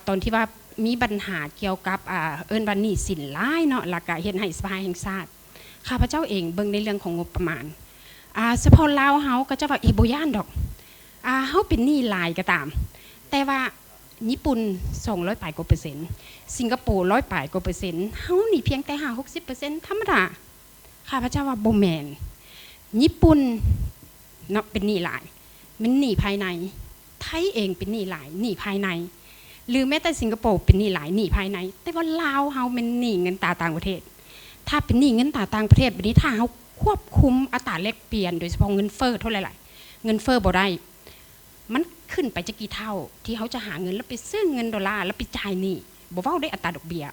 ตอนที่ว่ามีปัญหาเกี่ยวกับเอิ้นว่าหนี้สินหลายเนาะแล้วก็เฮ็ดให้สภาแห่งชาติข้าพเจ้าเองเบิ่งในเรื่องของงบประมาณเฉพาะลาวเฮาก็จะว่าบ่ย่านดอกเฮาเป็นหนี้หลายก็ตามแต่ว่าญี่ปุ่น200ปลายกว่าเปอร์เซ็นต์สิงคโปร์100ปลายกว่าเปอร์เซ็นต์เฮานี่เพียงแต่ 50-60% ธรรมดาข้าพเจ้าว่าบ่แม่นญี่ปุ่นเนาะเป็นหนี้หลายมันหนี้ภายในไทยเองเป็นหนี้หลายหนี้ภายในหรือแม้แต่สิงคโปร์เป็นหนี้หลายหนี้ภายในแต่ว่าลาวเฮาเป็นหนี้เงินตราต่างประเทศถ้าเป็นหนี้เงินตราต่างประเทศแบบนี้ถ้าเฮาควบคุมอัตราแลกเปลี่ยนโดยเฉพาะเงินเฟ้อเท่าไหร่เงินเฟ้อบ่ได้มันขึ้นไปจะกี่เท่าที่เขาจะหาเงินแล้วไปซื้อเงินดอลลาร์แล้วไปจ่ายหนี้บ่เว้าได้อัตราดอกเบี้ย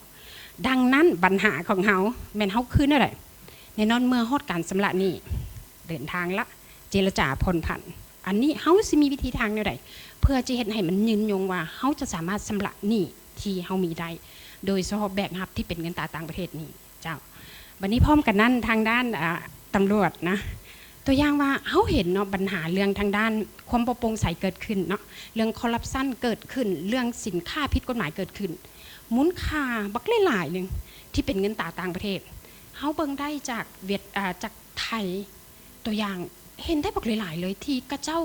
ดังนั้นปัญหาของเฮาแม่นเฮาคืนได้ แน่นอนเมื่อฮอดการชำระหนี้เดินทางละเจรจาผ่อนผันอันนี้เฮาสิมีวิธีทางแนวใดเพื่อจะเฮ็ดให้มันยืนยงว่าเฮาจะสามารถชำระหนี้ที่เฮามีได้โดยเฉพาะแบกรับที่เป็นเงินตราต่างประเทศนี้เจ้าวันนี้พร้อมกันนั้นทางด้านตำรวจนะตัวอย่างว่าเฮาเห็นเนาะปัญหาเรื่องทางด้านความบ่โปร่งใสเกิดขึ้นเนาะเรื่องคอร์รัปชันเกิดขึ้นเรื่องสินค้าผิดกฎหมายเกิดขึ้นมูลค่าบักหลายๆนึงที่เป็นเงินตราต่างประเทศเฮาเบิ่งได้จากจากไทยตัวอย่างเห็นได้บักหลายๆเลยที่กระเจ้า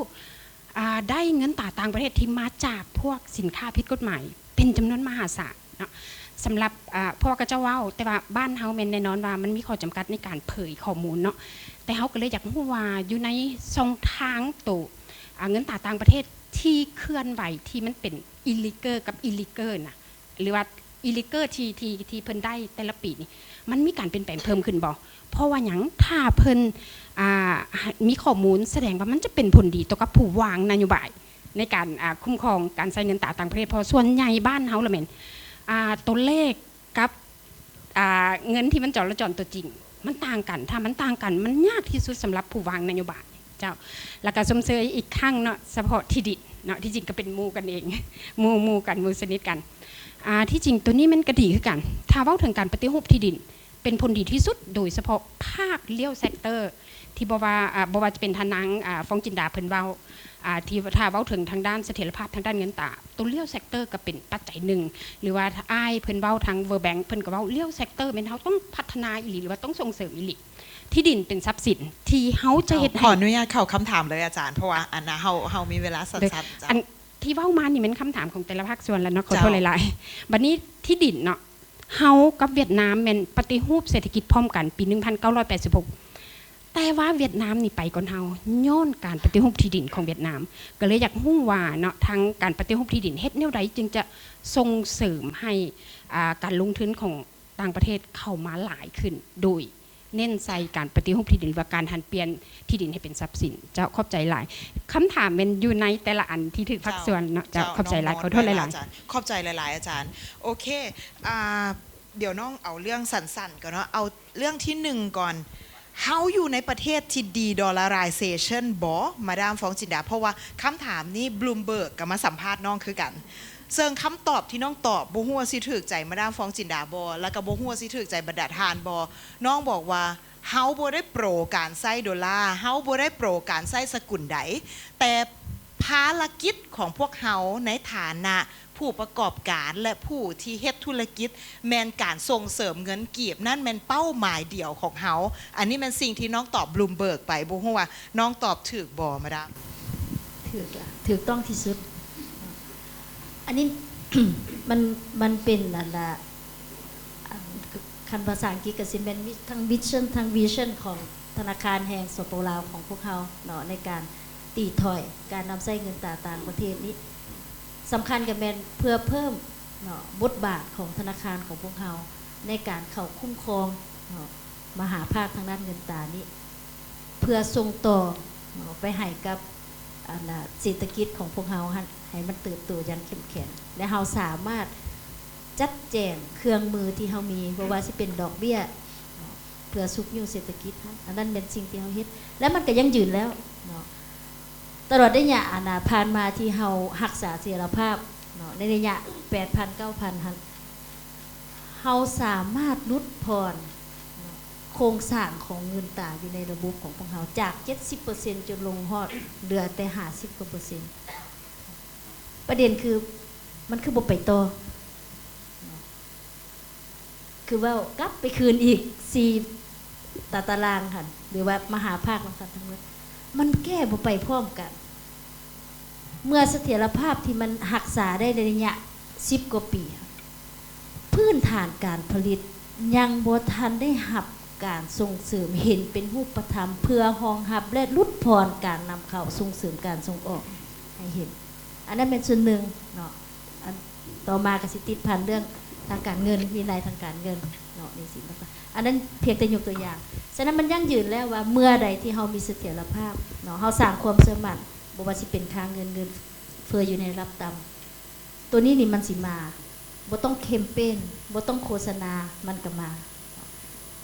ได้เงินตราต่างประเทศที่มาจากพวกสินค้าผิดกฎหมายเป็นจำนวนมหาศาลเนาะสำหรับพวกกระเจ้าเว้าแต่ว่าบ้านเฮาแม่นแน่นอนว่ามันมีข้อจำกัดในการเผยข้อมูลเนาะแต่เฮาก็เลยอยากรู้ว่าอยู่ในช่องทางตัวเงินตราต่างประเทศที่เคลื่อนไหวที่มันเป็นอิลิเกอร์กับอิลิเกอร์นะหรือว่าอิลิเกอร์ที่เพิ่นได้แต่ละปีนี่มันมีการเปลี่ยนแปลงเพิ่มขึ้นบ่เพราะว่าหยังถ้าเพิ่นมีข้อมูลแสดงว่ามันจะเป็นผลดีต่อกับผู้วางนโยบายในการคุ้มครองการใช้เงินตราต่างประเทศเพราะส่วนใหญ่บ้านเฮาละแม่นตัวเลขกับเงินที่มันจอตัวจริงมันต่างกันถ้ามันต่างกันมันยากที่สุดสำหรับผู้วางนโยบายเจ้าแล้วก็สมเสยอีกครั้งเนาะเฉพาะที่ดินเนาะที่จริงก็เป็นหมู่กันเองหมู่กันหมู่สนิทกันที่จริงตัวนี้มันก็ดีคือกันถ้าเว้าถึงการปฏิรูปที่ดินเป็นผลดีที่สุดโดยเฉพาะภาคเลี้ยวเซกเตอร์ที่บ่ว่าจะเป็นทนางฟองจินดาเพิ่นเว้าที่ถ้าเว้าถึงทางด้านเสถียรภาพทางด้านเงินตราตัวเลี้ยวเซกเตอร์ก็เป็นปัจจัยหนึ่งหรือว่าอ้ายเพิ่นเว้าทางเวอร์แบงค์เพิ่นก็เว้าเลี้ยวเซกเตอร์เป็นเฮาต้องพัฒนาอีหลีหรือว่าต้องส่งเสริมอีหลีที่ดินเป็นทรัพย์สินที่เฮาจะเฮ็ดให้ขออนุญาตเข้าคำถามเลยอาจารย์เพราะว่าอันนะเฮามีเวลาสั้นๆจ้ะอันที่เว้ามานี่เป็นคำถามของแต่ละภาคส่วนแล้วเนาะขอโทษหลายๆบัดนี้ที่ดินเนาะเฮากับเวียดนามแม่นปฏิรูปเศรษฐกิจพร้อมกันปี 1986แต่ว่าเวียดนามนี่ไปก่อนเฮาย้อนการปฏิรูปที่ดินของเวียดนามก็เลยอยากรู้ว่าเนาะทางการปฏิรูปที่ดินเฮ็ดแนวใดจึงจะส่งเสริมให้การลงทุนของต่างประเทศเข้ามาหลายขึ้นโดยเน้นใส่การปฏิรูปที่ดินหรือว่าการหันเปลี่ยนที่ดินให้เป็นทรัพย์สินเจ้าขอบใจหลายคำถามเป็นอยู่ในแต่ละอันที่ถือภาคส่วนเนาะเจ้าขอบใจหลายขอโทษหลายๆขอบใจหลายๆอาจารย์โอเคเดี๋ยวน้องเอาเรื่องสั้นๆก่อนเนาะเอาเรื่องที่1ก่อนเฮาอยู่ในประเทศที่ดีดอลลาไรเซชันบ่มาดามฟองจินดาเพราะว่าคำถามนี้บลูมเบิร์กก็มาสัมภาษณ์น้องคือกันซึ่งคำตอบที่น้องตอบบ่ฮู้ว่าสิถูกใจมาดามฟองจินดาบ่แล้วก็บ่ฮู้ว่าสิถูกใจบรรดาทานบ่น้องบอกว่าเฮาบ่ได้โปรการใช้ดอลลาร์เฮาบ่ได้โปรการใช้สกุลใดแต่ภารกิจของพวกเฮาในฐานะผู้ประกอบการและผู้ที่เฮ็ดธุรกิจแม่นการส่งเสริมเงินกีบนั่นแม่นเป้าหมายเดียวของเฮาอันนี้มันสิ่งที่น้องตอบบลูมเบิร์กไปบ่ฮู้ว่าน้องตอบถูกบ่มาดามถูกต้องที่สุดอันนี้ มันเป็นนั่นล่ะคันภาษาอังกฤษก็สิเป็นทั้งวิชั่นของธนาคารแห่งสปปลาวของพวกเขาเนาะในการตีถอยการนำใช้เงินตราต่างประเทศนี้สำคัญกับแมนเพื่อเพิ่มเนาะบทบาทของธนาคารของพวกเขาในการเข้าคุ้มครองเนาะมหาภาคทางด้านเงินตรานี้เพื่อส่งต่อเนาะไปให้กับเศรษฐกิจของพวกเขาให้มันเติบโตอย่างเข้มแข็งและเราสามารถจัดแจงเครื่องมือที่เรามีบ่ว่าสิเป็นดอกเบี้ยเพื่อซุกยูเศรษฐกิจอันนั้นเป็นสิ่งที่เราเฮ็ดและมันก็ยังยืนแล้วเนาะตลอดระยะผ่านมาที่เรารักษาเสถียรภาพเนาะในระยะ 8,000-9,000 เราสามารถลดผ่อนโครงสร้างของเงินตราอยู่ในระบบของพวกเราจาก 70% จนลงฮอดเหลือแต่ 50% ประเด็นคือมันคือบ่ไปต่อคือว่ากลับไปคืนอีก4ตารางค่ะหรือว่ามหาภาคทั้งหมดมันแก้บ่ไปพร้อมกันเมื่อเสถียรภาพที่มันรักษาได้ในระยะ10 กว่าปีพื้นฐานการผลิตยังบ่ทันได้รับการส่งเสริมเห็นเป็นรูปธรรมเพื่อรองรับและลดพรการนำเข้าส่งเสริมการส่งออกให้เห็นอันนั้นเป็นส่วนหนึ่งเนาะต่อมาก็สิติดพันเรื่องทางการเงินวินัยทางการเงินเนาะนี่สิอันนั้นเพียงแต่ยกตัวอย่างฉะนั้นมันยั่งยืนแล้วว่าเมื่อใดที่เฮามีเสถียรภาพเนาะเฮาสร้างความเชื่อมั่นบ่ว่าสิเป็นทางเงินเฟ้ออยู่ในระดับต่ำตัวนี้นี่มันสิมาบ่ต้องแคมเปญบ่ต้องโฆษณามันก็มา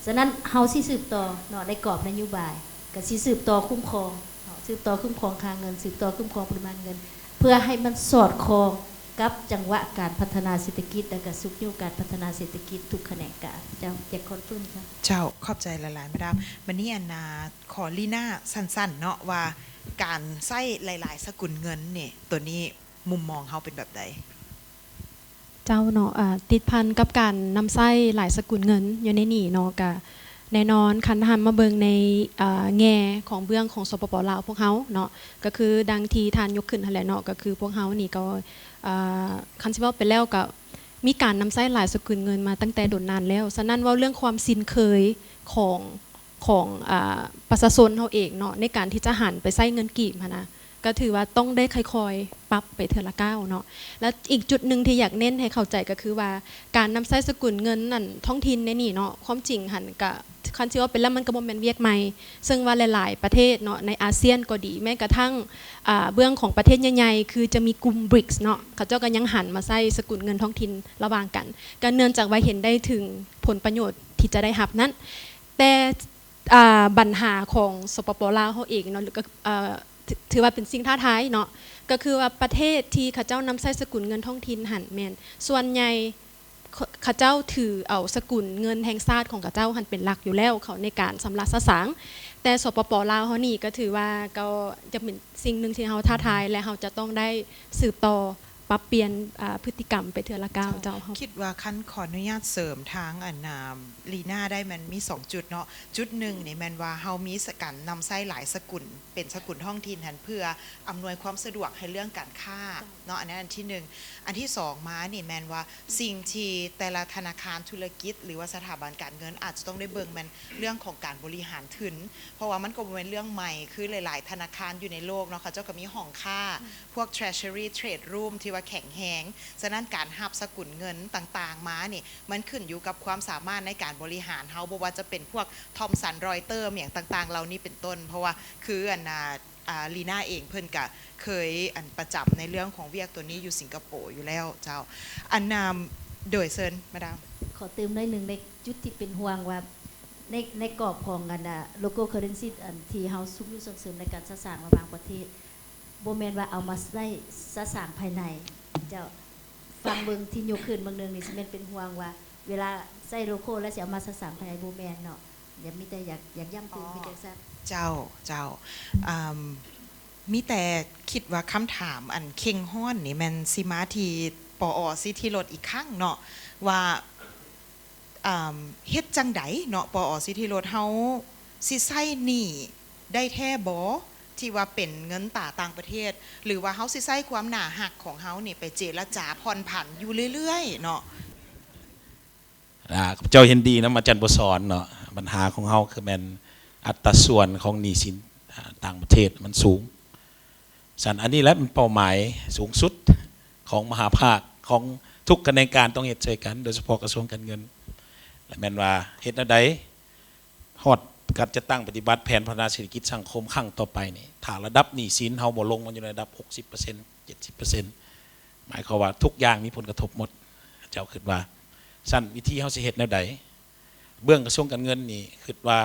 ฉะนั้นเฮาสิสืบต่อเนาะในกรอบนโยบายก็สิสืบต่อคุ้มครองเนาะสืบต่อคุ้มครองค่าเงินสืบต่อคุ้มครองปริมาณเงิน เพื่อให้มันสอดคล้องกับจังหวะการพัฒนาเศรษฐกิจและก็สุขอยู่การพัฒนาเศรษฐกิจทุกแขนงการเจ้าแจกคอนฟื้นค่ะเจ้าขอบใจหลายๆมาดามวันนี้อันนาขอลีน่าสั้นๆเนาะว่าการใช้หลายๆสกุลเงินเนี่ยตัวนี้มุมมองเขาเป็นแบบใดเจ้าเนาะติดพันกับการนำไส้หลายสกุลเงินอยู่ในนี่เนาะกะแน่นอนคันทำมาเบิงในแง่ของเบื้องของสปปลาวพวกเขาเนาะก็คือดังที่ทานยกขึ้นหั่นแหละเนาะก็คือพวกเขานี่ก็คันสิว่าไปแล้วก็มีการนำไส้หลายสกุลเงินมาตั้งแต่โดนนานแล้วฉะนั้นว่าเรื่องความสินเคยของประชาชนเขาเองเนาะในการที่จะหันไปไส้เงินกีบนะก็ถือว่าต้องได้ค่อยๆปรับไปเทอละก้าวเนาะแล้วอีกจุดหนึ่งที่อยากเน้นให้เข้าใจก็คือว่าการนำไส้สกุลเงินนั่นท้องถิ่นในนี่เนาะความจริงหันกับคันที่ว่าเป็นแล้วมันก็บ่แม่นเวียกใหม่ซึ่งว่าหลายๆประเทศเนาะในอาเซียนก็ดีแม้กระทั่งเบื้องของประเทศใหญ่ๆคือจะมีกลุ่ม BRICS เนาะเขาเจ้าก็ยังหันมาใช้สกุลเงินท้องถิ่นระหว่างกันก็เนื่องจากว่าเห็นได้ถึงผลประโยชน์ที่จะได้รับนั้นแต่ปัญหาของสปปลาวเขาเองเนาะหรือก็ถือว่าเป็นสิ่งท้าทายเนาะก็คือว่าประเทศที่เขาเจ้านำใช้สกุลเงินท้องถิ่นหันแม่นส่วนใหญ่เขาเจ้าถือเอาสกุลเงินแห่งชาติของเขาเจ้าหันเป็นหลักอยู่แล้วเขาในการสำระสะสางแต่สปปลาวเขานี่ก็ถือว่าก็จะเป็นสิ่งหนึ่งที่เขาท้าทายและเขาจะต้องได้สืบต่อปรับเปลี่ยนพฤติกรรมไปเทื่อละก้าวเจ้าคิดว่าคันขออนุญาตเสริมทางลีน่าได้มันมี2จุดเนาะจุดหนึ่งนี่แม่นว่าเฮามีสกันนำไส้หลายสกุลเป็นสกุลท้องถิ่นหันเพื่ออำนวยความสะดวกให้เรื่องการค้าเนาะอันนั้นอันที่1อันที่2มานี่แม่นว่าสิ่งที่แต่ละธนาคารธุรกิจหรือว่าสถาบันการเงินอาจจะต้องได้เบิ่งมันเรื่องของการบริหารทุนเพราะว่ามันก็เป็นเรื่องใหม่คือหลายๆธนาคารอยู่ในโลกเนาะเขาเจ้าก็มีห้องค่าพวก treasury trade room ที่ว่าแข็งแรงฉะนั้นการหับสกุลเงินต่างๆมานี่มันขึ้นอยู่กับความสามารถในการบริหารเฮาบ่ว่าจะเป็นพวกทอมสันรอยเตอร์อย่างต่างๆเหล่านี้เป็นต้นเพราะว่าคือลีน่าเองเพิ่นก็เคยประจำในเรื่องของเวียกตัวนี้อยู่สิงคโปร์อยู่แล้วเจ้าโดยเซินมาดามขอเติมได้หนึ่งในจุดที่เป็นห่วงว่าในกรอบของโลโก้เคอร์เรนซีที่เฮาซุ่มอยู่ส่งเสริมในการสร้างระหว่างประเทศบ่แม่นว่าเอามาได้สร้างภายในเจ้าฟังเบิ่งที่ยกขึ้นบางเรื่องนี่สิแม่นเป็นห่วงว่าเวลาใส่โลโก้แล้วสิเอามาสร้างภายในบ่แม่นเนาะอย่ามีแต่อยากย้ำตื่นมีแต่ซักเจ้ามีแต่คิดว่าคำถามอันเข่งฮ้อนนี่มันสิมาที่ปอสิที่รถอีกครั้งเนาะว่าเฮ็ดจังไดเนาะปอสิที่รถเฮาสิใช้หนี้ได้แท้บ่ที่ว่าเป็นเงินต่างประเทศหรือว่าเฮาสิใช้ความหนาหักของเฮานี่ไปเจรจาผ่อนผันอยู่เรื่อยๆเนาะเจ้าเห็นดีนะอาจารย์บ่สอนเนาะปัญหาของเฮาคือแม่นอัตราส่วนของหนี้สินต่างประเทศมันสูงสันอันนี้แหละเป็นเป้าหมายสูงสุดของมหาภาคของทุกกระบวนการต้องเฮ็ดช่วยกันโดยเฉพาะกระทรวงการเงินและแม่นว่าเฮ็ดแนวใดฮอดการจะตั้งปฏิบัติแผนพัฒนาเศรษฐกิจสังคมครั้งต่อไปนี่ถ้าระดับหนี้สินเฮาบ่ลงมันอยู่ในระดับ 60% 70%หมายความว่าทุกอย่างมีผลกระทบหมดเจ้าคิดว่าสั้นวิธีเฮาสิเฮ็ดแนวใดเบื้องกระทรวงการเงินนี่คิดว่า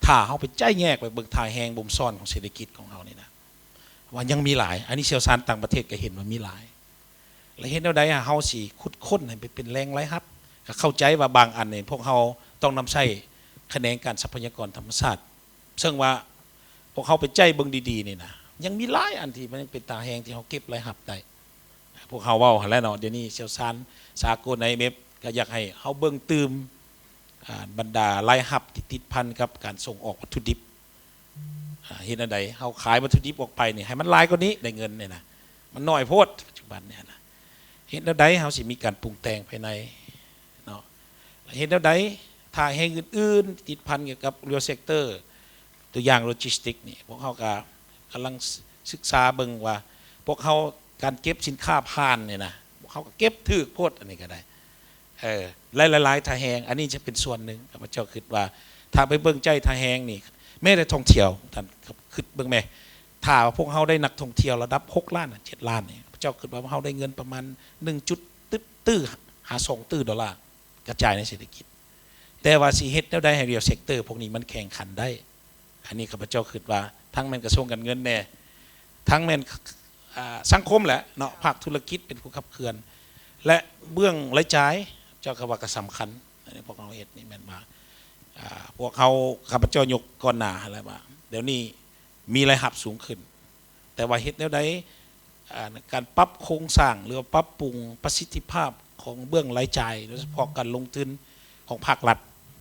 ถ้าเฮาไปใจแยกไปเบิ่งทายแฮงบ่มซ่อนของเศรษฐกิจของเฮานี่นะว่ายังมีหลายอันนี้เชี่ยวชาญต่างประเทศก็เห็นว่ามีหลายแล้วเฮ็ดแนวใดเฮาสิขุดค้นให้เป็นแรงไหลครับก็เข้าใจว่าบางอันนี่พวกเฮาต้องนำใช้แขนงการทรัพยากรธรรมชาติซึ่งว่าพวกเขาไปใจเบิ่งดีๆนี่นะยังมีหลายอันที่มันเป็นตาแหงที่เขาเก็บรายหับได้พวกเขาเว้าหั่นแหละเนาะเดี๋ยวนี้เชี่ยวชาญสากลในเมฟก็อยากให้เฮาเบิ่งตื่มบรรดารายหับที่ติดพันกับการส่งออกวัตถุดิบเฮ็ดอันใดเฮาขายวัตถุดิบออกไปนี่ให้มันหลายกว่านี้ได้เงินเนี่ยนะมันน้อยโพดปัจจุบันเนี่ยนะเฮ็ดอันใดเฮาสิมีการปรุงแต่งภายในเนาะเฮ็ดอันใดถ้าแห่งอื่นๆติดพันเกี่ยวกับเรียลเซกเตอร์ตัวอย่างโลจิสติกนี่พวกเขาก็กำลังศึกษาเบิ่งว่าพวกเขาการเก็บสินค้าผ่านเนี่ยนะพวกเขาก็เก็บถือโพดอันนี้ก็ได้หลายๆท่าแหงอันนี้จะเป็นส่วนหนึ่งข้าพเจ้าคิดว่าถ้าไปเบิ่งใจท่าแหงนี่แม้แต่ท่องเที่ยวท่านคิดเบิ่งแม่ถ้าพวกเขาได้นักท่องเที่ยวระดับ6ล้าน7ล้านนี่พระเจ้าคิดว่าเขาได้เงินประมาณ1.ตื้อหา2ตื้อดอลลาร์กระจายในเศรษฐกิจ แต่ว่าสิเฮ็ดแล้วได้ให้เรียลเซกเตอร์พวกนี้มันแข่งขันได้อันนี้ข้าพเจ้าคิดว่าทั้งแม่นกระทรวงการเงินแน่ทั้งแม่นสังคมแหละเนาะภาคธุรกิจเป็นผู้ขับเคลื่อนและเบื้องรายจ่ายเจ้าก็ว่าก็สำคัญอันนี้พวกเราเฮ็ดนี่แม่นว่าพวกเขาข้าพเจ้ายกก่อนหน้าอะไรว่าเดี๋ยวนี้มีรายรับสูงขึ้นแต่ว่าเฮ็ดแล้วได้การปรับโครงสร้างหรือปรับปรุงประสิทธิภาพของเบื้องรายจ่ายโดยเฉพาะการลงทุนของภาครัฐ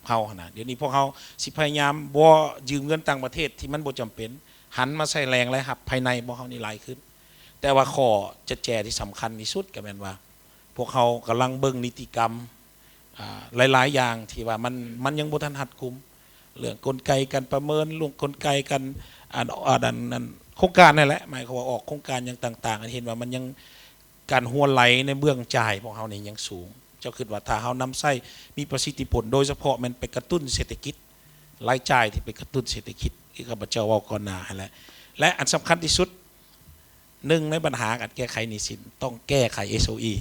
เฮานะเดี๋ยวนี้พวกเขาสิพยายามบ่ยืมเงินต่างประเทศที่มันบ่จำเป็นหันมาใส่แรงรายรับภายในพวกเขานี่หลายขึ้นแต่ว่าข้อจะแจที่สำคัญที่สุดก็แม่นว่าพวกเขากำลังเบิ่งนิติกรรมหลายๆอย่างที่ว่ามันยังบ่ทันหัดกุมเรื่องกลไกการประเมินเรื่องกลไกการโครงการนั่นแหละหมายความว่าออกโครงการอย่างต่างๆเห็นว่ามันยังการหัวไหลในเบื้องจ่ายพวกเขานี่ยังสูงเจ้าคิดว่าถ้าเฮานำใช้มีประสิทธิผลโดยเฉพาะมันไปกระตุ้นเศรษฐกิจรายจ่ายที่ไปกระตุ้นเศรษฐกิจที่ข้าพเจ้าว่าก่อนหน้าและอันสำคัญที่สุดหนึ่งในปัญหาการแก้ไขหนี้สินต้องแก้ไข SOE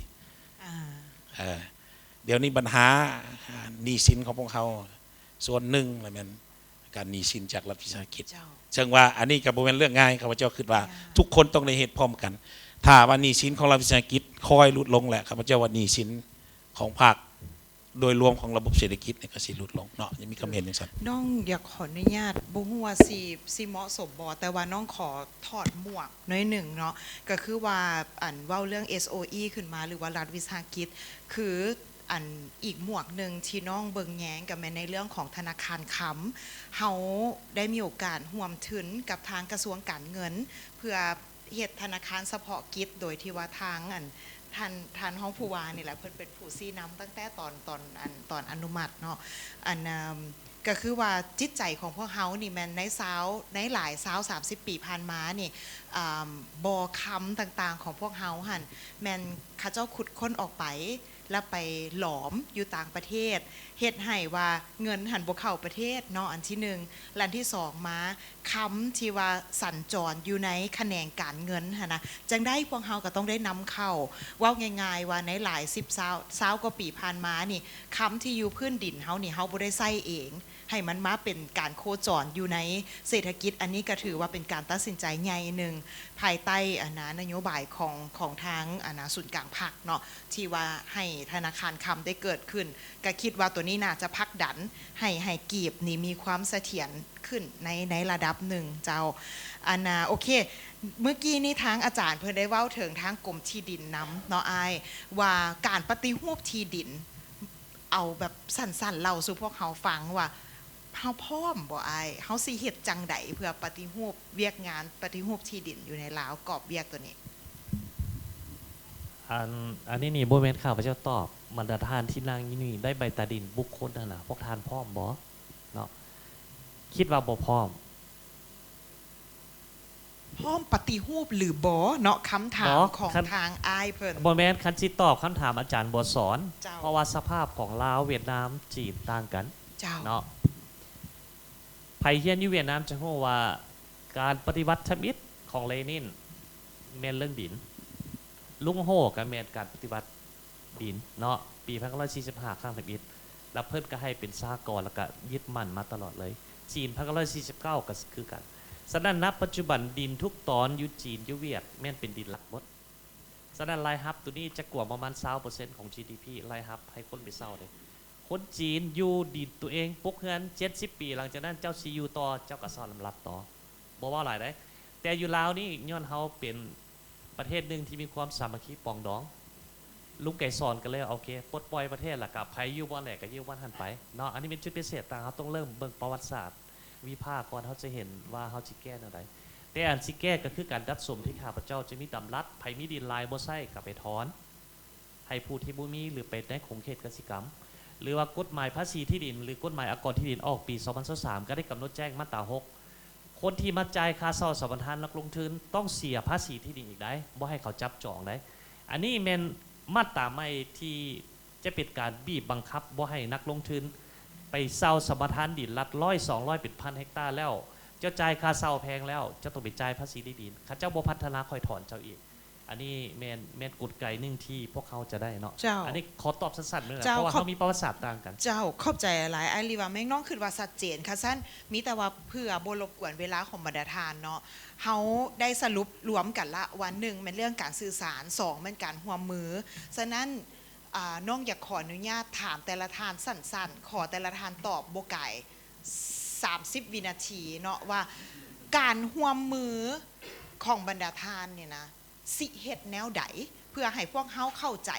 เดี๋ยวนี้ปัญหาหนี้สินของพวกเขาส่วนหนึ่งอะไรมันการหนี้สินจากรัฐวิสาหกิจเชิงว่าอันนี้ก็บ่แม่นเรื่องง่ายข้าพเจ้าคิดว่าทุกคนต้องได้เฮ็ดพร้อมกันถ้าว่าหนี้สินของรัฐวิสาหกิจค่อยลดลงแหละข้าพเจ้าว่าหนี้สินของภาคโดยรวมของระบบเศรษฐกิจก็สิลดลงเนาะยังมีคำเห็นจังซั่นน้องอยากขออนุญาตบ่ฮู้ว่าสิเหมาะสมบ่แต่ว่าน้องขอถอดหมวกน้อยหนึ่งเนาะก็คือว่าอันเว้าเรื่อง SOE ขึ้นมาหรือว่ารัฐวิสาหกิจคืออันอีกหมวกหนึ่งที่น้องเบิ่งแย้งกับแม่ในเรื่องของธนาคารค้ำเฮาได้มีโอกาสร่วมทุนกับทางกระทรวงการเงินเพื่อเฮ็ดธนาคารเฉพาะกิจโดยที่ว่าทางท่านห้องผู้ว่านี่แหละเพิ่นเป็นผู้ชี้นำตั้งแต่ตอนอนุมัติเนาะก็คือว่าจิตใจของพวกเฮานี่แม่นในหลาย30 ปีผ่านมานี่บ่คำต่างๆของพวกเฮาหั่นแม่นเขาเจ้าขุดค้นออกไปแล้วไปหลอมอยู่ต่างประเทศเฮ็ดให้ว่าเงินหันบ่เข้าประเทศเนาะอันที่1และอันที่2มาค้ำที่ว่าสัญจรอยู่ในแขนงการเงินหั่นนะจังได้พวกเฮาก็ต้องได้นำเข้าว่าง่ายๆว่าในหลาย10 กว่าปีผ่านมานี่ค้ำที่อยู่พื้นดินเฮานี่เฮาบ่ได้ใช้เองให้มันมาเป็นการโคจรอยู่ในเศรษฐกิจอันนี้ก็ถือว่าเป็นการตัดสินใจใหญ่หนึ่งภายใต้นโยบายของทางศูนย์กลางภาคเนาะที่ว่าให้ธนาคารค้ำได้เกิดขึ้นก็คิดว่าตัวนี้น่าจะผลักดันให้กีบนี่มีความเสถียรขึ้นในระดับหนึ่งเจ้าโอเคเมื่อกี้นี้ทางอาจารย์เพิ่นได้เว้าถึงทางกรมที่ดินนำเนาะอ้ายว่าการปฏิรูปที่ดินเอาแบบสั้นๆเล่าสู่พวกเขาฟังว่าเฮาพร้อมบ่อ้ายเฮาสิเฮ็ดจังไดเพื่อปฏิรูปเวียกงานปฏิรูปที่ดินอยู่ในลาวกรอบเวียกตัวนี้อันนี้นี่บ่แม่นข้าพเจ้าตอบมาตรฐานที่นั่งอยู่นี่ได้ใบตาดินบุคคลนั่นน่ะพวกทานพร้อมบ่เนาะคิดว่าบ่พร้อมปฏิรูปหรือบ่เนาะคำถามของทางอ้ายเพิ่นบ่แม่นคันสิตอบคำถามอาจารย์บ่สอนเพราะว่าสภาพของลาวเวียดนามจีนต่างกันเนาะไผเฮียนอยู่เวียดนามจะรู้ว่าการปฏิวัติทมิตรของเลนินแม่นเรื่องดินลุงโฮก็แม่นการปฏิวัติดินเนาะปี1945ครั้งทมิตรแล้วเพิ่นก็ให้เป็นสหกรณ์แล้วก็ยึดมั่นมาตลอดเลยจีน1949ก็คือกันฉะนั้นณปัจจุบันดินทุกตอนอยู่จีนอยู่เวียดแม่นเป็นดินหลักหมดฉะนั้นรายรับตัวนี้จะกว่าประมาณ 20% ของ GDP รายรับให้คนไปเศร้าเลยคนจีนอยู่ดินตัวเองปกเฮือน70 ปีหลังจากนั้นเจ้าซีอยู่ต่อเจ้าก็สอนลำรับต่อบ่ว่าหลายได้แต่อยู่ลาวนี่ย้อนเฮาเป็นประเทศนึงที่มีความสามัคคีปองดองลุงไก่สอนกันเลยโอเคปลดปล่อยประเทศละกับไผอยู่บ่แหละก็อยู่บ่ทันไปเนาะอันนี้เป็นจุดพิเศษต่างเฮาต้องเริ่มเบิ่งประวัติศาสตร์วิภาคก่อนเฮาจะเห็นว่าเฮาสิแก้แนวใดแต่อันสิแก้ก็คือการดัดสมที่ข้าพเจ้าจะมีตำรัดไผมีดินลายบ่ใช้ก็ไปถอนให้ผู้ที่บ่มีหรือไปในคงเขตกสิกรรมหรือว่ากฎหมายภาษีที่ดินหรือกฎหมายอากรที่ดินออกปี2023ก็ได้กำหนดแจ้งมาตรา6คนที่มาจ่ายค่าเช่าสัมปทานนักลงทุนต้องเสียภาษีที่ดินอีกได้บ่ให้เขาจับจองได้อันนี้แม่นมาตราใหม่ที่จะเป็นการบีบบังคับบ่ให้นักลงทุนไปเช่าสัมปทานดินลัด100-200เป็นพันเฮกตาร์แล้วเจ้าจ่ายค่าเช่าแพงแล้วจะต้องไปจ่ายภาษีที่ดินข้าเจ้าบ่พัฒนาค่อยถอนเจ้าอีกอ อันนี้แม่นกฎไกหนึ่งที่พวกเขาจะได้เนาะ เจ้า อันนี้ขอตอบสั้นๆเลยนะ เจ้า เพราะว่าเขามีประวัติศาสตร์ต่างกัน เจ้าขอบใจหลายไอรีว่าแม่งน้องคือว่าชัดเจนค่ะสั้นมีแต่ว่าเพื่อบ่รบกวนเวลาของบรรดาทานเนาะเฮาได้สรุปรวมกันละวันหนึ่งเป็นเรื่องการสื่อสาร2เป็นการร่วมมือฉะนั้นน้องอยากขออนุญาตถามแต่ละทานสั้นๆขอแต่ละทานตอบบ่ไก่30 วินาทีเนาะว่าการร่วมมือของบรรดาทานเนี่ยนะสิเฮ็ดแนวใดเพื่อให้พวกเฮาเข้าใจ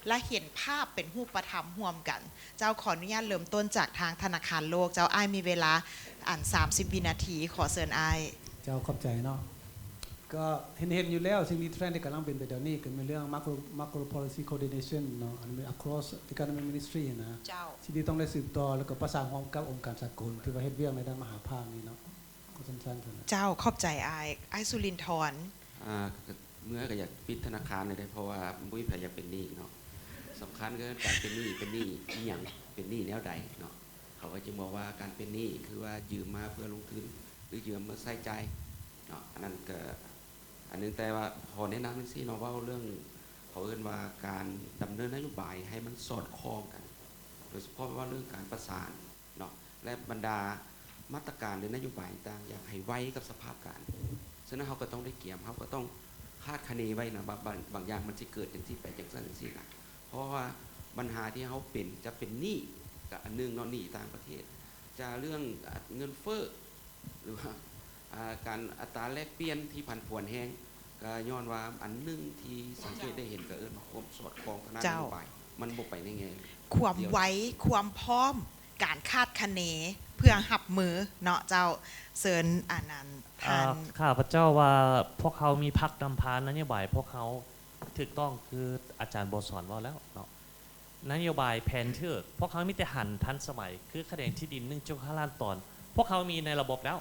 และเห็นภาพเป็นรูปธรรมร่วมกัน เจ้าขออนุญาตเริ่มต้นจากทางธนาคารโลกเจ้าอ้ายมีเวลา30 วินาทีขอเชิญอ้าย เจ้าขอบใจเนาะก็เห็นอยู่แล้วสิ่งที่เทรนด์ที่กำลังเป็นไปเดี๋ยวนี้ก็เป็นเรื่อง macro policy coordination เนาะอันนี้ across economic ministry นะ เจ้า ที่ต้องได้สืบต่อแล้วก็ประสานความกับองค์การสากลที่ว่าเฮ็ดเวียกในด้านมหาภาคนี้เนาะก็สั้นๆเท่านั้น เจ้าขอบใจอ้ายสุรินทร์ เมื่อก็อยากปิดธนาคารเลยได้เพราะว่าบุ้ยพยายามเป็นหนี้เนาะสำคัญก็การเป็นหนี้อีหยังเป็นหนี้แนวใดเนาะเขาก็จะบอกว่าการเป็นหนี้คือว่ายืมมาเพื่อลงทุนหรือยืมมาใส่ใจเนาะอันนั้นก็อันนึงแต่ว่าพอแนะนำนั่นสิเนาะว่าเรื่องเขาเอิ้นว่าการดำเนินนโยบายให้มันสอดคล้องกันโดยเฉพาะว่าเรื่องการประสานเนาะและบรรดามาตรการหรือนโยบายต่างอยากให้ไว้กับสภาพการฉะนั้นเขาก็ต้องได้เกี่ยมเขาก็ต้องคาดคะเนไว้นะบางอย่างมันจะเกิดอย่างที่ไปอย่างนั้นสินะเพราะว่าปัญหาที่เขาเป็นจะเป็นหนี้กับอันนึงเนาะหนี้ต่างประเทศจะเรื่องเงินเฟ้อหรือว่าการอัตราแลกเปลี่ยนที่ผันผวนแห้งก็ย้อนว่าอันนึงที่สังเกตได้เห็นก็ความสอดคล้องทางด้านนโยบายมันบ่ไปในแง่ ความไว้ความพร้อมการคาดคะเนเพื่อหับมือเนาะเจ้าเชิญอานันต์ทาน ข้าพเจ้าว่าพวกเขามีพักนำพานโยบายพวกเขาถูกต้องคืออาจารย์โบสอนว่าแล้วเนาะนโยบายแผนเทือกพวกเขามีแต่หันทันสมัยคือคะแนนที่ดิน1.5 ล้านตอนพวกเขามีในระบบแล้ว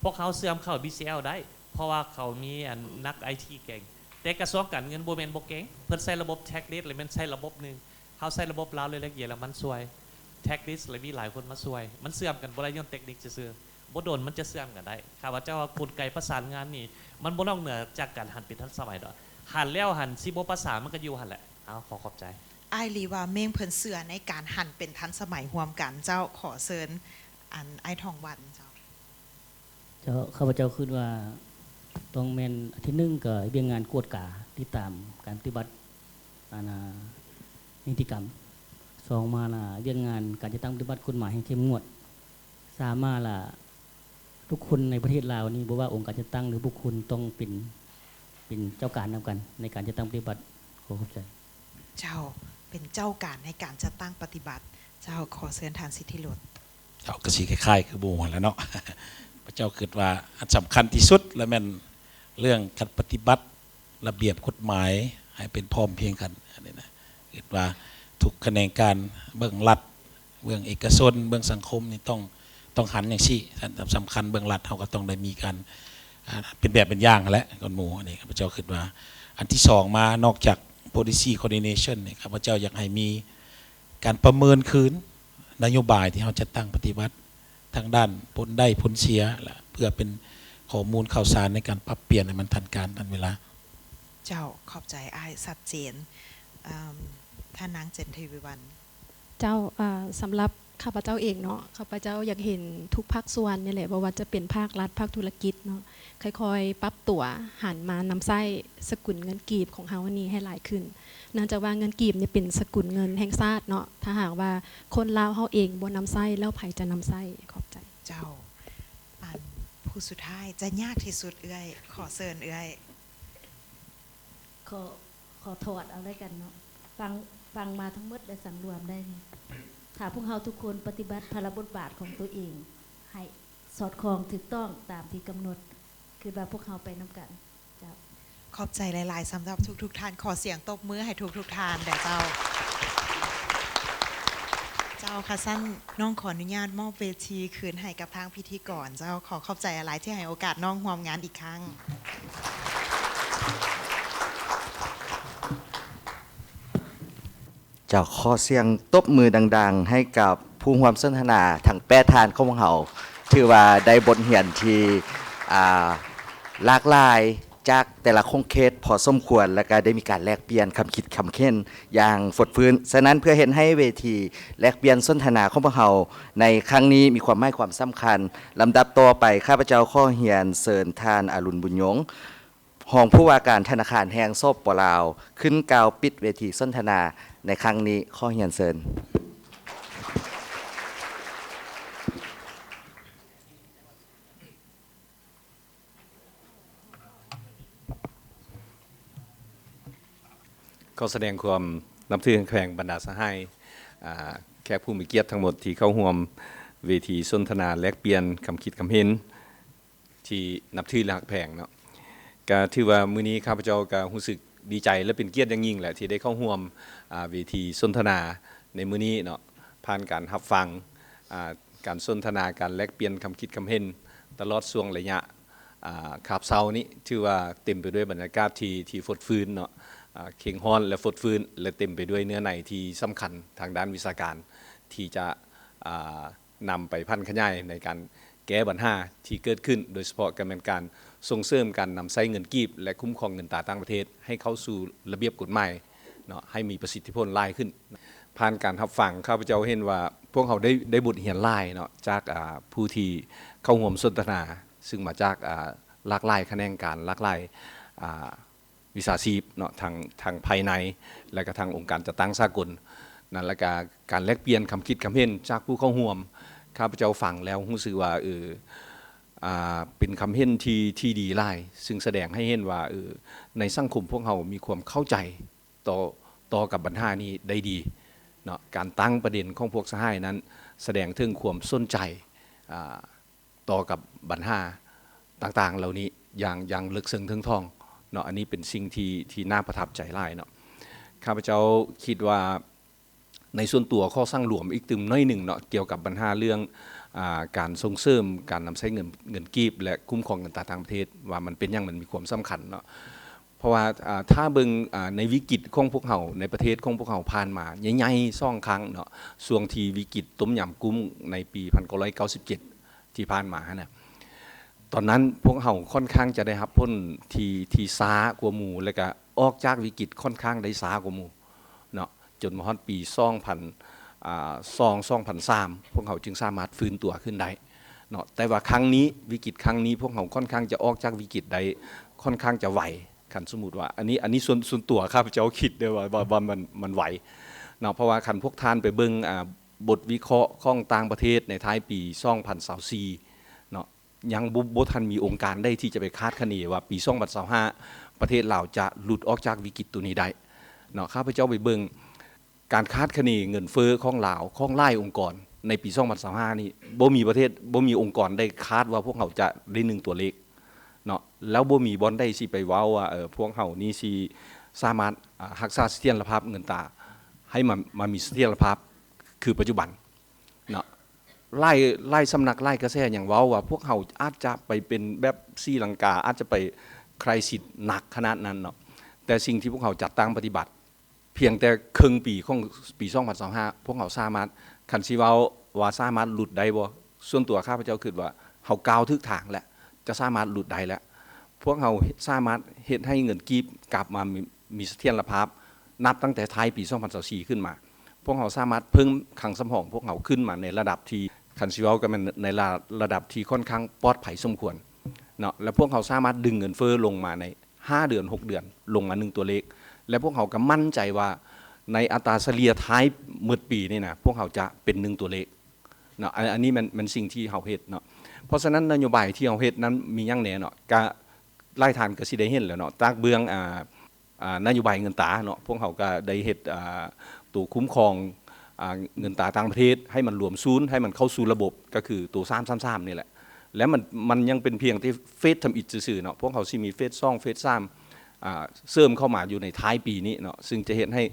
พวกเขาเสื่อมเข้า BCL ได้เพราะว่าเขามีนัก IT เก่งแต่กระทรวงการเงินบ่แม่นบ่เก่งเพิ่นใช้ระบบ tax list หรือมันใช้ระบบนึงเขาใช้ระบบลาวเลยละเอียดแล้วมันซวย tax list เลยมีหลายคนมาซวยมันเสื่อมกันบ่ได้ย้อนเทคนิคซื่อๆบ่โดนมันจะเสื่อมกันได้ข้าพเจ้าว่ากลไกประสานงานนี่มันบ่นอกเหนือจากการหันเป็นทันสมัยดอกหันแล้วหันสิบ่ประสานมันก็อยู่หั่นแหละเอาขอขอบใจอ้ายลีว่าเม่งเพิ่นเสือในการหันเป็นทันสมัยร่วมกันเจ้าขอเชิญอ้ายทองวันเจ้า ข้าพเจ้าคิดว่าต้องแม่นอันที่หนึ่งก็เรียงงานกวดกาติดตามการปฏิบัตินิติกรรมสองมาล่ะเรียงงานการจะตั้งปฏิบัติกฎหมายให้เข้มงวดสามมาล่ะทุกคนในประเทศลาวนี้บ่ว่าองค์การจะตั้งหรือบุคคลต้องเป็นเจ้าการนำกันในการจะตั้งปฏิบัติขอขอบใจเจ้าเป็นเจ้าการในการจัดตั้งปฏิบัติเจ้าขอเชิญทานสิทธิรสเจ้าก็สิคล้ายๆคือบูหั่นแหล้วเนาะ พระเจ้าคิดว่าอันสำคัญที่สุดและแม่นเรื่องการปฏิบัติระเบียบกฎหมายให้เป็นพร้อมเพียงกันอันนี้นะคิดว่าทุกแขนงการเบื้องรัฐเบื้องเอกชนเบื้องสังคมนี่ต้องหันอย่างซี่สำคัญเบื้องรัฐเขาก็ต้องได้มีการเป็นแบบเป็นอย่างและก่อนหมู่อันนี้พระเจ้าคิดว่าอันที่สองมานอกจาก policy coordination เนี่ยครับพระเจ้าอยากให้มีการประเมินคืนนโยบายที่เขาจะตั้งปฏิบัติทางด้านผลได้ผลเสียเพื่อเป็นข้อมูลข่าวสารในการปรับเปลี่ยนให้มันทันการทันเวลาเจ้าขอบใจอ้ายชัดเจนท่านนางเจนทีวีวันเจ้าสำหรับข้าพเจ้าเองเนาะข้าพเจ้าอยากเห็นทุกภาคส่วนนี่แหละว่าจะเป็นภาครัฐภาคธุรกิจเนาะค่อยๆปรับตัวหันมานำไส้สกุลเงินกีบของเฮาวันนี้ให้หลายขึ้นเนื่องจากว่าเงินกีบเนี่ยเป็นสกุลเงินแห่งชาติเนาะถ้าหากว่าคนลาวเฮาเองบ่นำไส้แล้วไผจะนำไส้ขอบใจเจ้าผู้สุดท้ายจะยากที่สุดเอื้อยขอเชิญเอื้อยขอถอดเอาได้กันเนาะฟังมาทั้งหมดและสังรวมได้ถ้าพวกเราทุกคนปฏิบัติภารบทบาทของตัวเองให้สอดคล้องถูกต้องตามที่กำหนดคือว่าพวกเราไปนำกันเจ้าขอบใจหลายๆสำหรับทุกท่านขอเสียงตบมือให้ทุกท่านแด่เจ้าค่ะสั้นน้องขออนุญาตมอบเวทีคืนให้กับทางพิธีกรเจ้าขอขอบใจอะไรที่ให้โอกาสน้องร่วมงานอีกครั้งเจ้าขอเสียงตบมือดังๆให้กับผู้ร่วมสนทนาทั้ง8ท่านของเราถือว่าได้บทเรียนที่หลากหลาย จากแต่ละคงเคสพอสมควรแล้วก็ได้มีการแลกเปลี่ยนคำคิดคำเค้นอย่างฟดฟื้นฉะนั้นเพื่อเห็นให้เวทีแลกเปลี่ยนสนทนาของพวกเราในครั้งนี้มีความหมายความสำคัญลำดับต่อไปข้าพเจ้าข้อเหียนเชิญท่านอรุณบุญยงรองผู้ว่าการธนาคารแห่งสปป.ลาวขึ้นกล่าวปิดเวทีสนทนาในครั้งนี้ข้อเหียนเชิญขอแสดงความนับถือแขวงบรรดาสหายแขกผู้มีเกียรติทั้งหมดที่เข้าร่วมเวทีสนทนาแลกเปลี่ยนคำคิดคำเห็นที่นับถือและฮักแพงเนาะก็ถือว่ามื้อนี้ข้าพเจ้าก็รู้สึกดีใจและเป็นเกียรติอย่างยิ่งแหละที่ได้เข้าร่วมเวทีสนทนาในมื้อนี้เนาะผ่านการรับฟังการสนทนาการแลกเปลี่ยนคำคิดคำเห็นตลอดช่วงระยะคาบเช้านี้ถือว่าเต็มไปด้วยบรรยากาศที่ฟดฟื้นเนาะเข่งฮ้อนและฟดฟื้นและเต็มไปด้วยเนื้อในที่สำคัญทางด้านวิชาการที่จะนำไปพันขยายในการแก้ปัญหาที่เกิดขึ้นโดยเฉพาะการเป็นการส่งเสริมการนำใช้เงินกีบและคุ้มครองเงินตราต่างประเทศให้เข้าสู่ระเบียบกฎหมายเนาะให้มีประสิทธิผลหลายขึ้นผ่านการรับฟังข้าพเจ้าเห็นว่าพวกเขาได้บทเรียนหลายเนาะจากผู้ที่เข้าร่วมสนทนาซึ่งมาจากหลากหลายแขนงการหลากหลายวิชาชีพเนาะทางภายในและก็ทางองค์การจัดตั้งสากลนั่นและการแลกเปลี่ยนคำคิดคำเห็นจากผู้เข้าร่วมข้าพเจ้าฟังแล้วรู้สึกว่าเป็นคำเห็นที่ดีหลายซึ่งแสดงให้เห็นว่าในสังคมพวกเรามีความเข้าใจต่อกับปัญหานี้ได้ดีเนาะการตั้งประเด็นของพวกสหายนั้นแสดงถึงความสนใจต่อกับปัญหาต่างๆเหล่านี้อย่างลึกซึ้งถึงทองเนาะอันนี้เป็นสิ่งที่น่าประทับใจหลายเนาะข้าพเจ้าคิดว่าในส่วนตัวข้อสร้างหลวมอีกตึมน้อยหนึ่งเนาะเกี่ยวกับปัญหาเรื่องการส่งเสริมการนำใช้เงินกีบและคุ้มครองเงินตราต่างประเทศว่ามันเป็นอย่างมันมีความสำคัญเนาะเพราะว่าถ้าเบิ่งในวิกฤตของพวกเราในประเทศของพวกเราผ่านมาใหญ่ๆซ่องครั้งเนาะช่วงที่วิกฤตต้มยำกุ้งในปี1997ที่ผ่านมาเนี่ยตอนนั้นพวกเขาค่อนข้างจะได้รับผลที่ช้ากว่าหมู่แล้วก็ออกจากวิกฤตค่อนข้างได้ช้ากว่าหมู่เนาะจนมาฮอดปี2003พวกเขาจึงสามารถฟื้นตัวขึ้นได้เนาะแต่ว่าครั้งนี้วิกฤตครั้งนี้พวกเขาค่อนข้างจะออกจากวิกฤตได้ค่อนข้างจะไหวคันสมมุติว่าอันนี้ส่วนตัวข้าพเจ้าคิดได้ว่ามันไหวเนาะเพราะว่าคันพวกท่านไปเบิ่งบทวิเคราะห์ของต่างประเทศในท้ายปี2024เนาะยังบ่ทันมีองค์การได้ที่จะไปคาดคะเนว่าปี2025ประเทศลาวจะหลุดออกจากวิกฤตตัวนี้ได้เนาะข้าพเจ้าไปเบิ่งการคาดคะเนเงินเฟ้อของลาวของหลายองค์กรในปี2025นี่บ่มีประเทศบ่มีองค์กรได้คาดว่าพวกเขาจะได้1ตัวเลขเนาะแล้วบ่มีบ่อนได้สิไปเว้าว่าพวกเขานี่สิสามารถรักษาเสถียรภาพเงินตราให้มันมีเสถียรภาพคือปัจจุบันเนาะไล่สำนักไล่กระแสอย่างเว้าว่าพวกเขาอาจจะไปเป็นแบบศรีลังกาอาจจะไปใครสิทธิ์หนักขนาดนั้นเนาะแต่สิ่งที่พวกเขาจัดตั้งปฏิบัติเพียงแต่ครึ่งปีของปี2025พวกเขาสามารถคันสิเว้าว่าสามารถหลุดได้บ่ส่วนตัวข้าพเจ้าคิดว่าเฮาก้าวถึกทางแล้วจะสามารถหลุดได้แล้วพวกเขาสามารถเฮ็ดให้เงินกีบกลับมามีเสถียรภาพนับตั้งแต่ท้ายปี2024ขึ้นมาพวกเขาสามารถเพิ่มคลังสำรองพวกเขาขึ้นมาในระดับที่คันสิเว้ากันในระดับที่ค่อนข้างปลอดภัยสมควรเนาะและพวกเขาสามารถดึงเงินเฟ้อลงมาใน5เดือน6เดือนลงมา1ตัวเลขและพวกเขาก็มั่นใจว่าในอัตราเฉลี่ยท้ายหมดปีนี่นะพวกเขาจะเป็น1ตัวเลขเนาะอันนี้มันสิ่งที่เขาเฮ็ดเนาะเพราะฉะนั้นนโยบายที่เขาเฮ็ดนั้นมีอย่างแน่เนาะก็ไล่ทานก็สิได้เห็นแล้วเนาะจากเบื้องนโยบายเงินตราเนาะพวกเขาก็ได้เฮ็ดตัวคุ้มครองเงินตราต่างประเทศให้มันรวมศูนย์ให้มันเข้าสู่ระบบก็คือตัว333นี่แหละแล้วมันยังเป็นเพียงที่เฟสทำอิฐซื่อๆเนาะพวกเขาสิมีเฟส2เฟส3เสริมเข้ามาอยู่ในท้ายปีนี้เนาะซึ่งจะเห็นให้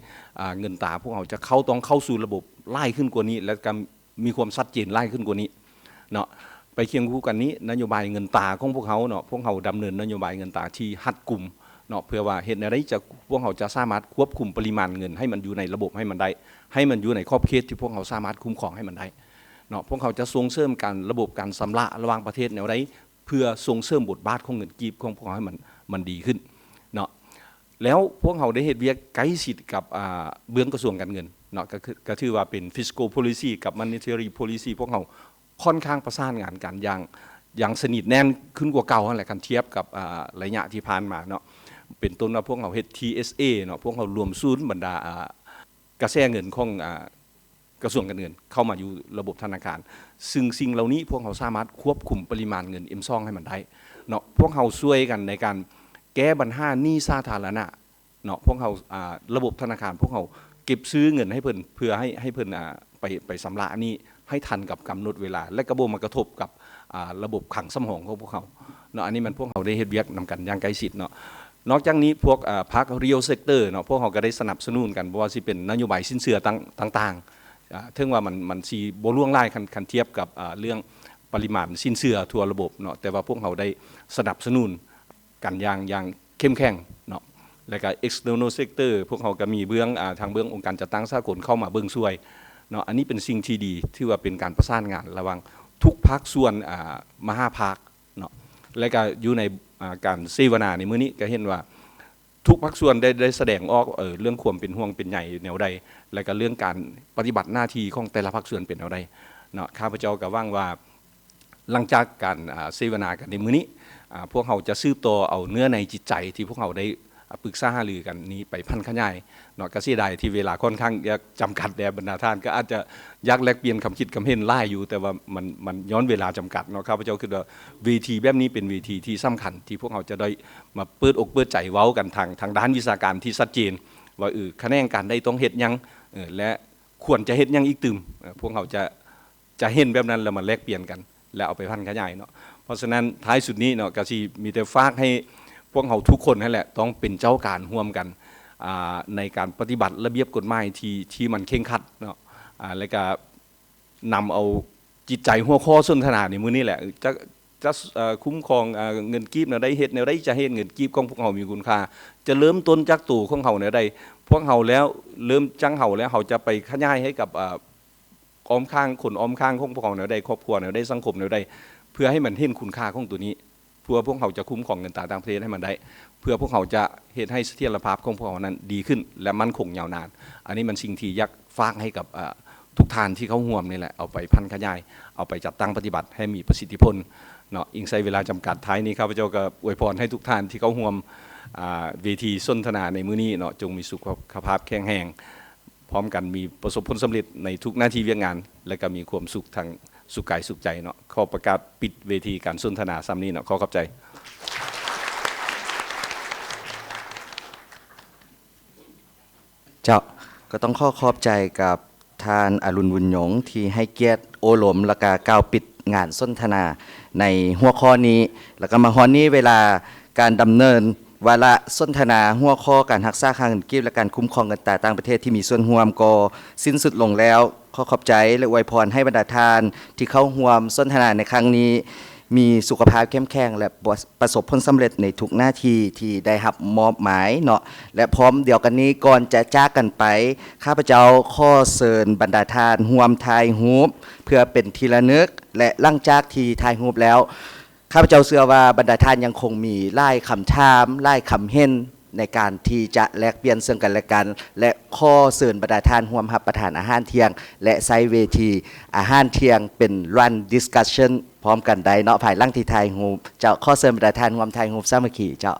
เงินตราพวกเขาจะต้องเข้าสู่ระบบไล่ขึ้นกว่านี้และก็มีความชัดเจนไล่ขึ้นกว่านี้เนาะไปเคียงคู่กันนี้นโยบายเงินตราของพวกเขาเนาะพวกเขาดำเนินนโยบายเงินตราที่หัดกลุ่มเนาะเพื่อว่าเห็นอะไรจะพวกเขาจะสามารถควบคุมปริมาณเงินให้มันอยู่ในระบบให้มันได้ให้มันอยู่ในขอบเขตที่พวกเขาสามารถคุ้มครองให้มันได้เนาะพวกเขาจะส่งเสริมการระบบการชำระระหว่างประเทศแนวใด เพื่อส่งเสริมบทบาทของเงินกีบของพวกเขาให้มันดีขึ้นเนาะแล้วพวกเขาได้เฮ็ดเวียกใกล้ชิดกับเบื้องกระทรวงการเงินเนาะก็ถือว่าเป็น fiscal policy กับ monetary policy พวกเขาค่อนข้างประสานงานกันอย่างสนิทแน่นขึ้นกว่าเก่านั่นแหละกันเทียบกับระยะที่ผ่านมาเนาะเป็นต้นว่าพวกเขาเฮ็ด TSA เนาะพวกเขารวมศูนย์บรรดากระแสเงินของกระทรวงการเงินเข้ามาอยู่ระบบธนาคารซึ่งสิ่งเหล่านี้พวกเขาสามารถควบคุมปริมาณเงิน M2 ให้มันได้เนาะพวกเขาช่วยกันในการแก้ปัญหาหนี้สาธารณะเนาะพวกเขาระบบธนาคารพวกเขาเก็บซื้อเงินให้เพิ่นเพื่อให้เพิ่นไปชำระหนี้ให้ทันกับกำหนดเวลาและกระบบมากระทบกับระบบขังสมองของพวกเขาเนาะอันนี้มันพวกเขาได้เฮ็ดเวียกนำกันอย่างใกล้ชิดเนาะนอกจากนี้พวกภาค real sector เนาะพวกเขาก็ได้สนับสนุนกันเพราะว่าสิเป็นนโยบายสินเชื่อต่างๆถึงว่ามันสิบ่ล่วงล้ายคันเทียบกับเรื่องปริมาณสินเชื่อทั่วระบบเนาะแต่ว่าพวกเขาได้สนับสนุนกันอย่างเข้มแข็งเนาะแล้วก็ external sector พวกเขาก็มีเบื้องทางเบื้ององค์การจัดตั้งสากลเข้ามาเบื้องช่วยเนาะอันนี้เป็นสิ่งที่ดีที่ว่าเป็นการประสานงานระหว่างทุกภาคส่วนมหาภาคเนาะและก็อยู่ในการเสวนาในมื้อนี้ก็เห็นว่าทุกภาคส่วนได้แสดงออกเรื่องความเป็นห่วงเป็นใยแนวใดและก็เรื่องการปฏิบัติหน้าที่ของแต่ละภาคส่วนเป็นแนวใดเนาะข้าพเจ้าก็หวังว่าหลังจากการเสวนากันในมื้อนี้พวกเขาจะสืบต่อเอาเนื้อในจิตใจที่พวกเขาได้ปรึกษาหารือกันนี้ไปพันขยายเนาะก็เสียดายที่เวลาค่อนข้างจำกัดแด่บรรดาท่านก็อาจจะอยากแลกเปลี่ยนคำคิดคำเห็นไล่อยู่แต่ว่ามันย้อนเวลาจำกัดเนาะข้าพเจ้าคิดว่าเวทีแบบนี้เป็นเวทีที่สำคัญที่พวกเขาจะได้มาเปิดอกเปิดใจเว้ากันทางด้านวิชาการที่ชัดเจนว่าคะแนนการได้ต้องเฮ็ดยังและควรจะเฮ็ดยังอีกตื่มพวกเขาจะเห็นแบบนั้นแล้วมาแลกเปลี่ยนกันแล้วเอาไปพันขยายเนาะเพราะฉะนั้นท้ายสุดนี้เนาะก็สิมีแต่ฝากให้พวกเขาทุกคนนั่นแหละต้องเป็นเจ้าการร่วมกันในการปฏิบัติระเบียบกฎหมายที่มันเคร่งครัดเนาะแล้วก็นำเอาจิตใจหัวข้อสนทนาในมื้อนี้แหละจะคุ้มครองเงินกีบแนวใดเฮ็ดแนวใดจะเฮ็ดเงินกีบของพวกเขามีคุณค่าจะเริ่มต้นจากตัวของเขาแนวใดพวกเขาแล้วเริ่มจังเขาแล้วเขาจะไปขยายให้กับอ้อมข้างคนอ้อมข้างของพวกเขาแนวใดครอบครัวแนวใดสังคมแนวใดเพื่อให้มันเห็นคุณค่าของตัวนี้เพื่อพวกเขาจะคุ้มครองเงินตราต่างประเทศให้มันได้เพื่อพวกเขาจะเฮ็ดให้เสถียรภาพของพวกเขานั้นดีขึ้นและมั่นคงยาวนานอันนี้มันสิ่งที่อยากฝากให้กับทุกท่านที่เขาร่วมนี่แหละเอาไปพันขยายเอาไปจัดตั้งปฏิบัติให้มีประสิทธิผลเนาะอิงใช้เวลาจำกัดท้ายนี้ข้าพเจ้าก็อวยพรให้ทุกท่านที่เขาร่วมเวทีสนทนาในมื้อนี้เนาะจงมีสุขภาพแข็งแรงพร้อมกันมีประสบผลสำเร็จในทุกหน้าที่เวียกงานและก็มีความสุขทางสุขกายสุขใจเนาะขอประกาศปิดเวทีการสนทนาซ้ำนี้เนาะขอขอบใจเจ้าก็ต้องขอบใจกับท่านอรุณบุญยงที่ให้เกียรติโอหลมและก็กล่าวปิดงานสนทนาในหัวข้อนี้แล้วก็มาฮอนนี้เวลาการดำเนินวาระสนทนาหัวข้อการรักษาค่าเงินกีบและการคุ้มครองเงินตราต่างประเทศที่มีส่วนร่วมก็สิ้นสุดลงแล้วขอขอบใจและอวยพรให้บรรดาท่านที่เข้าร่วมสนทนาในครั้งนี้มีสุขภาพเข้มแข็งและประสบผลสำเร็จในทุกหน้าที่ที่ได้รับมอบหมายเนาะและพร้อมเดียวกันนี้ก่อนจะจากกันไปข้าพเจ้าขอเชิญบรรดาท่านร่วมถ่ายรูปเพื่อเป็นที่ระลึกและหลังจากที่ถ่ายรูปแล้วข้าพเจ้าเชื่อว่าบรรดาท่านยังคงมีหลายคำถามหลายคำเห็นในการที่จะแลกเปลี่ยนซึ่งกันและกันและข้อเชิญบรรดาท่านร่วมรับประทานอาหารเที่ยงและใช้เวทีอาหารเที่ยงเป็น run discussion พร้อมกันได้เนาะภายหลังที่ถ่ายรูปเจ้าข้อเชิญบรรดาท่านร่วมถ่ายรูปสามัคคีเจ้า